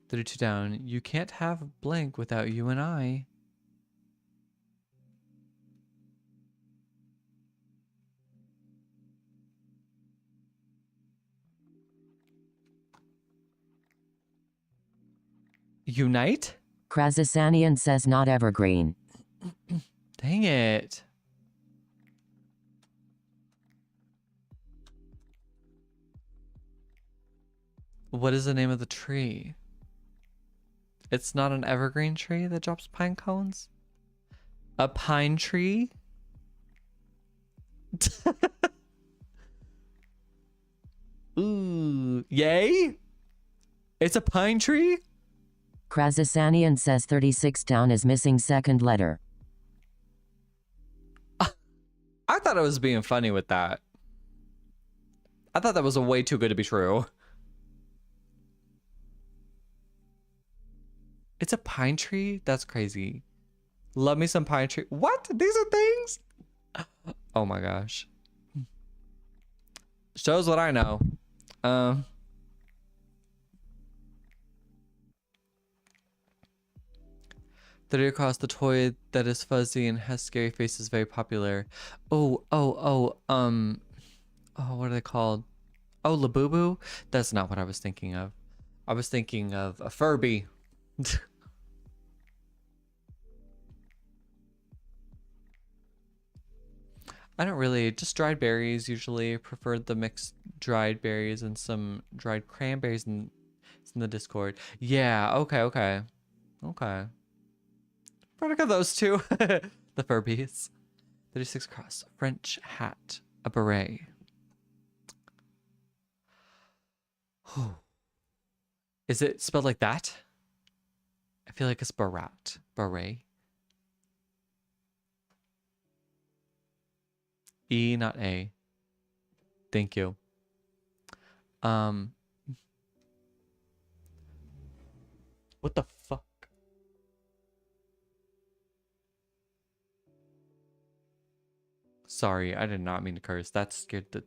32 down. You can't have blank without you and I. Unite? Krazasanian says not evergreen. Dang it. What is the name of the tree? It's not an evergreen tree that drops pine cones? A pine tree? Ooh, yay? It's a pine tree? Krazasanian says 36 down is missing second letter. I thought I was being funny with that. I thought that was way too good to be true. It's a pine tree? That's crazy. Love me some pine tree. What? These are things? Oh my gosh. Shows what I know. That across the toy that is fuzzy and has scary faces, very popular. Oh, what are they called? Oh, Labubu? That's not what I was thinking of. I was thinking of a Furby. I don't really, just dried berries usually. Preferred the mixed dried berries and some dried cranberries in the Discord. Yeah, okay. Product of those two. The Furbies. 36 cross. French hat. A beret. Is it spelled like that? I feel like it's barat. Beret. E, not A. Thank you. What the fuck? Sorry, I did not mean to curse. That scared the...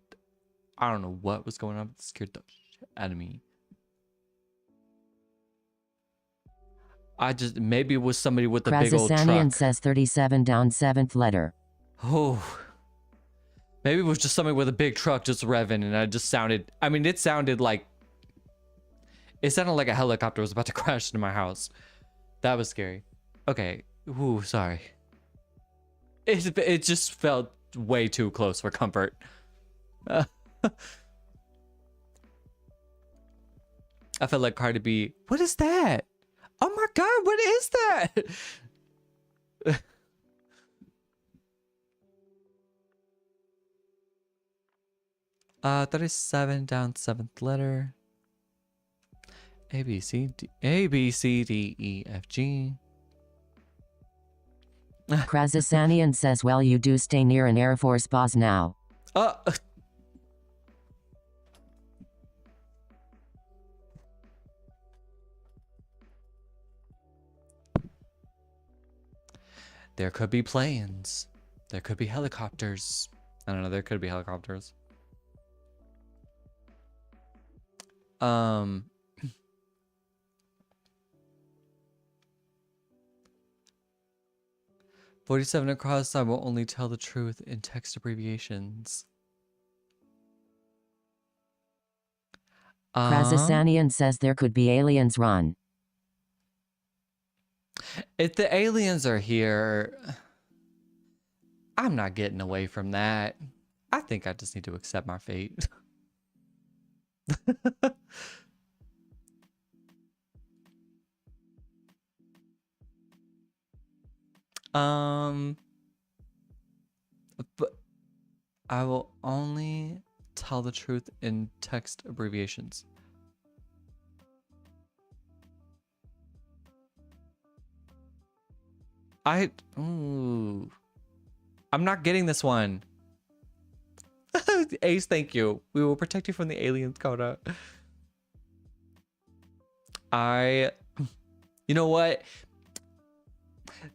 I don't know what was going on, but it scared the shit out of me. Maybe it was somebody with a big old truck. Krazasanian says 37 down 7th letter. Oh. Maybe it was just somebody with a big truck just revving and it sounded like a helicopter was about to crash into my house. That was scary. Okay. Ooh, sorry. It just felt way too close for comfort. I felt like Cardi B. What is that? Oh my God, what is that? 37 down 7th letter. A, B, C, D, A, B, C, D, E, F, G. Krasasanian says, well, you do stay near an Air Force base now. Uh, there could be planes. There could be helicopters. I don't know. There could be helicopters. 47 across. I will only tell the truth in text abbreviations. Krasasanian says there could be aliens. Run. If the aliens are here, I'm not getting away from that. I think I just need to accept my fate. But I will only tell the truth in text abbreviations. Ooh. I'm not getting this one. Ace, thank you. We will protect you from the aliens, Coda. You know what?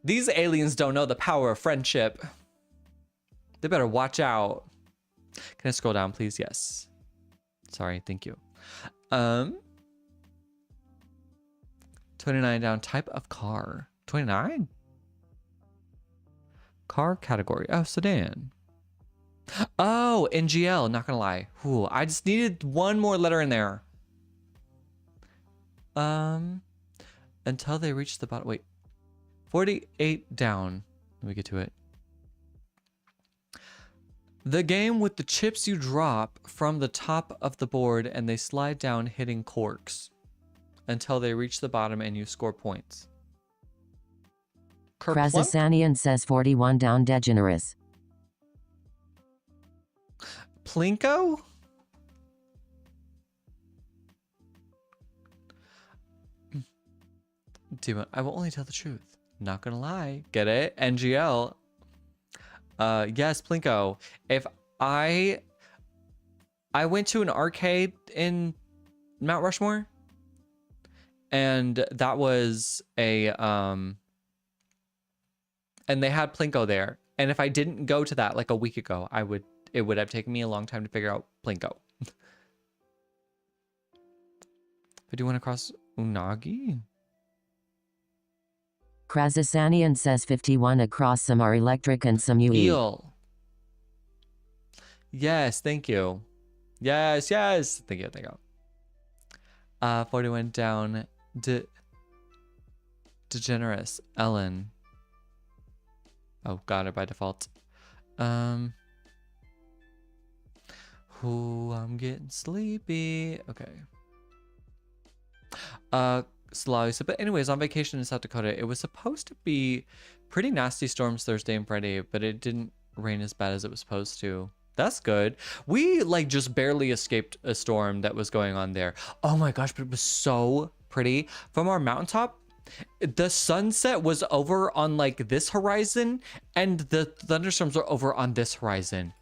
These aliens don't know the power of friendship. They better watch out. Can I scroll down, please? Yes. Sorry, thank you. 29 down, type of car. 29? Car category. Oh, sedan. Oh, NGL, not gonna lie. Ooh, I just needed one more letter in there. Until they reach the bottom. Wait. 48 down. Let me get to it. The game with the chips you drop from the top of the board and they slide down hitting corks until they reach the bottom and you score points. Krasasanian says 41 down. Degenerous. Plinko? I will only tell the truth. Not gonna lie. Get it? NGL. Yes, Plinko. If I went to an arcade in Mount Rushmore, and that was a and they had Plinko there. And if I didn't go to that like a week ago, it would have taken me a long time to figure out Plinko. But do you want to cross Unagi? Krasasanian says 51 across. Some are electric and some UE. Eel. Yes, thank you. Yes, yes. Thank you, thank you. 41 down. Degenerous. Ellen. Oh, got it by default. I'm getting sleepy. Okay. Slow. But anyways, on vacation in South Dakota, it was supposed to be pretty nasty storms Thursday and Friday, but it didn't rain as bad as it was supposed to. That's good. We like just barely escaped a storm that was going on there. Oh my gosh, but it was so pretty. From our mountaintop, the sunset was over on like this horizon and the thunderstorms were over on this horizon.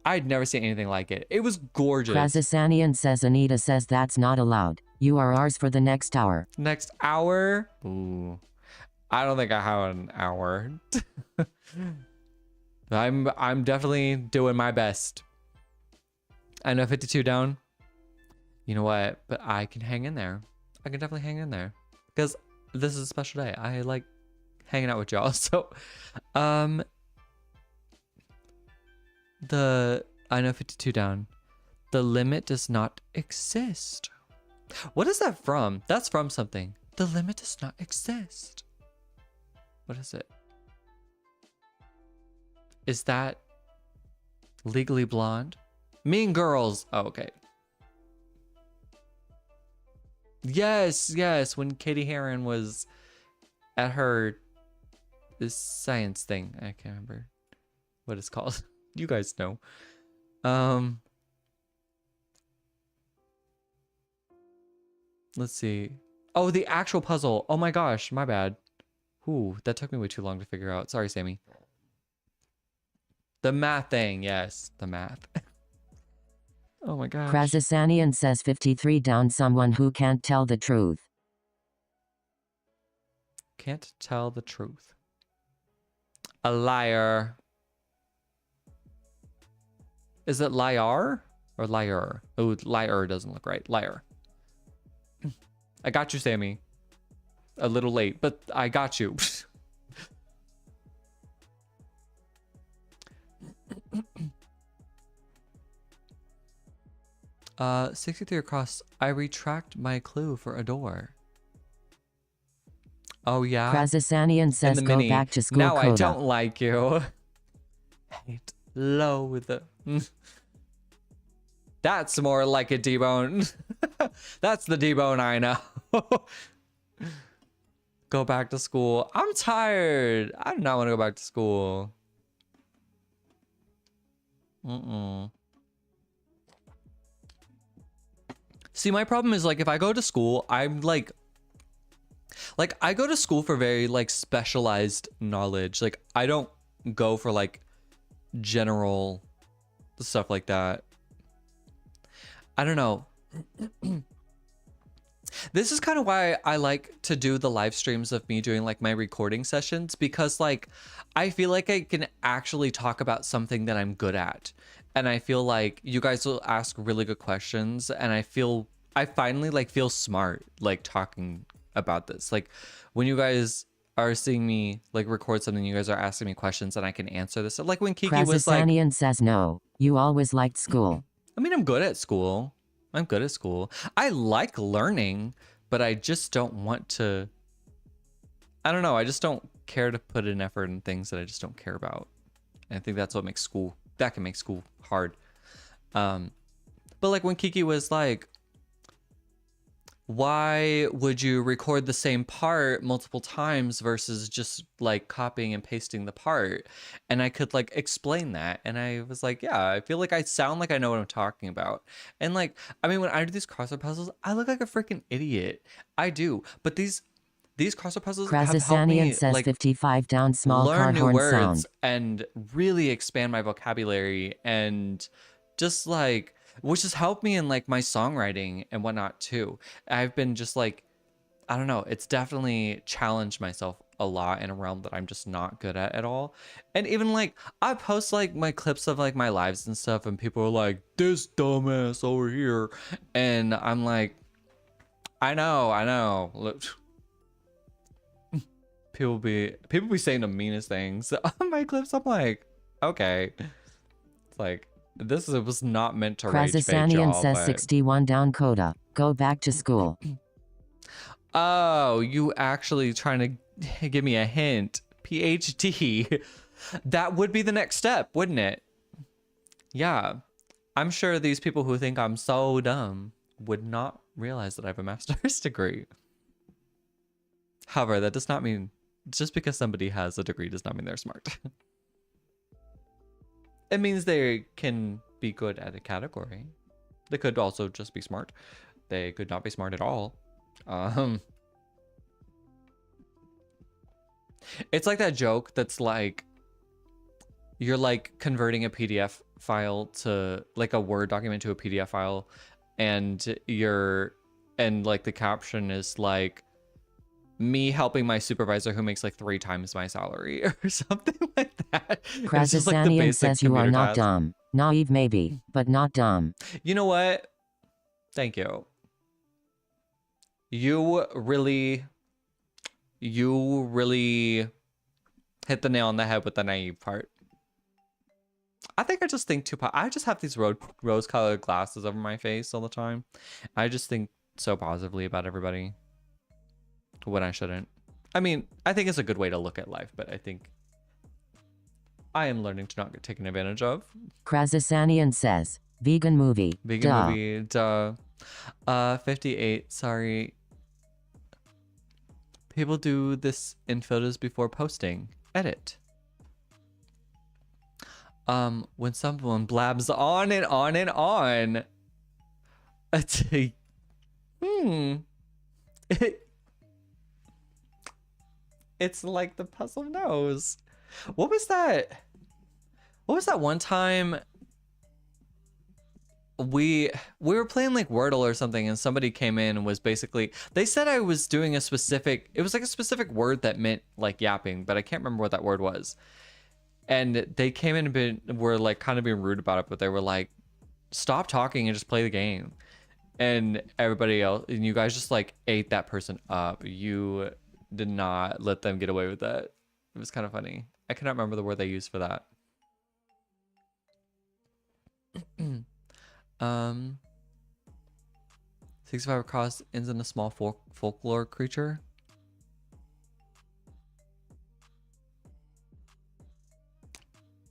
I'd never seen anything like it. It was gorgeous. Krasasanian says Anita says that's not allowed. You are ours for the next hour. Next hour? Ooh. I don't think I have an hour. I'm definitely doing my best. I know 52 down. You know what? But I can hang in there. I can definitely hang in there. Because this is a special day. I like hanging out with y'all. So, I know 52 down. The limit does not exist. What is that from? That's from something. The limit does not exist. What is it? Is that Legally Blonde? Mean Girls. Oh, okay. Yes, yes. When Katie Heron was at her this science thing. I can't remember what it's called. You guys know. Let's see. Oh, the actual puzzle. Oh my gosh, my bad. Ooh, that took me way too long to figure out. Sorry, Sammy. The math thing, yes, the math. Oh my gosh. Krasasanian says 53 down. Someone who can't tell the truth. Can't tell the truth. A liar. Is it liar or liar? Oh, liar doesn't look right. Liar. I got you, Sammy. A little late, but I got you. 63 across. I retract my clue for a door. Oh yeah. Krasasanian says go mini. back to school. Now Coda. I don't like you. Hate loathe. That's more like a D-bone. That's the D-bone I know. Go back to school. I'm tired. I do not want to go back to school. See, my problem is like if I go to school, I'm like I go to school for very like specialized knowledge. Like I don't go for like general stuff like that. I don't know. This is kind of why I like to do the live streams of me doing like my recording sessions, because like I feel like I can actually talk about something that I'm good at. And I feel like you guys will ask really good questions, and I finally like feel smart like talking about this. Like when you guys are seeing me like record something, you guys are asking me questions and I can answer this. Like when Kiki was like, Krasasanian says no. You always liked school. I mean, I'm good at school. I'm good at school. I like learning, but I just don't want to. I don't know. I just don't care to put in effort in things that I just don't care about. And I think that's what makes school, that can make school hard. But like when Kiki was like, why would you record the same part multiple times versus just like copying and pasting the part? And I could like explain that. And I was like, yeah, I feel like I sound like I know what I'm talking about. And like, I mean, when I do these crossword puzzles, I look like a freaking idiot. I do. But these crossword puzzles have helped me Krasasanian says like 55 down. Small car learn new horn words sound. and really expand my vocabulary, and just like, which has helped me in like my songwriting and whatnot too. I've been just like, I don't know, it's definitely challenged myself a lot in a realm that I'm just not good at all. And even like I post like my clips of like my lives and stuff, and people are like, this dumbass over here, and I'm like, I know. Look, people be saying the meanest things on my clips. I'm like, okay, it's like, this was not meant to rage bait Krasasanian y'all, says but... 61 down. Coda. Go back to school. Oh, you actually trying to give me a hint. PhD. That would be the next step, wouldn't it? Yeah. I'm sure these people who think I'm so dumb would not realize that I have a master's degree. However, that does not mean, just because somebody has a degree does not mean they're smart. It means they can be good at a category. They could also just be smart. They could not be smart at all. It's like that joke that's like, you're like converting a PDF file to like a Word document to a PDF file, and like the caption is like, me helping my supervisor who makes like 3 times my salary or something like that. It's just like the Krasasanian basic says you are computer not task. dumb. Naive maybe, but not dumb. You know what? Thank you. You really hit the nail on the head with the naive part. I think I just think I just have these rose-colored glasses over my face all the time. I just think so positively about everybody when I shouldn't. I mean, I think it's a good way to look at life, but I think I am learning to not get taken advantage of. Krasasanian says, vegan movie. Vegan Duh. movie, duh. 58, sorry. People do this in photos before posting. Edit. When someone blabs on and on and on. It's like the puzzle knows. What was that? What was that one time we were playing like Wordle or something, and somebody came in and was basically, they said I was doing a specific, it was like a specific word that meant like yapping, but I can't remember what that word was. And they came in and were like kind of being rude about it, but they were like, stop talking and just play the game. And everybody else, and you guys just like ate that person up. You did not let them get away with that. It was kind of funny. I cannot remember the word they used for that. 65 across ends in a small folklore creature.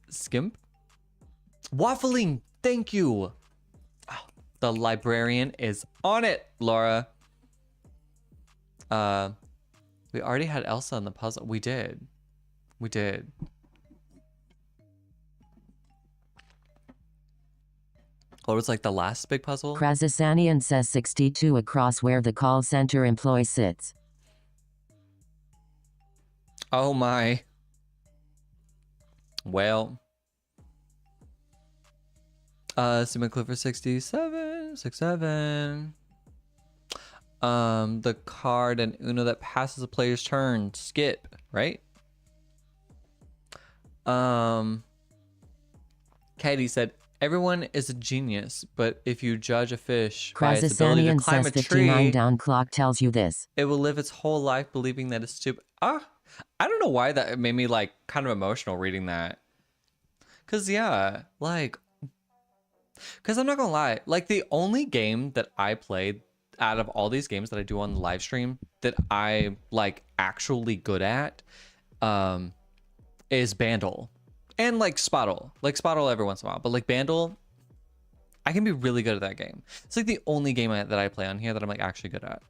Skimp? Waffling, thank you. Oh, the librarian is on it, Laura. We already had Elsa in the puzzle. We did. We did. What was like the last big puzzle? Krazasanian says 62 across where the call center employee sits. Oh my. Well. Simon Clifford 67. The card and Uno that passes a player's turn. Skip, right? Katie said, everyone is a genius, but if you judge a fish by its ability to Krazasanian climb says a 59 tree, down clock tells you this. it will live its whole life believing that it's stupid. I don't know why that made me like kind of emotional reading that. Cause yeah, like, cause I'm not gonna lie, like the only game that I played out of all these games that I do on the live stream that I like actually good at, is Bandle. And like Spottle. Like Spottle every once in a while. But like Bandle, I can be really good at that game. It's like the only game that I play on here that I'm like actually good at.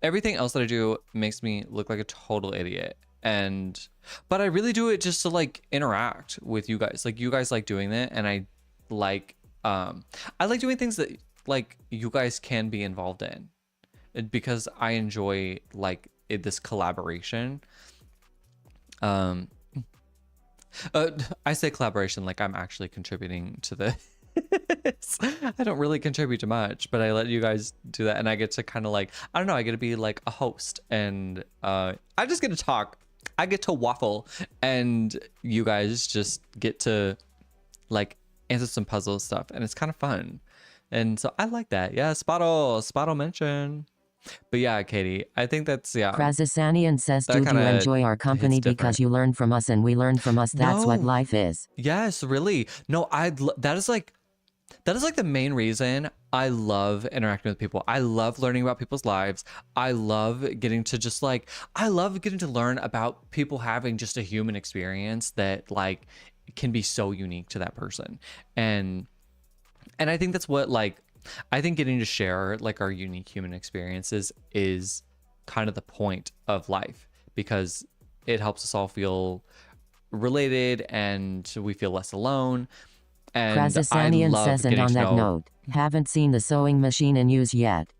Everything else that I do makes me look like a total idiot. But I really do it just to like interact with you guys. Like you guys like doing that, and I like doing things that like you guys can be involved in. Because I enjoy like this collaboration. I say collaboration like I'm actually contributing to the I don't really contribute to much, but I let you guys do that, and I get to kind of like, I don't know, I get to be like a host, and I just get to talk. I get to waffle, and you guys just get to like answer some puzzle stuff, and it's kind of fun. And so I like that. Yeah, Spottle mention. But yeah, Katie, I think that's, yeah. Krazasanian says, That do you kinda enjoy our company hits different. because you learn from us and we learn from us? That's what No. life is. Yes, really. No, that is like the main reason I love interacting with people. I love learning about people's lives. I love getting to learn about people having just a human experience that like can be so unique to that person. And I think that's what I think getting to share like our unique human experiences is kind of the point of life, because it helps us all feel related and we feel less alone. And Krazasanian says, and on that note, haven't seen the sewing machine in use yet.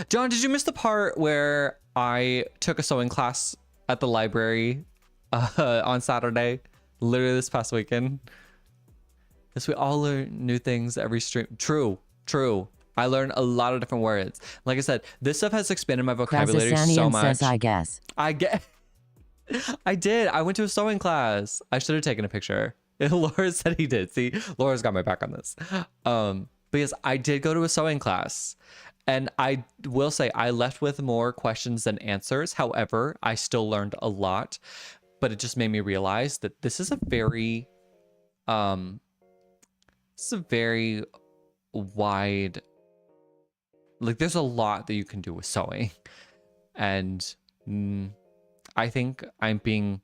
John, did you miss the part where I took a sewing class at the library on Saturday, literally this past weekend? Yes, we all learn new things every stream. True. I learned a lot of different words. Like I said, this stuff has expanded my vocabulary so much. Says, I guess. I did. I went to a sewing class. I should have taken a picture. Laura said he did. See, Laura's got my back on this. Because I did go to a sewing class, and I will say I left with more questions than answers. However, I still learned a lot, but it just made me realize that this is a very wide, like there's a lot that you can do with sewing. And I think I'm being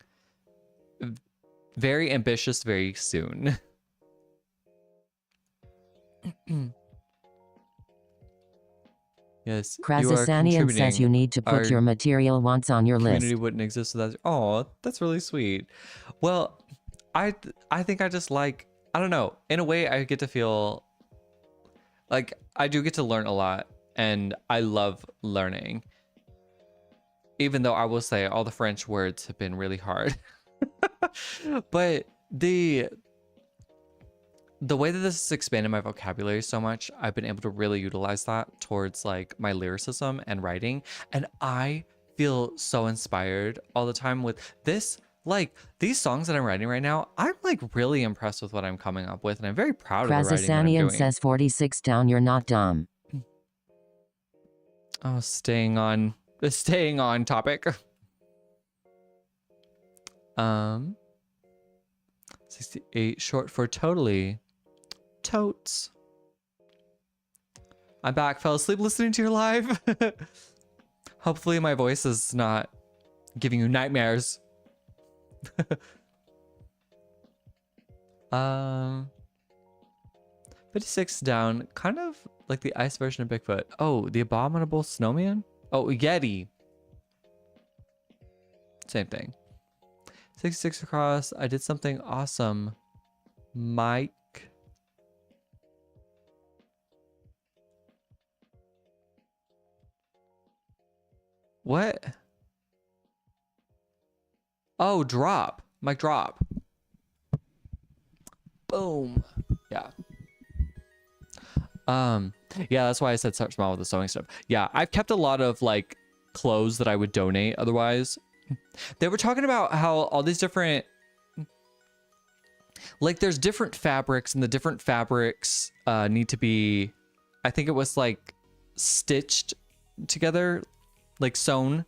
very ambitious very soon. Yes, Krazasanian says you need to put your material wants on your list. Community wouldn't exist without. Oh, that's really sweet. Well, I think I just like, I don't know. In a way, I get to feel like I do get to learn a lot, and I love learning. Even though I will say all the French words have been really hard. But the way that this has expanded my vocabulary so much, I've been able to really utilize that towards like my lyricism and writing. And I feel so inspired all the time with this. Like these songs that I'm writing right now, I'm like really impressed with what I'm coming up with, and I'm very proud of the writing that I'm Krazasanian doing. says 46 down, you're not dumb. Oh, staying on topic. 68 short for totally. Totes. I'm back. Fell asleep listening to your live. Hopefully my voice is not giving you nightmares. 56 down, kind of like the ice version of Bigfoot. Oh, the abominable snowman? Oh, Yeti. Same thing. 66 across. I did something awesome. Mike. What? Oh, drop. Mic drop. Boom. Yeah. Yeah, that's why I said start small with the sewing stuff. Yeah, I've kept a lot of like clothes that I would donate otherwise. They were talking about how all these different, like there's different fabrics, and the different fabrics need to be, I think it was like stitched together, like sewn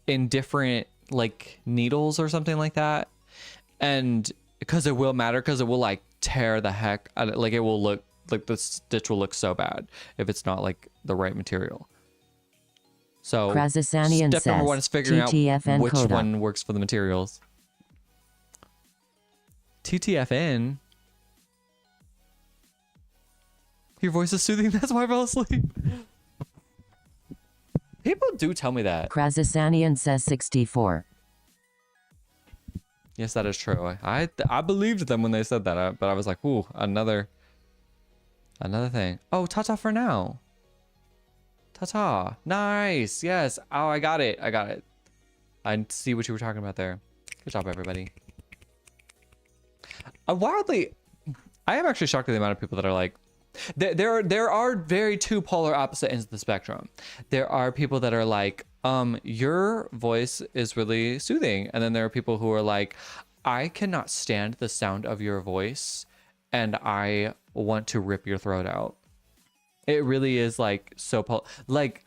in different like needles or something like that. And because it will matter, because it will like tear the heck out of, like it will look like the stitch will look so bad if it's not like the right material. So Krazasanian step number says, 1 is figuring out TTFN which Coda. one works for the materials. TTFN? Your voice is soothing, that's why I fell asleep. People do tell me that. Krazasanian says 64. Yes, that is true. I believed them when they said that, but I was like, ooh, another thing. Oh, ta-ta for now. Ta-ta. Nice. Yes. Oh, I got it. I see what you were talking about there. Good job, everybody. I am actually shocked at the amount of people that are like, there are very two polar opposite ends of the spectrum. There are people that are like, your voice is really soothing. And then there are people who are like, I cannot stand the sound of your voice and I want to rip your throat out. It really is like so like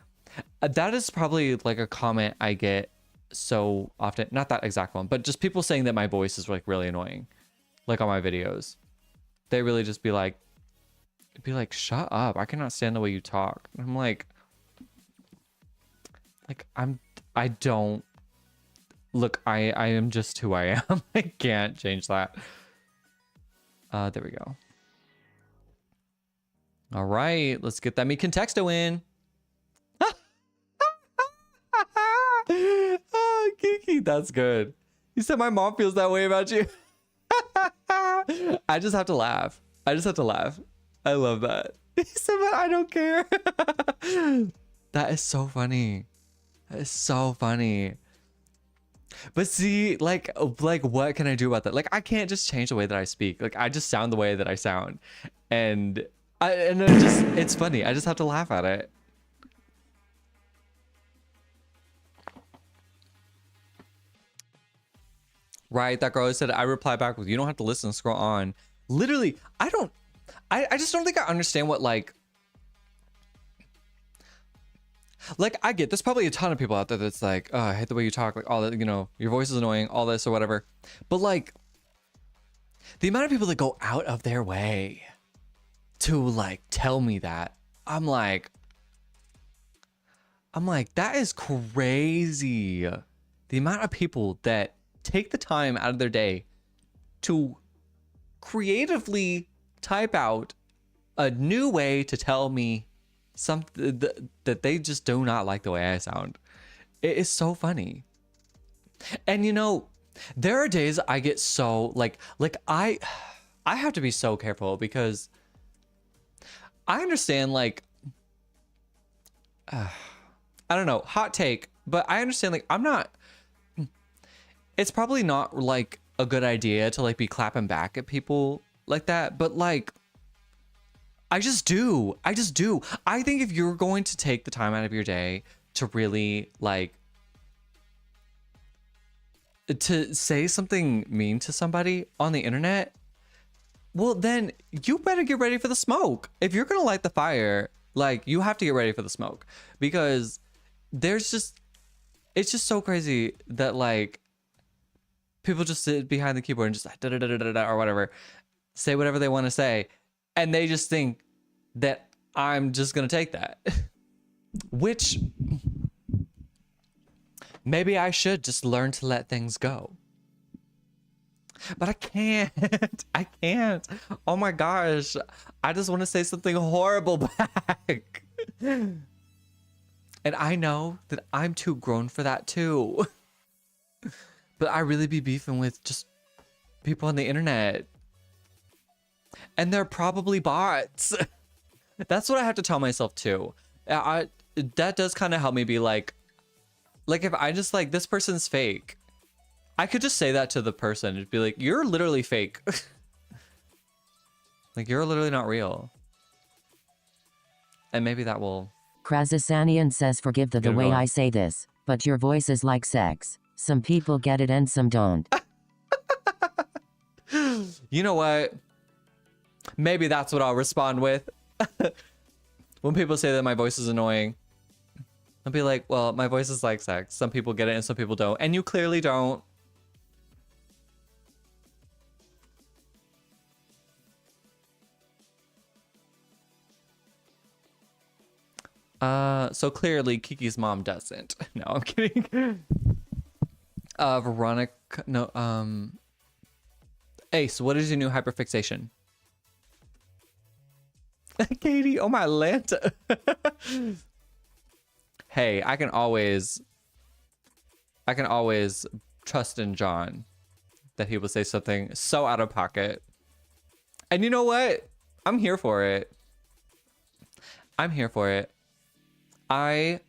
that is probably like a comment I get so often, not that exact one, but just people saying that my voice is like really annoying, like on my videos. They really just be like, shut up, I cannot stand the way you talk. And I'm like I don't look, I am just who I am. I can't change that. There we go. All right, let's get that Me Contexto in. Oh, Kiki, that's good. You said my mom feels that way about you. I just have to laugh. I love that. He said, but I don't care. That is so funny. But see, like what can I do about that? Like I can't just change the way that I speak. Like I just sound the way that I sound. And it's funny. I just have to laugh at it. Right, that girl said, I reply back with, you don't have to listen, scroll on. Literally, I just don't think I understand what like I get, there's probably a ton of people out there that's like, oh, I hate the way you talk, like all that, you know, your voice is annoying, all this or whatever. But like the amount of people that go out of their way to like tell me that, I'm like that is crazy. The amount of people that take the time out of their day to creatively type out a new way to tell me something that they just do not like the way I sound. It is so funny. And you know, there are days I get so like I have to be so careful because I understand like I don't know, hot take, but I understand, like, it's probably not like a good idea to like be clapping back at people like that, but like, I just do. I think if you're going to take the time out of your day to really like to say something mean to somebody on the internet, well, then you better get ready for the smoke. If you're gonna light the fire, like, you have to get ready for the smoke, because it's just so crazy that like people just sit behind the keyboard and just da da da da da da or whatever, say whatever they want to say, and they just think that I'm just gonna take that. Which maybe I should just learn to let things go. But I can't. I can't. Oh my gosh. I just want to say something horrible back. And I know that I'm too grown for that too. But I really be beefing with just people on the internet. And they're probably bots. That's what I have to tell myself too. That does kind of help me be like if I just like, this person's fake, I could just say that to the person. It'd be like, you're literally fake. Like, you're literally not real. And maybe that will... Krazasanian says, forgive the way I say this, but your voice is like sex. Some people get it and some don't. You know what? Maybe that's what I'll respond with. When people say that my voice is annoying, I'll be like, well, my voice is like sex. Some people get it and some people don't. And you clearly don't. So clearly Kiki's mom doesn't. No, I'm kidding. Veronica, no, Ace, what is your new hyperfixation? Katie, oh my Lanta. Hey, I can always trust in John that he will say something so out of pocket. And you know what? I'm here for it. I'm here for it. I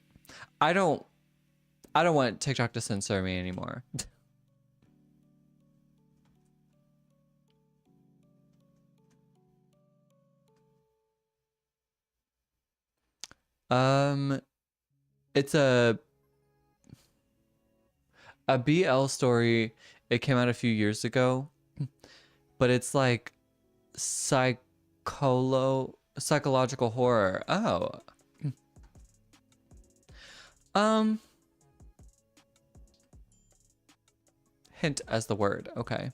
don't want TikTok to censor me anymore. It's a BL story. It came out a few years ago, but it's like psychological horror. Oh. Hint as the word. Okay.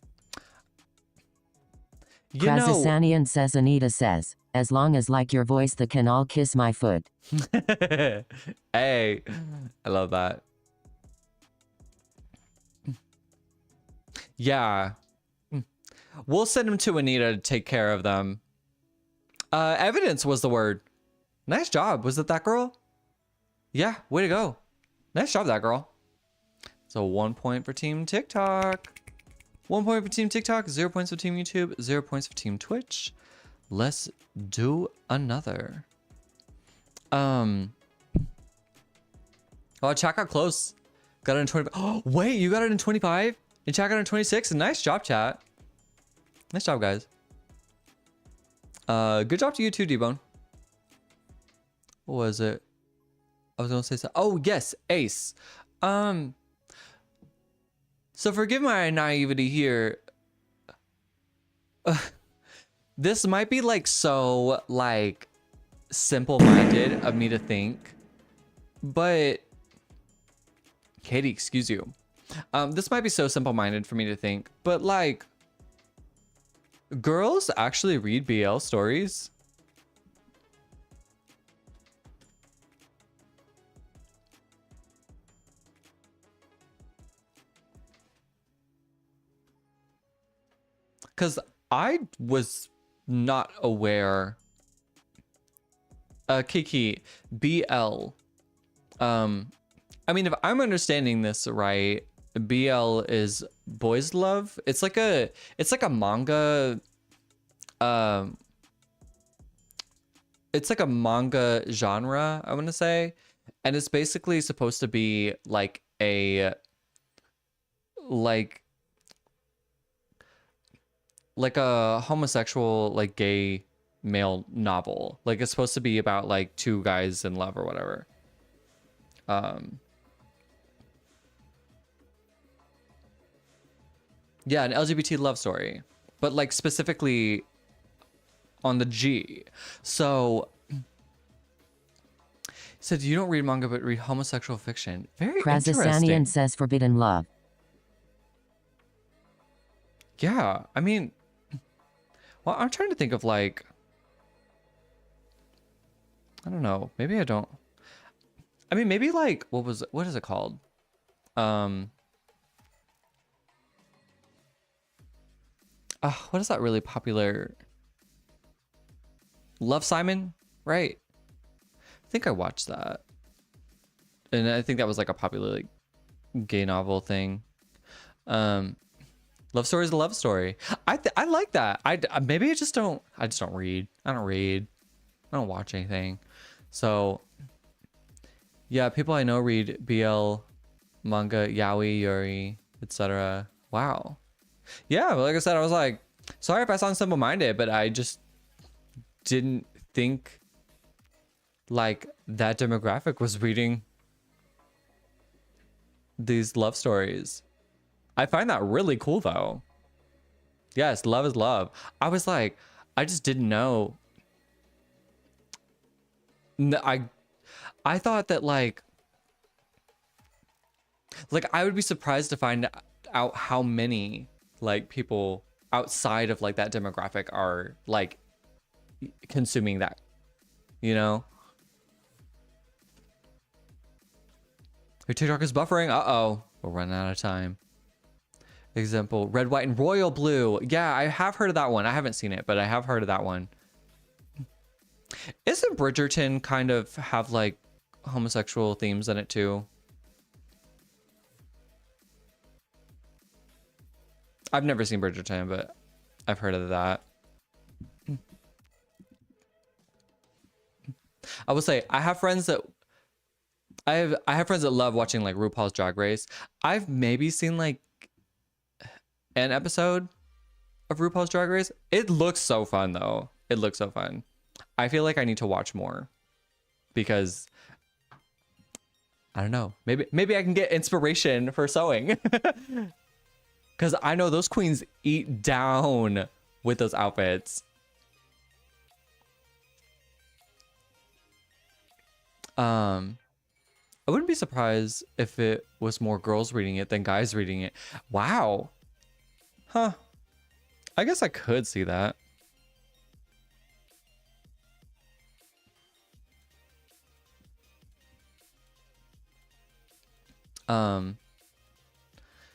Krazasanian says, Anita says, as long as like your voice, they can all kiss my foot. Hey, I love that. Yeah. We'll send them to Anita to take care of them. Evidence was the word. Nice job. Was it that girl? Yeah, way to go. Nice job, that girl. So 1 point for Team TikTok. 1 point for Team TikTok, 0 points for Team YouTube, 0 points for Team Twitch. Let's do another. Oh, chat got close. Got it in 25. Oh, wait, you got it in 25? And chat got it in 26? Nice job, chat. Nice job, guys. Good job to you too, D-Bone. What was it? I was gonna say so. Oh, yes, Ace. So forgive my naivety here. This might be like so like simple-minded of me to think, but Katie, excuse you. This might be so simple-minded for me to think, but like, girls actually read BL stories? Because I was not aware. Kiki, BL. I mean, if I'm understanding this right, BL is boys love. It's like a manga. It's like a manga genre, I want to say. And it's basically supposed to be like like a homosexual, like gay male novel. Like it's supposed to be about like two guys in love or whatever. Yeah, an LGBT love story, but like specifically on the G. So he said you don't read manga but read homosexual fiction. Very Krazasanian interesting. says Forbidden Love. Yeah, I mean, well, I'm trying to think of like, I don't know. Maybe I don't. I mean, maybe like what is it called? What is that really popular? Love, Simon, right? I think I watched that, and I think that was like a popular like gay novel thing. Love story is a love story. I like that. Maybe I just don't read. I don't read. I don't watch anything. So yeah, people I know read BL manga, yaoi, yuri, etc. Wow. Yeah, but like I said, I was like, sorry if I sound simple-minded, but I just didn't think like that demographic was reading these love stories. I find that really cool though. Yes, love is love. I was like, I just didn't know. I thought that like I would be surprised to find out how many like people outside of like that demographic are like consuming that, you know? Your TikTok is buffering. Uh-oh. We're running out of time. Example, red, white, and royal blue. Yeah, I have heard of that one. I haven't seen it, but I have heard of that one. Isn't Bridgerton kind of have like homosexual themes in it too? I've never seen Bridgerton, but I've heard of that. I will say I have friends that love watching like RuPaul's Drag Race. I've maybe seen like an episode of RuPaul's Drag Race. It looks so fun though. It looks so fun. I feel like I need to watch more because I don't know. Maybe I can get inspiration for sewing. Because I know those queens eat down with those outfits. I wouldn't be surprised if it was more girls reading it than guys reading it. Wow. Huh. I guess I could see that.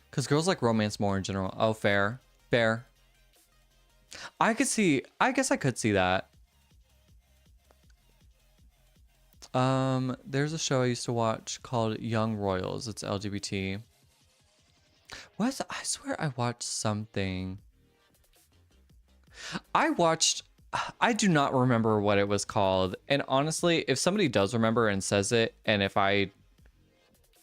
Because girls like romance more in general. Oh, fair. Fair. I guess I could see that. There's a show I used to watch called Young Royals. It's LGBT. I swear I watched something. I do not remember what it was called. And honestly, if somebody does remember and says it, and if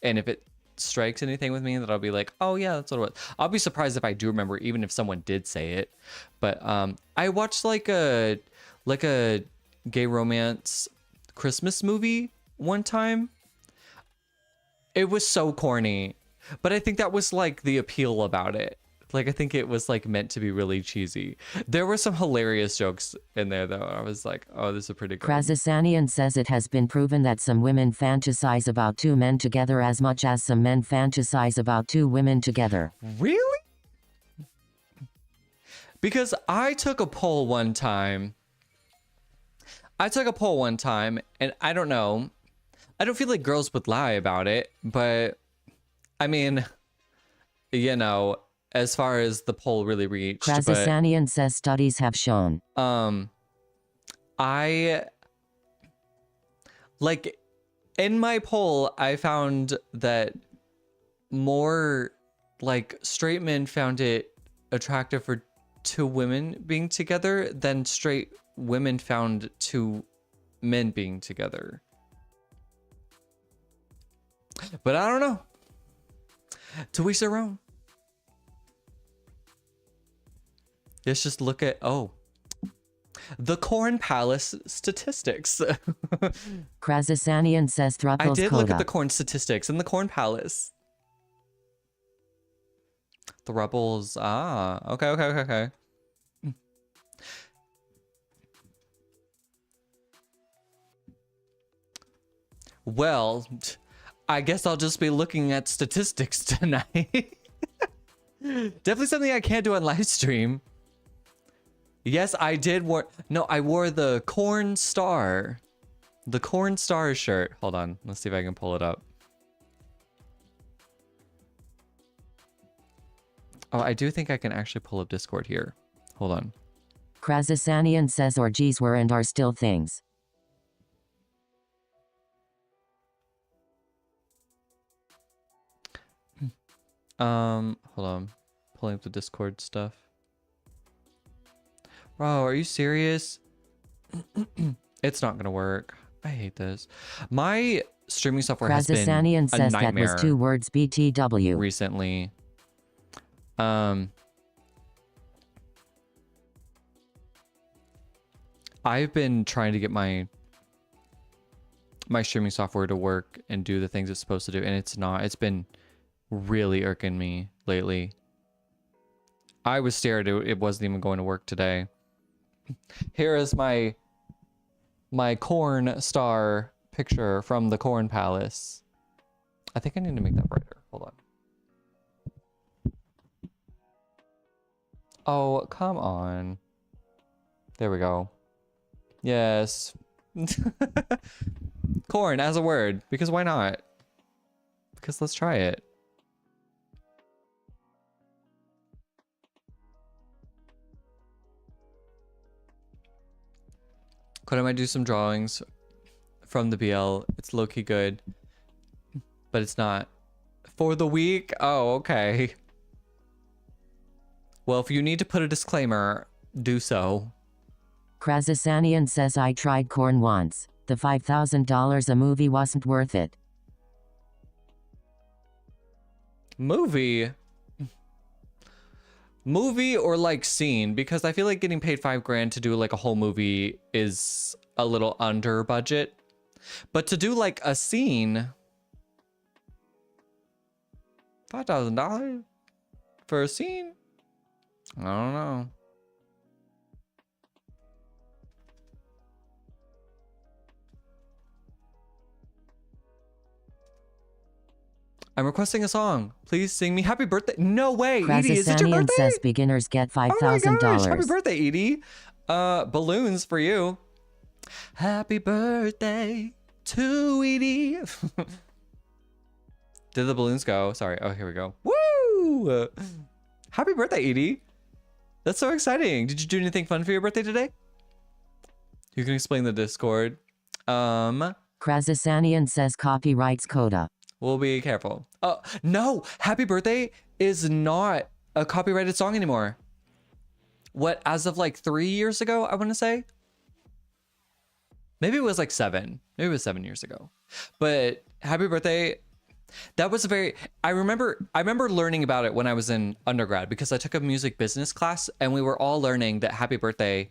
it strikes anything with me, that I'll be like, oh yeah, that's what it was. I'll be surprised if I do remember, even if someone did say it. But I watched like a gay romance Christmas movie one time. It was so corny, but I think that was like the appeal about it. Like I think it was like meant to be really cheesy. There were some hilarious jokes in there though. I was like, oh, this is pretty good. Krazasanian says it has been proven that some women fantasize about two men together as much as some men fantasize about two women together. Really? Because I took a poll one time. And I don't know. I don't feel like girls would lie about it, but I mean, you know, as far as the poll really reached. Krazasanian says studies have shown. I like in my poll, I found that more like straight men found it attractive for two women being together than straight women found two men being together. But I don't know. To each their own. Let's just look at, oh, the Corn Palace statistics. Krasasanian says I Thruples did look Coda. at the corn statistics in the Corn Palace. The Rebels. Ah, okay. Well, I guess I'll just be looking at statistics tonight. Definitely something I can't do on live stream. Yes, I did I wore the Corn Star. The Corn Star shirt. Hold on. Let's see if I can pull it up. Oh, I do think I can actually pull up Discord here. Hold on. Krasasanian says orgies were and are still things. Hold on. Pulling up the Discord stuff. Bro, are you serious? It's not gonna work. I hate this. My streaming software has been Krasasanian a says that nightmare was 2 words BTW. recently. I've been trying to get my streaming software to work and do the things it's supposed to do, and it's not. It's been really irking me lately. I was scared it wasn't even going to work today. Here is my Corn Star picture from the Corn Palace. I think I need to make that brighter. Hold on. Oh, come on. There we go. Yes. Corn as a word, because why not? Because let's try it. Could I do some drawings from the BL? It's low-key good, but it's not. For the week? Oh, okay. Well, if you need to put a disclaimer, do so. Krasasanian says I tried corn once. The $5,000 a movie wasn't worth it. Movie or like scene, because I feel like getting paid $5,000 to do like a whole movie is a little under budget, but to do like a scene, $5,000 for a scene, I don't know. I'm requesting a song. Please sing me happy birthday. No way, Edie, is it your Krasasanian birthday? says beginners get Oh my gosh, $5,000. happy birthday, Edie. Balloons for you. Happy birthday to Edie. Did the balloons go? Sorry. Oh, here we go. Woo! Happy birthday, Edie. That's so exciting. Did you do anything fun for your birthday today? You can explain the Discord. Krasasanian says copyrights Coda. We'll be careful. Oh, no. Happy birthday is not a copyrighted song anymore. What, as of like 3 years ago, I want to say? Maybe it was like 7. Maybe it was 7 years ago. But happy birthday. That was a very, I remember learning about it when I was in undergrad, because I took a music business class and we were all learning that happy birthday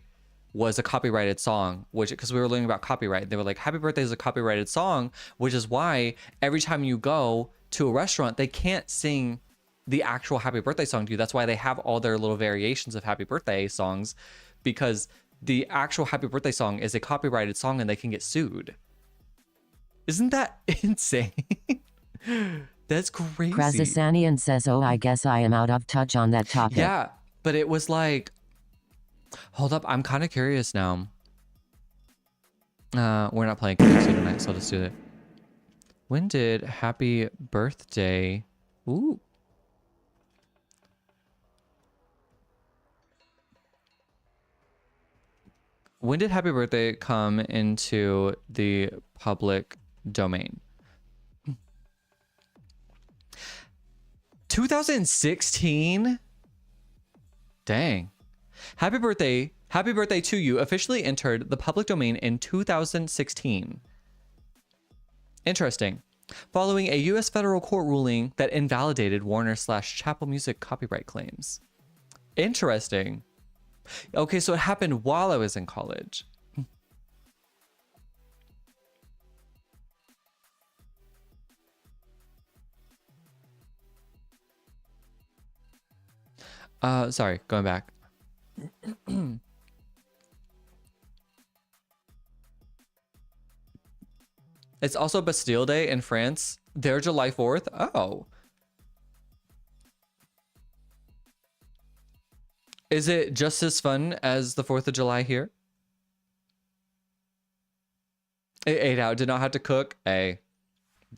was a copyrighted song, which, because we were learning about copyright. They were like, happy birthday is a copyrighted song, which is why every time you go to a restaurant, they can't sing the actual happy birthday song to you. That's why they have all their little variations of happy birthday songs, because the actual happy birthday song is a copyrighted song and they can get sued. Isn't that insane? That's crazy. Krasasanian says, oh, I guess I am out of touch on that topic. Yeah, but it was like, hold up, I'm kind of curious now. We're not playing KFC tonight, so I'll just do it. When did happy birthday... Ooh. When did happy birthday come into the public domain? 2016? Dang. Happy birthday to you officially entered the public domain in 2016. Interesting. following a U.S. federal court ruling that invalidated Warner/Chappell Music copyright claims. Interesting. Okay, so it happened while I was in college. Sorry, going back. It's also Bastille Day in France. They're July 4th. Oh. Is it just as fun as the 4th of July here? It ate out. Did not have to cook. Hey,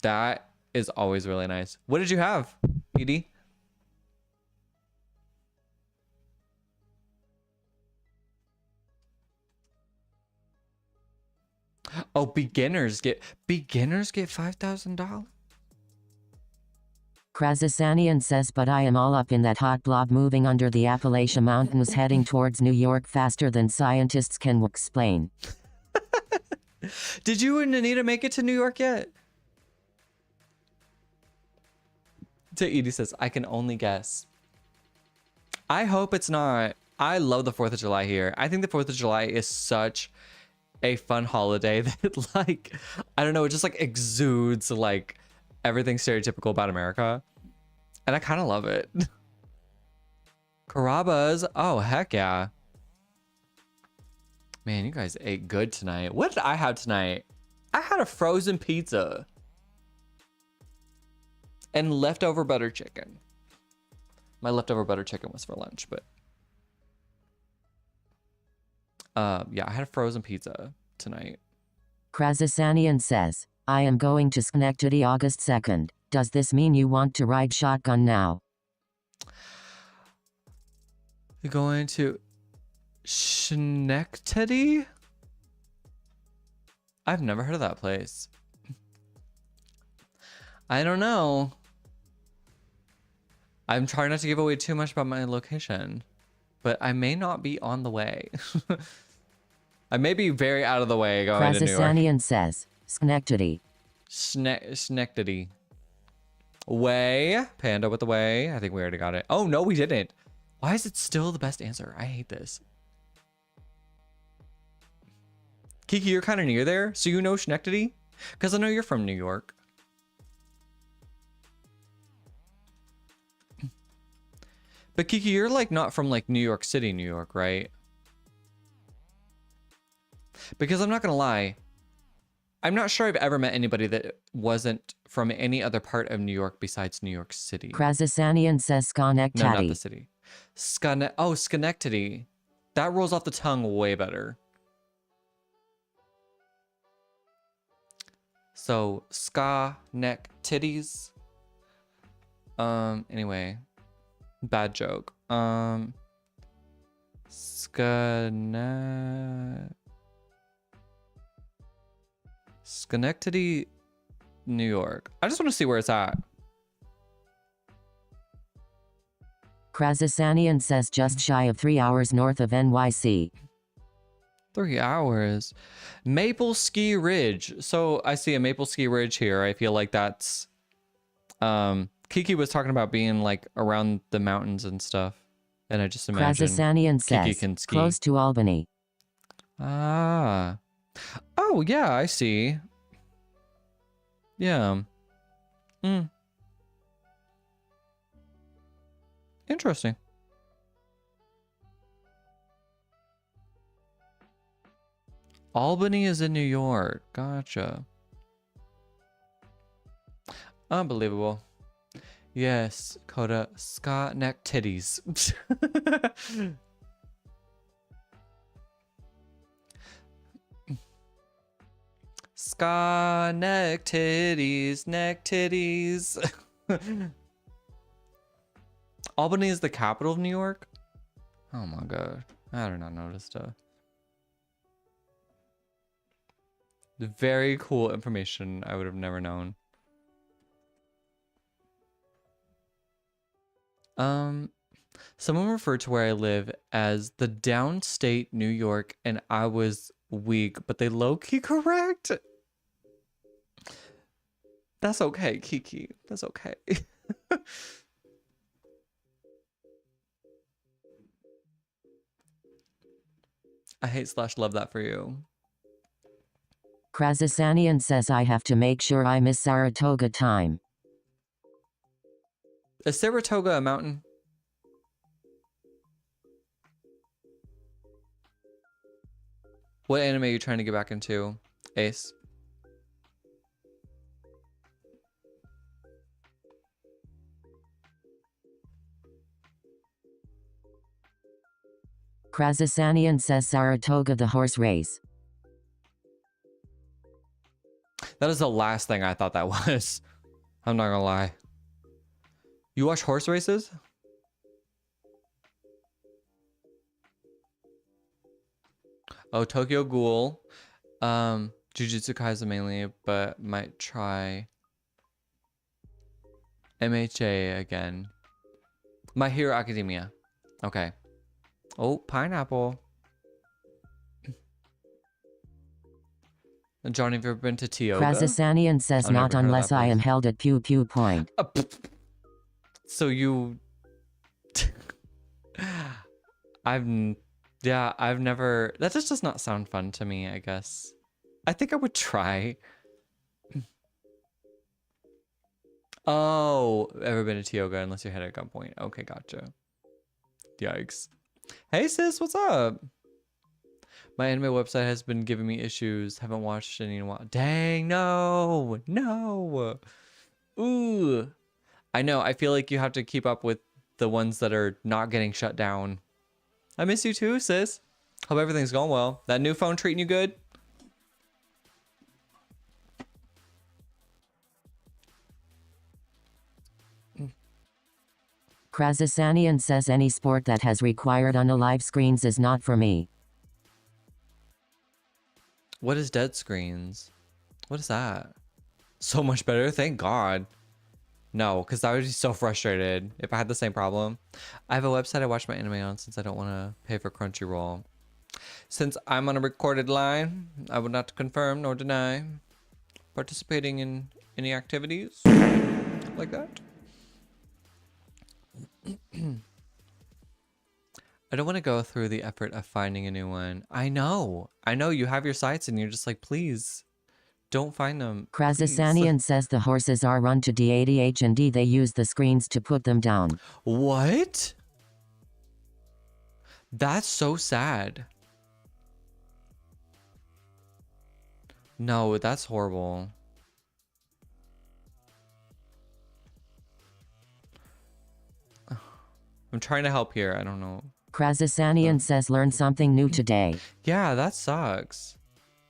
that is always really nice. What did you have, Edie? Oh, beginners get $5,000. Krazasanian says, but I am all up in that hot blob moving under the Appalachian Mountains heading towards New York faster than scientists can explain. Did you and Anita make it to New York yet? To Edie says, I can only guess. I hope it's not. I love the 4th of July here. I think the 4th of July is such a fun holiday that, like, I don't know, it just like exudes like everything stereotypical about America. And I kind of love it. Carrabba's. Oh, heck yeah. Man, you guys ate good tonight. What did I have tonight? I had a frozen pizza and leftover butter chicken. My leftover butter chicken was for lunch, but yeah, I had a frozen pizza tonight. Krazasanian says, I am going to Schenectady August 2nd. Does this mean you want to ride shotgun now? You're going to Schenectady? I've never heard of that place. I don't know. I'm trying not to give away too much about my location, but I may not be on the way. I may be very out of the way going to New York. Krazasanian says, Schenectady. Schenectady. Way. Panda with the way. I think we already got it. Oh, no, we didn't. Why is it still the best answer? I hate this. Kiki, you're kind of near there, so you know Schenectady? Because I know you're from New York. But Kiki, you're like not from like New York City, New York, right? Because I'm not gonna lie, I'm not sure I've ever met anybody that wasn't from any other part of New York besides New York City. Krazasanian says Schenectady. No, not the city. Schenectady. That rolls off the tongue way better. So, neck titties. Anyway. Bad joke. Schenectady, New York. I just want to see where it's at. Krazasanian says just shy of 3 hours north of NYC. 3 hours. Maple Ski Ridge. So I see a Maple Ski Ridge here. I feel like that's Kiki was talking about being like around the mountains and stuff. And I just imagine Krazasanian Kiki says can ski. close to Albany. Ah. Oh, yeah, I see. Yeah. Interesting. Albany is in New York. Gotcha. Unbelievable. Yes, Coda. Ska neck titties. Ska neck titties, neck titties. Albany is the capital of New York? Oh my god. I did not notice stuff. Very cool information I would have never known. Someone referred to where I live as the downstate New York, and I was weak, but they low-key correct. That's okay, Kiki. That's okay. I hate slash love that for you. Krazasanian says I have to make sure I miss Saratoga time. Is Saratoga a mountain? What anime are you trying to get back into, Ace? Krazasanian says Saratoga the horse race. That is the last thing I thought that was. I'm not gonna lie. You watch horse races? Oh, Tokyo Ghoul. Jujutsu Kaisen mainly, but might try MHA again. My Hero Academia. Okay. Oh, pineapple. Johnny, have you ever been to Tioga? Krazasanian says I've not never heard of unless that I am place. held at Pew Pew Point. So you... I've never... That just does not sound fun to me, I guess. I think I would try. Oh, ever been to Tioga unless you're head at gunpoint. Okay, gotcha. Yikes. Hey sis, what's up? My anime website has been giving me issues. Haven't watched any in a while. Dang, no. No. Ooh. I know, I feel like you have to keep up with the ones that are not getting shut down. I miss you too, sis. Hope everything's going well. That new phone treating you good? Krazasanian says any sport that has required unalive screens is not for me. What is dead screens? What is that? So much better, thank God. No, because I would be so frustrated if I had the same problem. I have a website I watch my anime on since I don't want to pay for Crunchyroll. Since I'm on a recorded line, I would not confirm nor deny participating in any activities like that. I don't want to go through the effort of finding a new one. I know you have your sites and you're just like, please don't find them. Krazasanian says the horses are run to DADH and D. They use the screens to put them down. What? That's so sad. No, that's horrible. I'm trying to help here. I don't know. Krazasanian says learn something new today. Yeah, that sucks.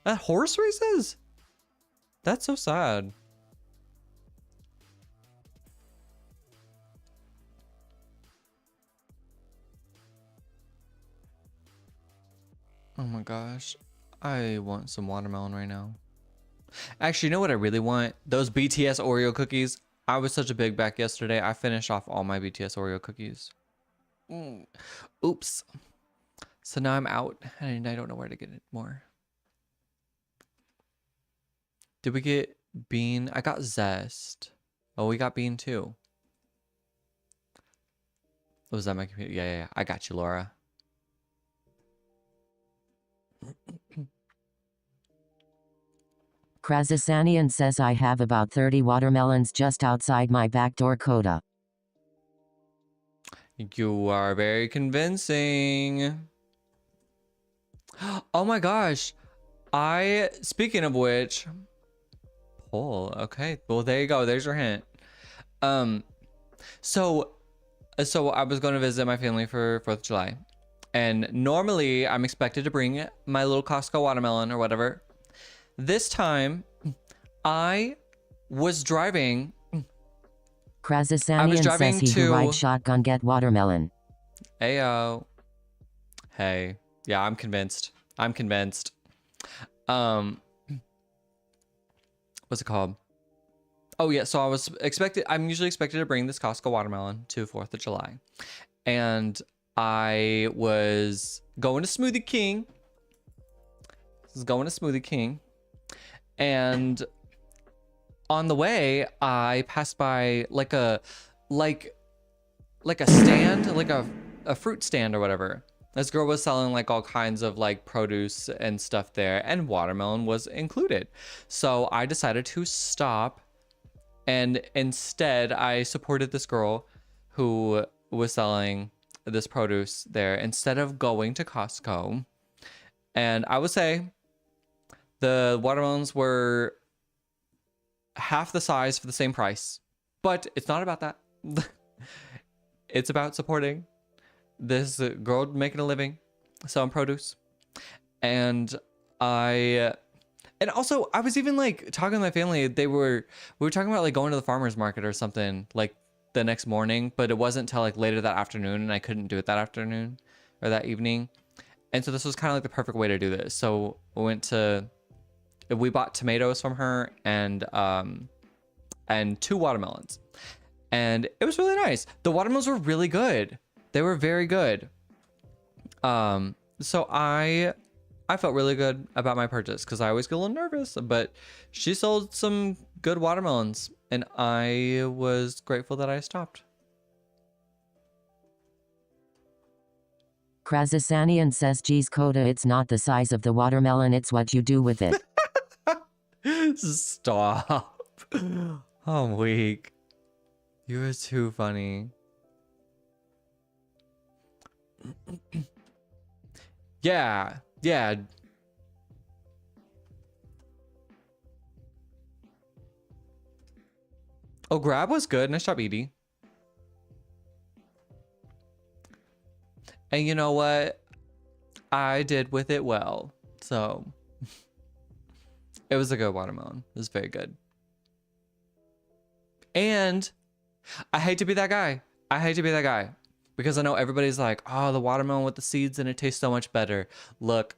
That horse races? That's so sad. Oh my gosh. I want some watermelon right now. Actually, you know what I really want? Those BTS Oreo cookies. I was such a big back yesterday. I finished off all my BTS Oreo cookies. Oops. So now I'm out and I don't know where to get it more. Did we get bean? I got zest. Oh, we got bean too. Oh, was that my computer? Yeah. I got you, Laura. Krazasanian says I have about 30 watermelons just outside my back door coda. You are very convincing. Oh my gosh. Speaking of which, poll. Okay. Well, there you go. There's your hint. So I was going to visit my family for 4th of July. And normally I'm expected to bring my little Costco watermelon or whatever. This time I was driving. Krazasanian says he who rides shotgun get watermelon. Ayo. Hey. Yeah, I'm convinced. What's it called? Oh yeah, so I'm usually expected to bring this Costco watermelon to 4th of July. And I was going to Smoothie King. And on the way, I passed by like a stand, like a fruit stand or whatever. This girl was selling like all kinds of like produce and stuff there, and watermelon was included. So I decided to stop, and instead I supported this girl who was selling this produce there instead of going to Costco. And I would say the watermelons were half the size for the same price, but it's not about that. It's about supporting this girl making a living selling produce. And also I was even like talking to my family. We were talking about like going to the farmer's market or something like the next morning, but it wasn't till like later that afternoon, and I couldn't do it that afternoon or that evening. And so this was kind of like the perfect way to do this. So we bought tomatoes from her and 2 watermelons. And it was really nice. The watermelons were really good. They were very good. So I felt really good about my purchase because I always get a little nervous, but she sold some good watermelons and I was grateful that I stopped. Krazasanian says, geez, Coda, it's not the size of the watermelon, it's what you do with it. Stop. I'm weak. You are too funny. Yeah. Oh, grab was good. Nice job, Edie. And you know what? I did with it well. So it was a good watermelon. It was very good. And I hate to be that guy. Because I know everybody's like, oh, the watermelon with the seeds and it tastes so much better. Look,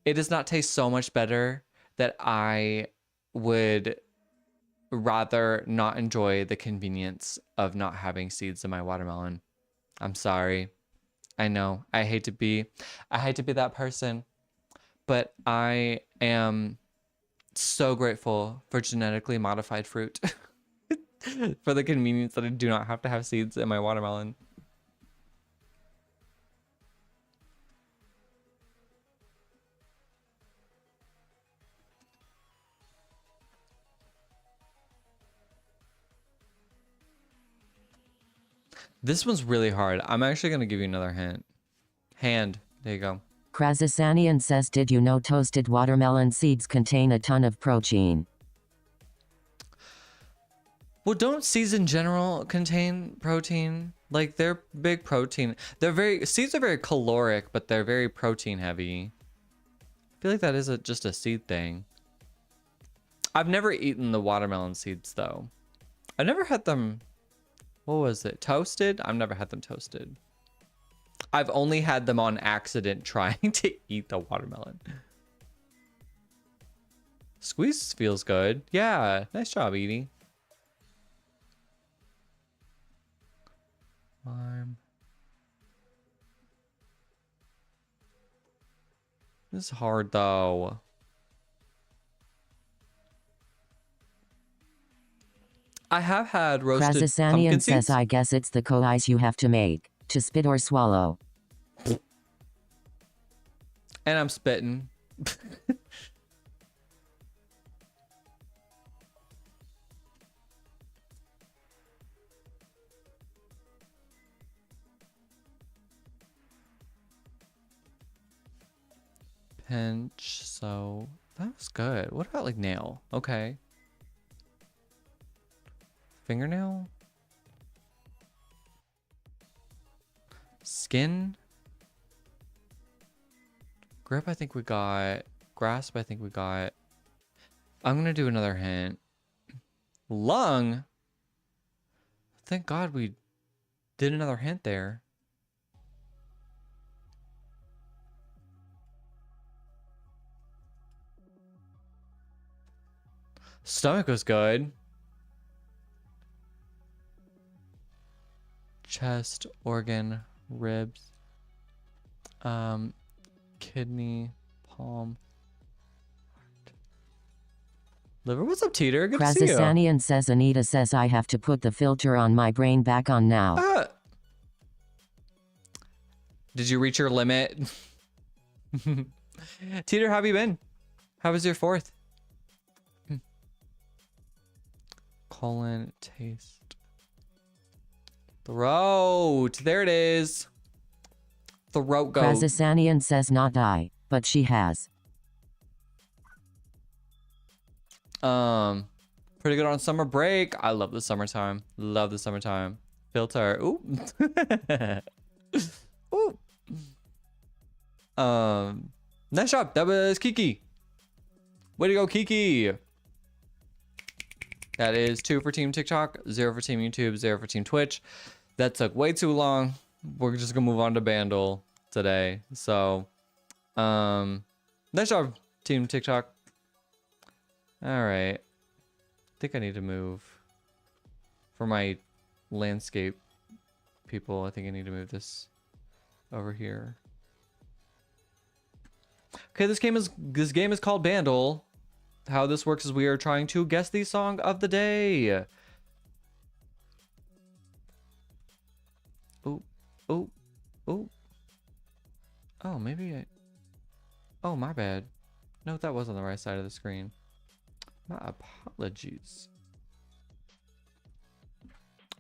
it does not taste so much better that I would rather not enjoy the convenience of not having seeds in my watermelon. I'm sorry. I know. I hate to be that person, but I am so grateful for genetically modified fruit. For the convenience that I do not have to have seeds in my watermelon. This one's really hard. I'm actually going to give you another hint. Hand. There you go. Krazasanian says, did you know toasted watermelon seeds contain a ton of protein? Well, don't seeds in general contain protein? Like, they're big protein. Seeds are very caloric, but they're very protein heavy. I feel like that is just a seed thing. I've never eaten the watermelon seeds, though. I've never had them, what was it, toasted? I've never had them toasted. I've only had them on accident trying to eat the watermelon. Squeeze feels good. Yeah, nice job, Edie. This is hard though. I have had roasted pumpkin seeds. Says, I guess it's the koi's you have to make to spit or swallow. And I'm spitting. Pinch, so that was good. What about like nail? Okay. Fingernail? Skin? Grip, I think we got. Grasp, I think we got. I'm gonna do another hint. Lung? Thank God we did another hint there. Stomach was good. Chest, organ, ribs, kidney, palm, heart. Liver, what's up, Teeter? Good to see you. Krazasanian says Anita says I have to put the filter on my brain back on now. Did you reach your limit? Teeter, how have you been? How was your 4th? Colon taste. Throat. There it is. Throat goat. Krazasanian says not I, but she has. Pretty good on summer break. I love the summertime. Love the summertime. Filter. Ooh. Ooh. Nice job. That was Kiki. Way to go, Kiki. That is 2 for Team TikTok, 0 for Team YouTube, 0 for Team Twitch. That took way too long. We're just gonna move on to Bandle today. So, nice job, Team TikTok. All right. I think I need to move for my landscape people. I think I need to move this over here. Okay, this game is called Bandle. How this works is we are trying to guess the song of the day. Oh, oh, oh. Oh, maybe I... Oh, my bad. No, that was on the right side of the screen. My apologies.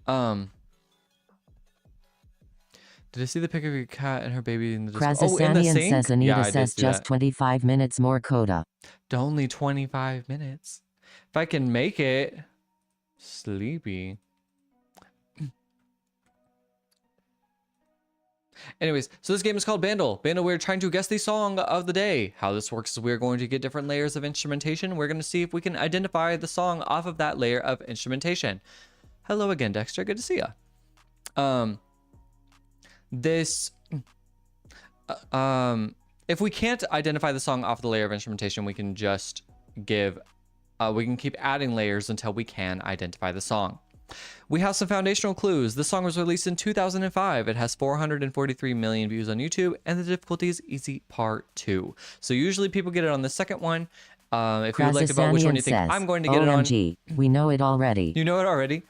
Did I see the pic of your cat and her baby in the Krazasanian says Anita yeah, says just 25 minutes more coda. Only 25 minutes. If I can make it. Sleepy. Anyways, so this game is called Bandle. Bandle, we're trying to guess the song of the day. How this works is we're going to get different layers of instrumentation. We're going to see if we can identify the song off of that layer of instrumentation. Hello again, Dexter. Good to see ya. If we can't identify the song off the layer of instrumentation, we can just give, we can keep adding layers until we can identify the song. We have some foundational clues. This song was released in 2005. It has 443 million views on YouTube, and the difficulty is easy part 2. So usually people get it on the second one. If you would like to vote which one you think I'm going to get OMG, it on. we know it already. You know it already.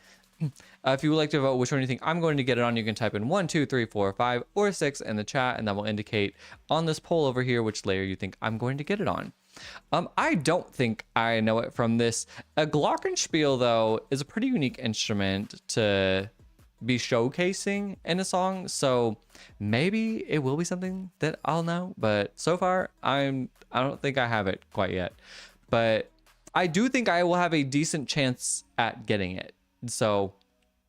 If you would like to vote which one you think I'm going to get it on, you can type in 1, 2, 3, 4, 5, or 6 in the chat, and that will indicate on this poll over here which layer you think I'm going to get it on. I don't think I know it from this. A glockenspiel, though, is a pretty unique instrument to be showcasing in a song, so maybe it will be something that I'll know, but so far I don't think I have it quite yet. But I do think I will have a decent chance at getting it. So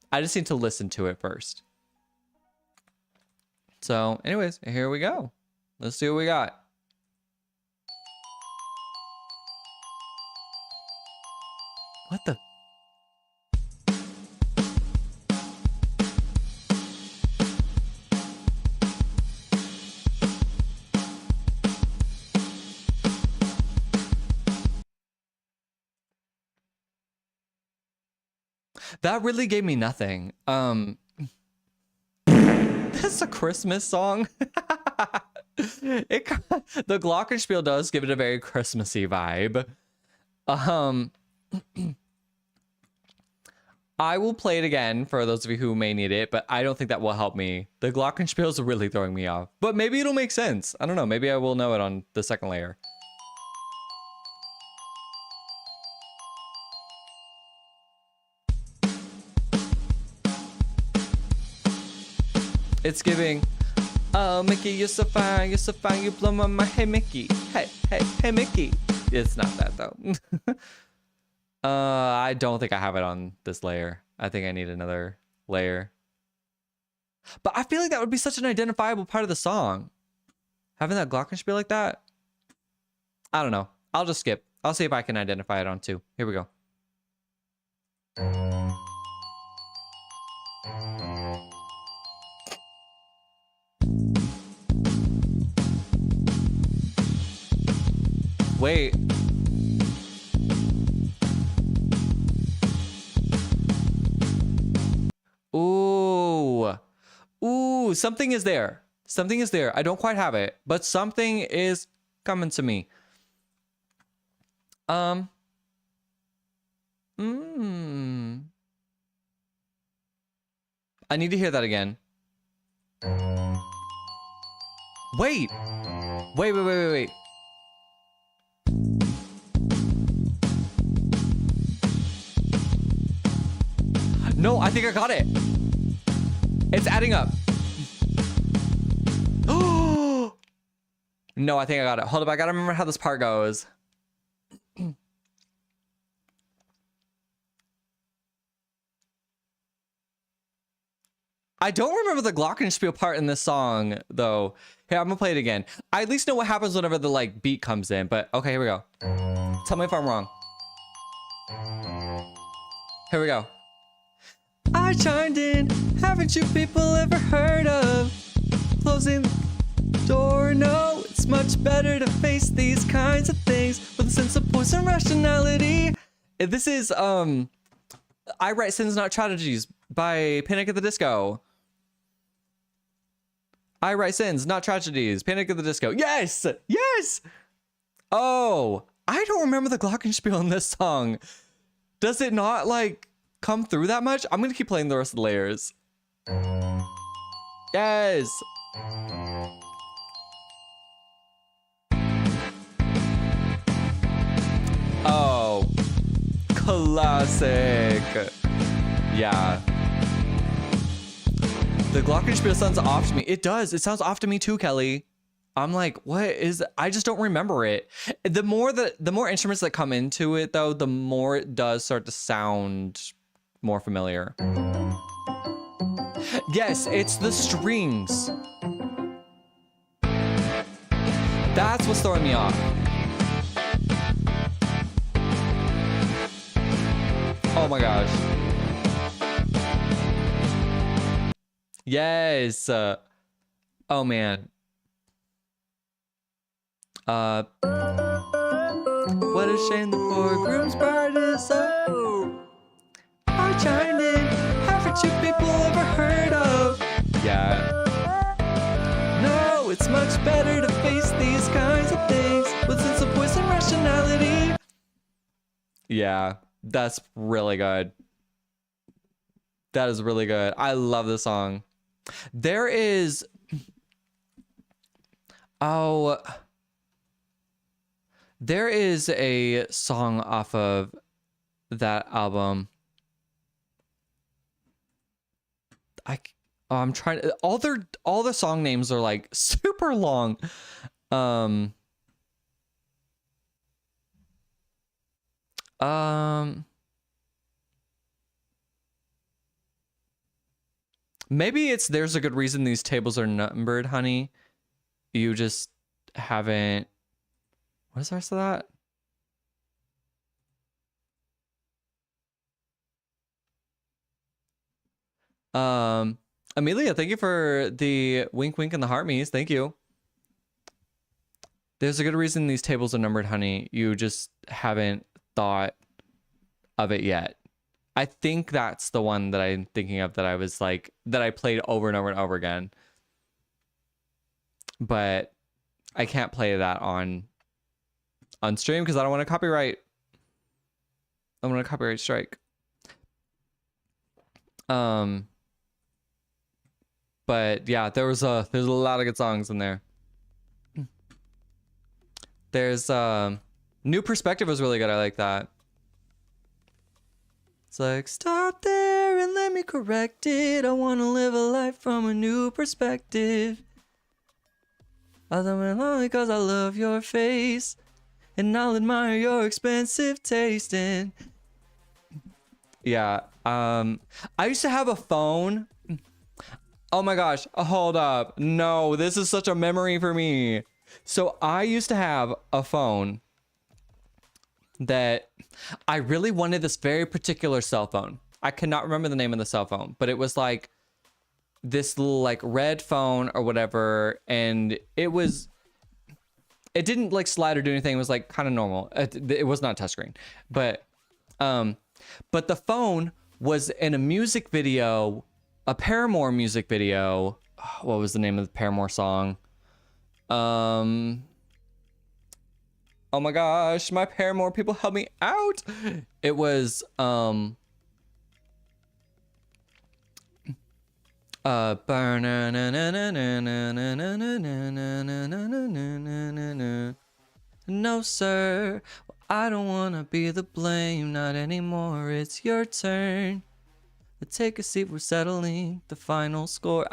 I just need to listen to it first. So anyways, here we go. Let's see what we got. What the? That really gave me nothing. That's a Christmas song. The glockenspiel does give it a very Christmassy vibe. I will play it again for those of you who may need it, but I don't think that will help me. The glockenspiel is really throwing me off, but maybe it'll make sense. I don't know. Maybe I will know it on the second layer. It's giving, oh, Mickey, you're so fine, you blow my mind. Hey, Mickey, hey, Mickey. It's not that, though. I don't think I have it on this layer. I think I need another layer. But I feel like that would be such an identifiable part of the song. Having that glockenspiel like that. I don't know. I'll just skip. I'll see if I can identify it on 2. Here we go. Wait. Ooh, something is there. Something is there. I don't quite have it, but something is coming to me. I need to hear that again. Wait. Wait. No, I think I got it. It's adding up. Oh! No, I think I got it. Hold up, I gotta remember how this part goes. I don't remember the glockenspiel part in this song, though. Here, I'm gonna play it again. I at least know what happens whenever the like beat comes in, but okay, here we go. Tell me if I'm wrong. Here we go. I chimed in, haven't you people ever heard of closing door? No, it's much better to face these kinds of things with a sense of poise and rationality. This is, I Write Sins Not Tragedies by Panic at the Disco. I Write Sins, Not Tragedies, Panic at the Disco. Yes! Yes! Oh, I don't remember the glockenspiel in this song. Does it not, like, come through that much? I'm gonna keep playing the rest of the layers. Yes! Oh, classic. Yeah. The glockenspiel sounds off to me. It does. It sounds off to me too, Kelly. I'm like, what is? I just don't remember it. The more instruments that come into it, though, the more it does start to sound more familiar. Yes, it's the strings. That's what's throwing me off. Oh my gosh. Yes. Oh man. What a shame the poor groom's part is so. I chimed in. Haven't you people ever heard of? Yeah. No, it's much better to face these kinds of things with sense of poise and rationality. Yeah, that's really good. That is really good. I love this song. There is... Oh... There is a song off of that album. I'm trying to... All the song names are like super long. Maybe it's There's a Good Reason These Tables Are Numbered, Honey. You just haven't... What is the rest of that? Amelia, thank you for the wink wink and the heart me's. Thank you. There's a good reason these tables are numbered, honey. You just haven't thought of it yet. I think that's the one that I'm thinking of that I was like, that I played over and over and over again. But I can't play that on stream because I don't want to copyright. I want a copyright strike. But yeah, there's a lot of good songs in there. There's New Perspective was really good. I like that. It's like, stop there and let me correct it. I want to live a life from a new perspective. I'm lonely because I love your face, and I'll admire your expensive taste. And yeah, I used to have a phone. Oh my gosh, hold up. No, this is such a memory for me. So I used to have a phone that I really wanted this very particular cell phone. I cannot remember the name of the cell phone, but it was like this little like red phone or whatever. And it didn't like slide or do anything. It was like kind of normal. It was not a touchscreen, but the phone was in a music video, a Paramore music video. What was the name of the Paramore song? Oh my gosh, my Paramore people help me out. It was no sir, I don't wanna be the blame, not anymore, it's your turn. Take a seat, we're settling the final score.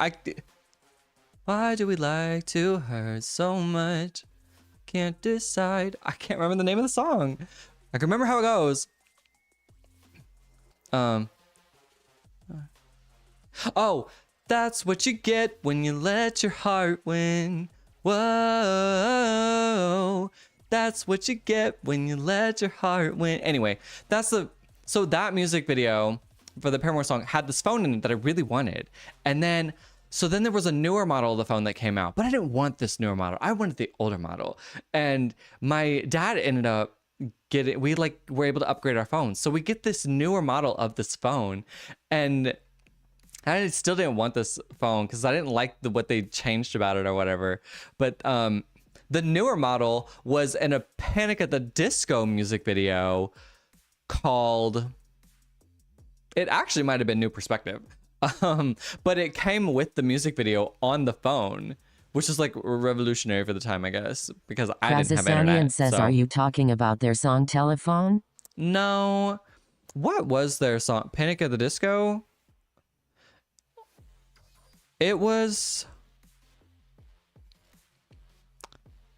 Why do we like to hurt so much? Can't decide. I can't remember the name of the song. I can remember how it goes. Oh, that's what you get when you let your heart win. Whoa, that's what you get when you let your heart win. Anyway, so that music video for the Paramore song had this phone in it that I really wanted. And then, so then there was a newer model of the phone that came out, but I didn't want this newer model. I wanted the older model. And my dad ended up we were able to upgrade our phones. So we get this newer model of this phone, and I still didn't want this phone because I didn't like what they changed about it or whatever. But the newer model was in a Panic at the Disco music video called, it actually might have been New Perspective. But it came with the music video on the phone, which is like revolutionary for the time, I guess, because I didn't have internet. Says, so. Are you talking about their song Telephone? No. What was their song? Panic at the Disco? It was...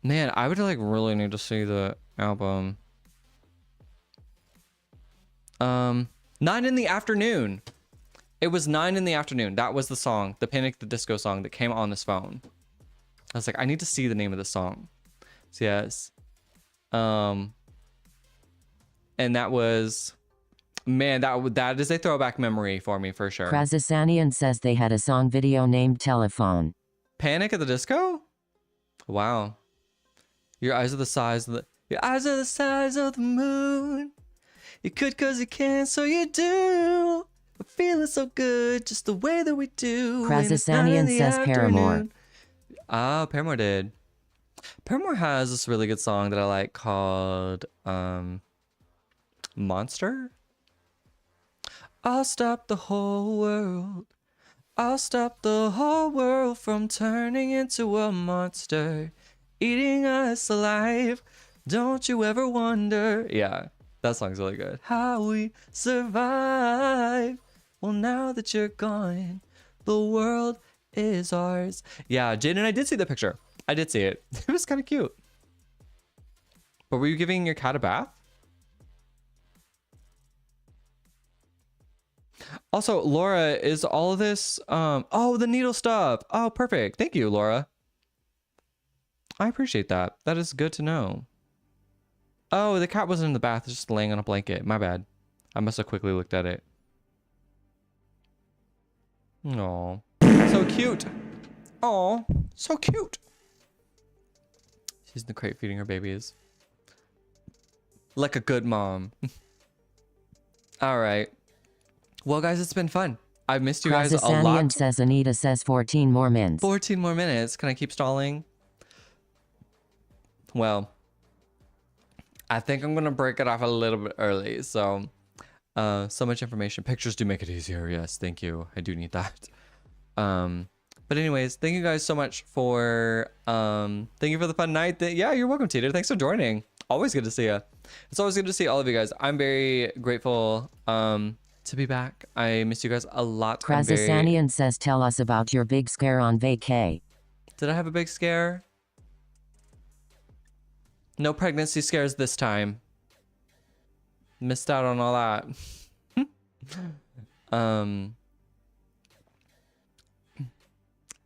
Man, I would like really need to see the album. 9 in the Afternoon. It was 9 in the Afternoon. That was the song, the Panic at the Disco song that came on this phone. I was like, I need to see the name of the song. So yes. And that was, man, that is a throwback memory for me for sure. Krazasanian says they had a song video named Telephone. Panic at the Disco? Wow. Your eyes are the size of the moon. You could cause you can, so you do. We're feeling so good, just the way that we do. Krazasanian says Paramore. Ah, Paramore did. Paramore has this really good song that I like called Monster. I'll stop the whole world. I'll stop the whole world from turning into a monster, eating us alive. Don't you ever wonder? Yeah, that song's really good. How we survive. Well, now that you're gone, the world is ours. Yeah, Jane and I did see the picture. I did see it. It was kind of cute. But were you giving your cat a bath? Also, Laura, is all of this oh, the needle stuff. Oh, perfect. Thank you, Laura. I appreciate that. That is good to know. Oh, the cat wasn't in the bath, just laying on a blanket. My bad. I must have quickly looked at it. Aw. So cute. Aw, so cute. She's in the crate feeding her babies. Like a good mom. All right. Well, guys, it's been fun. I've missed you guys a lot. Says Anita says 14 more minutes. 14 more minutes. Can I keep stalling? Well, I think I'm going to break it off a little bit early. So much information. Pictures do make it easier. Yes, thank you. I do need that. But anyways, thank you guys so much for thank you for the fun night. Yeah, you're welcome, Teeter. Thanks for joining. Always good to see you. It's always good to see all of you guys. I'm very grateful to be back. I miss you guys a lot. Krazasanian says, tell us about your big scare on vacay. Did I have a big scare? No pregnancy scares this time. Missed out on all that.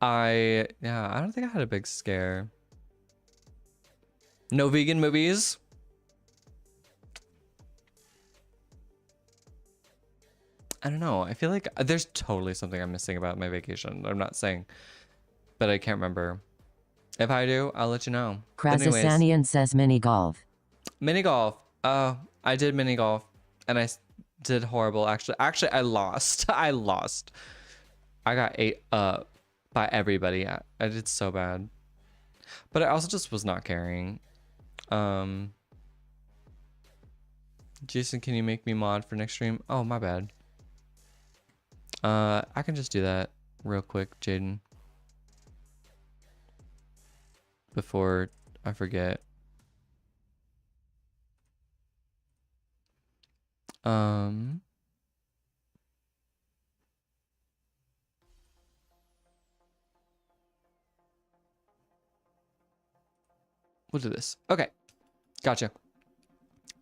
I don't think I had a big scare. No vegan movies. I don't know. I feel like there's totally something I'm missing about my vacation. I'm not saying, but I can't remember. If I do, I'll let you know. Krazasanian says mini golf. Mini golf. I did mini golf and I did horrible. Actually, I lost. I lost. I got ate up by everybody. I did so bad. But I also just was not caring. Jason, can you make me mod for next stream? Oh, my bad. I can just do that real quick, Jaden. Before I forget. We'll do this. Okay. Gotcha.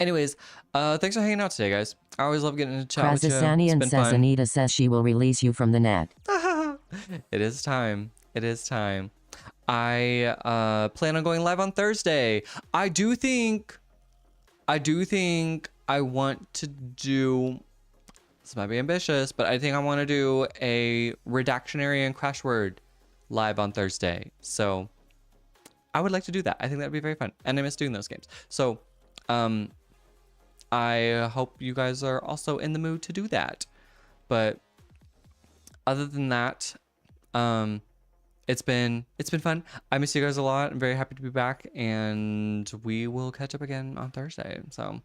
Anyways, thanks for hanging out today, guys. I always love getting to chat with you. It's Krasasanian been says fun. Anita says she will release you from the net. It is time. It is time. I plan on going live on Thursday. I do think I want to do, this might be ambitious, but I think I want to do a Redactionary and Crash Word live on Thursday. So I would like to do that. I think that'd be very fun. And I miss doing those games. So I hope you guys are also in the mood to do that. But other than that, it's been fun. I miss you guys a lot. I'm very happy to be back, and we will catch up again on Thursday. So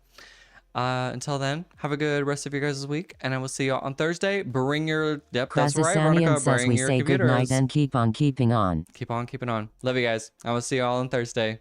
until then, have a good rest of your guys' week, and I will see you on Thursday. Bring your that's right, Krasasanian Veronica. says Bring we your say good computers. night and keep on keeping on. Keep on keeping on. Love you guys. I will see you all on Thursday.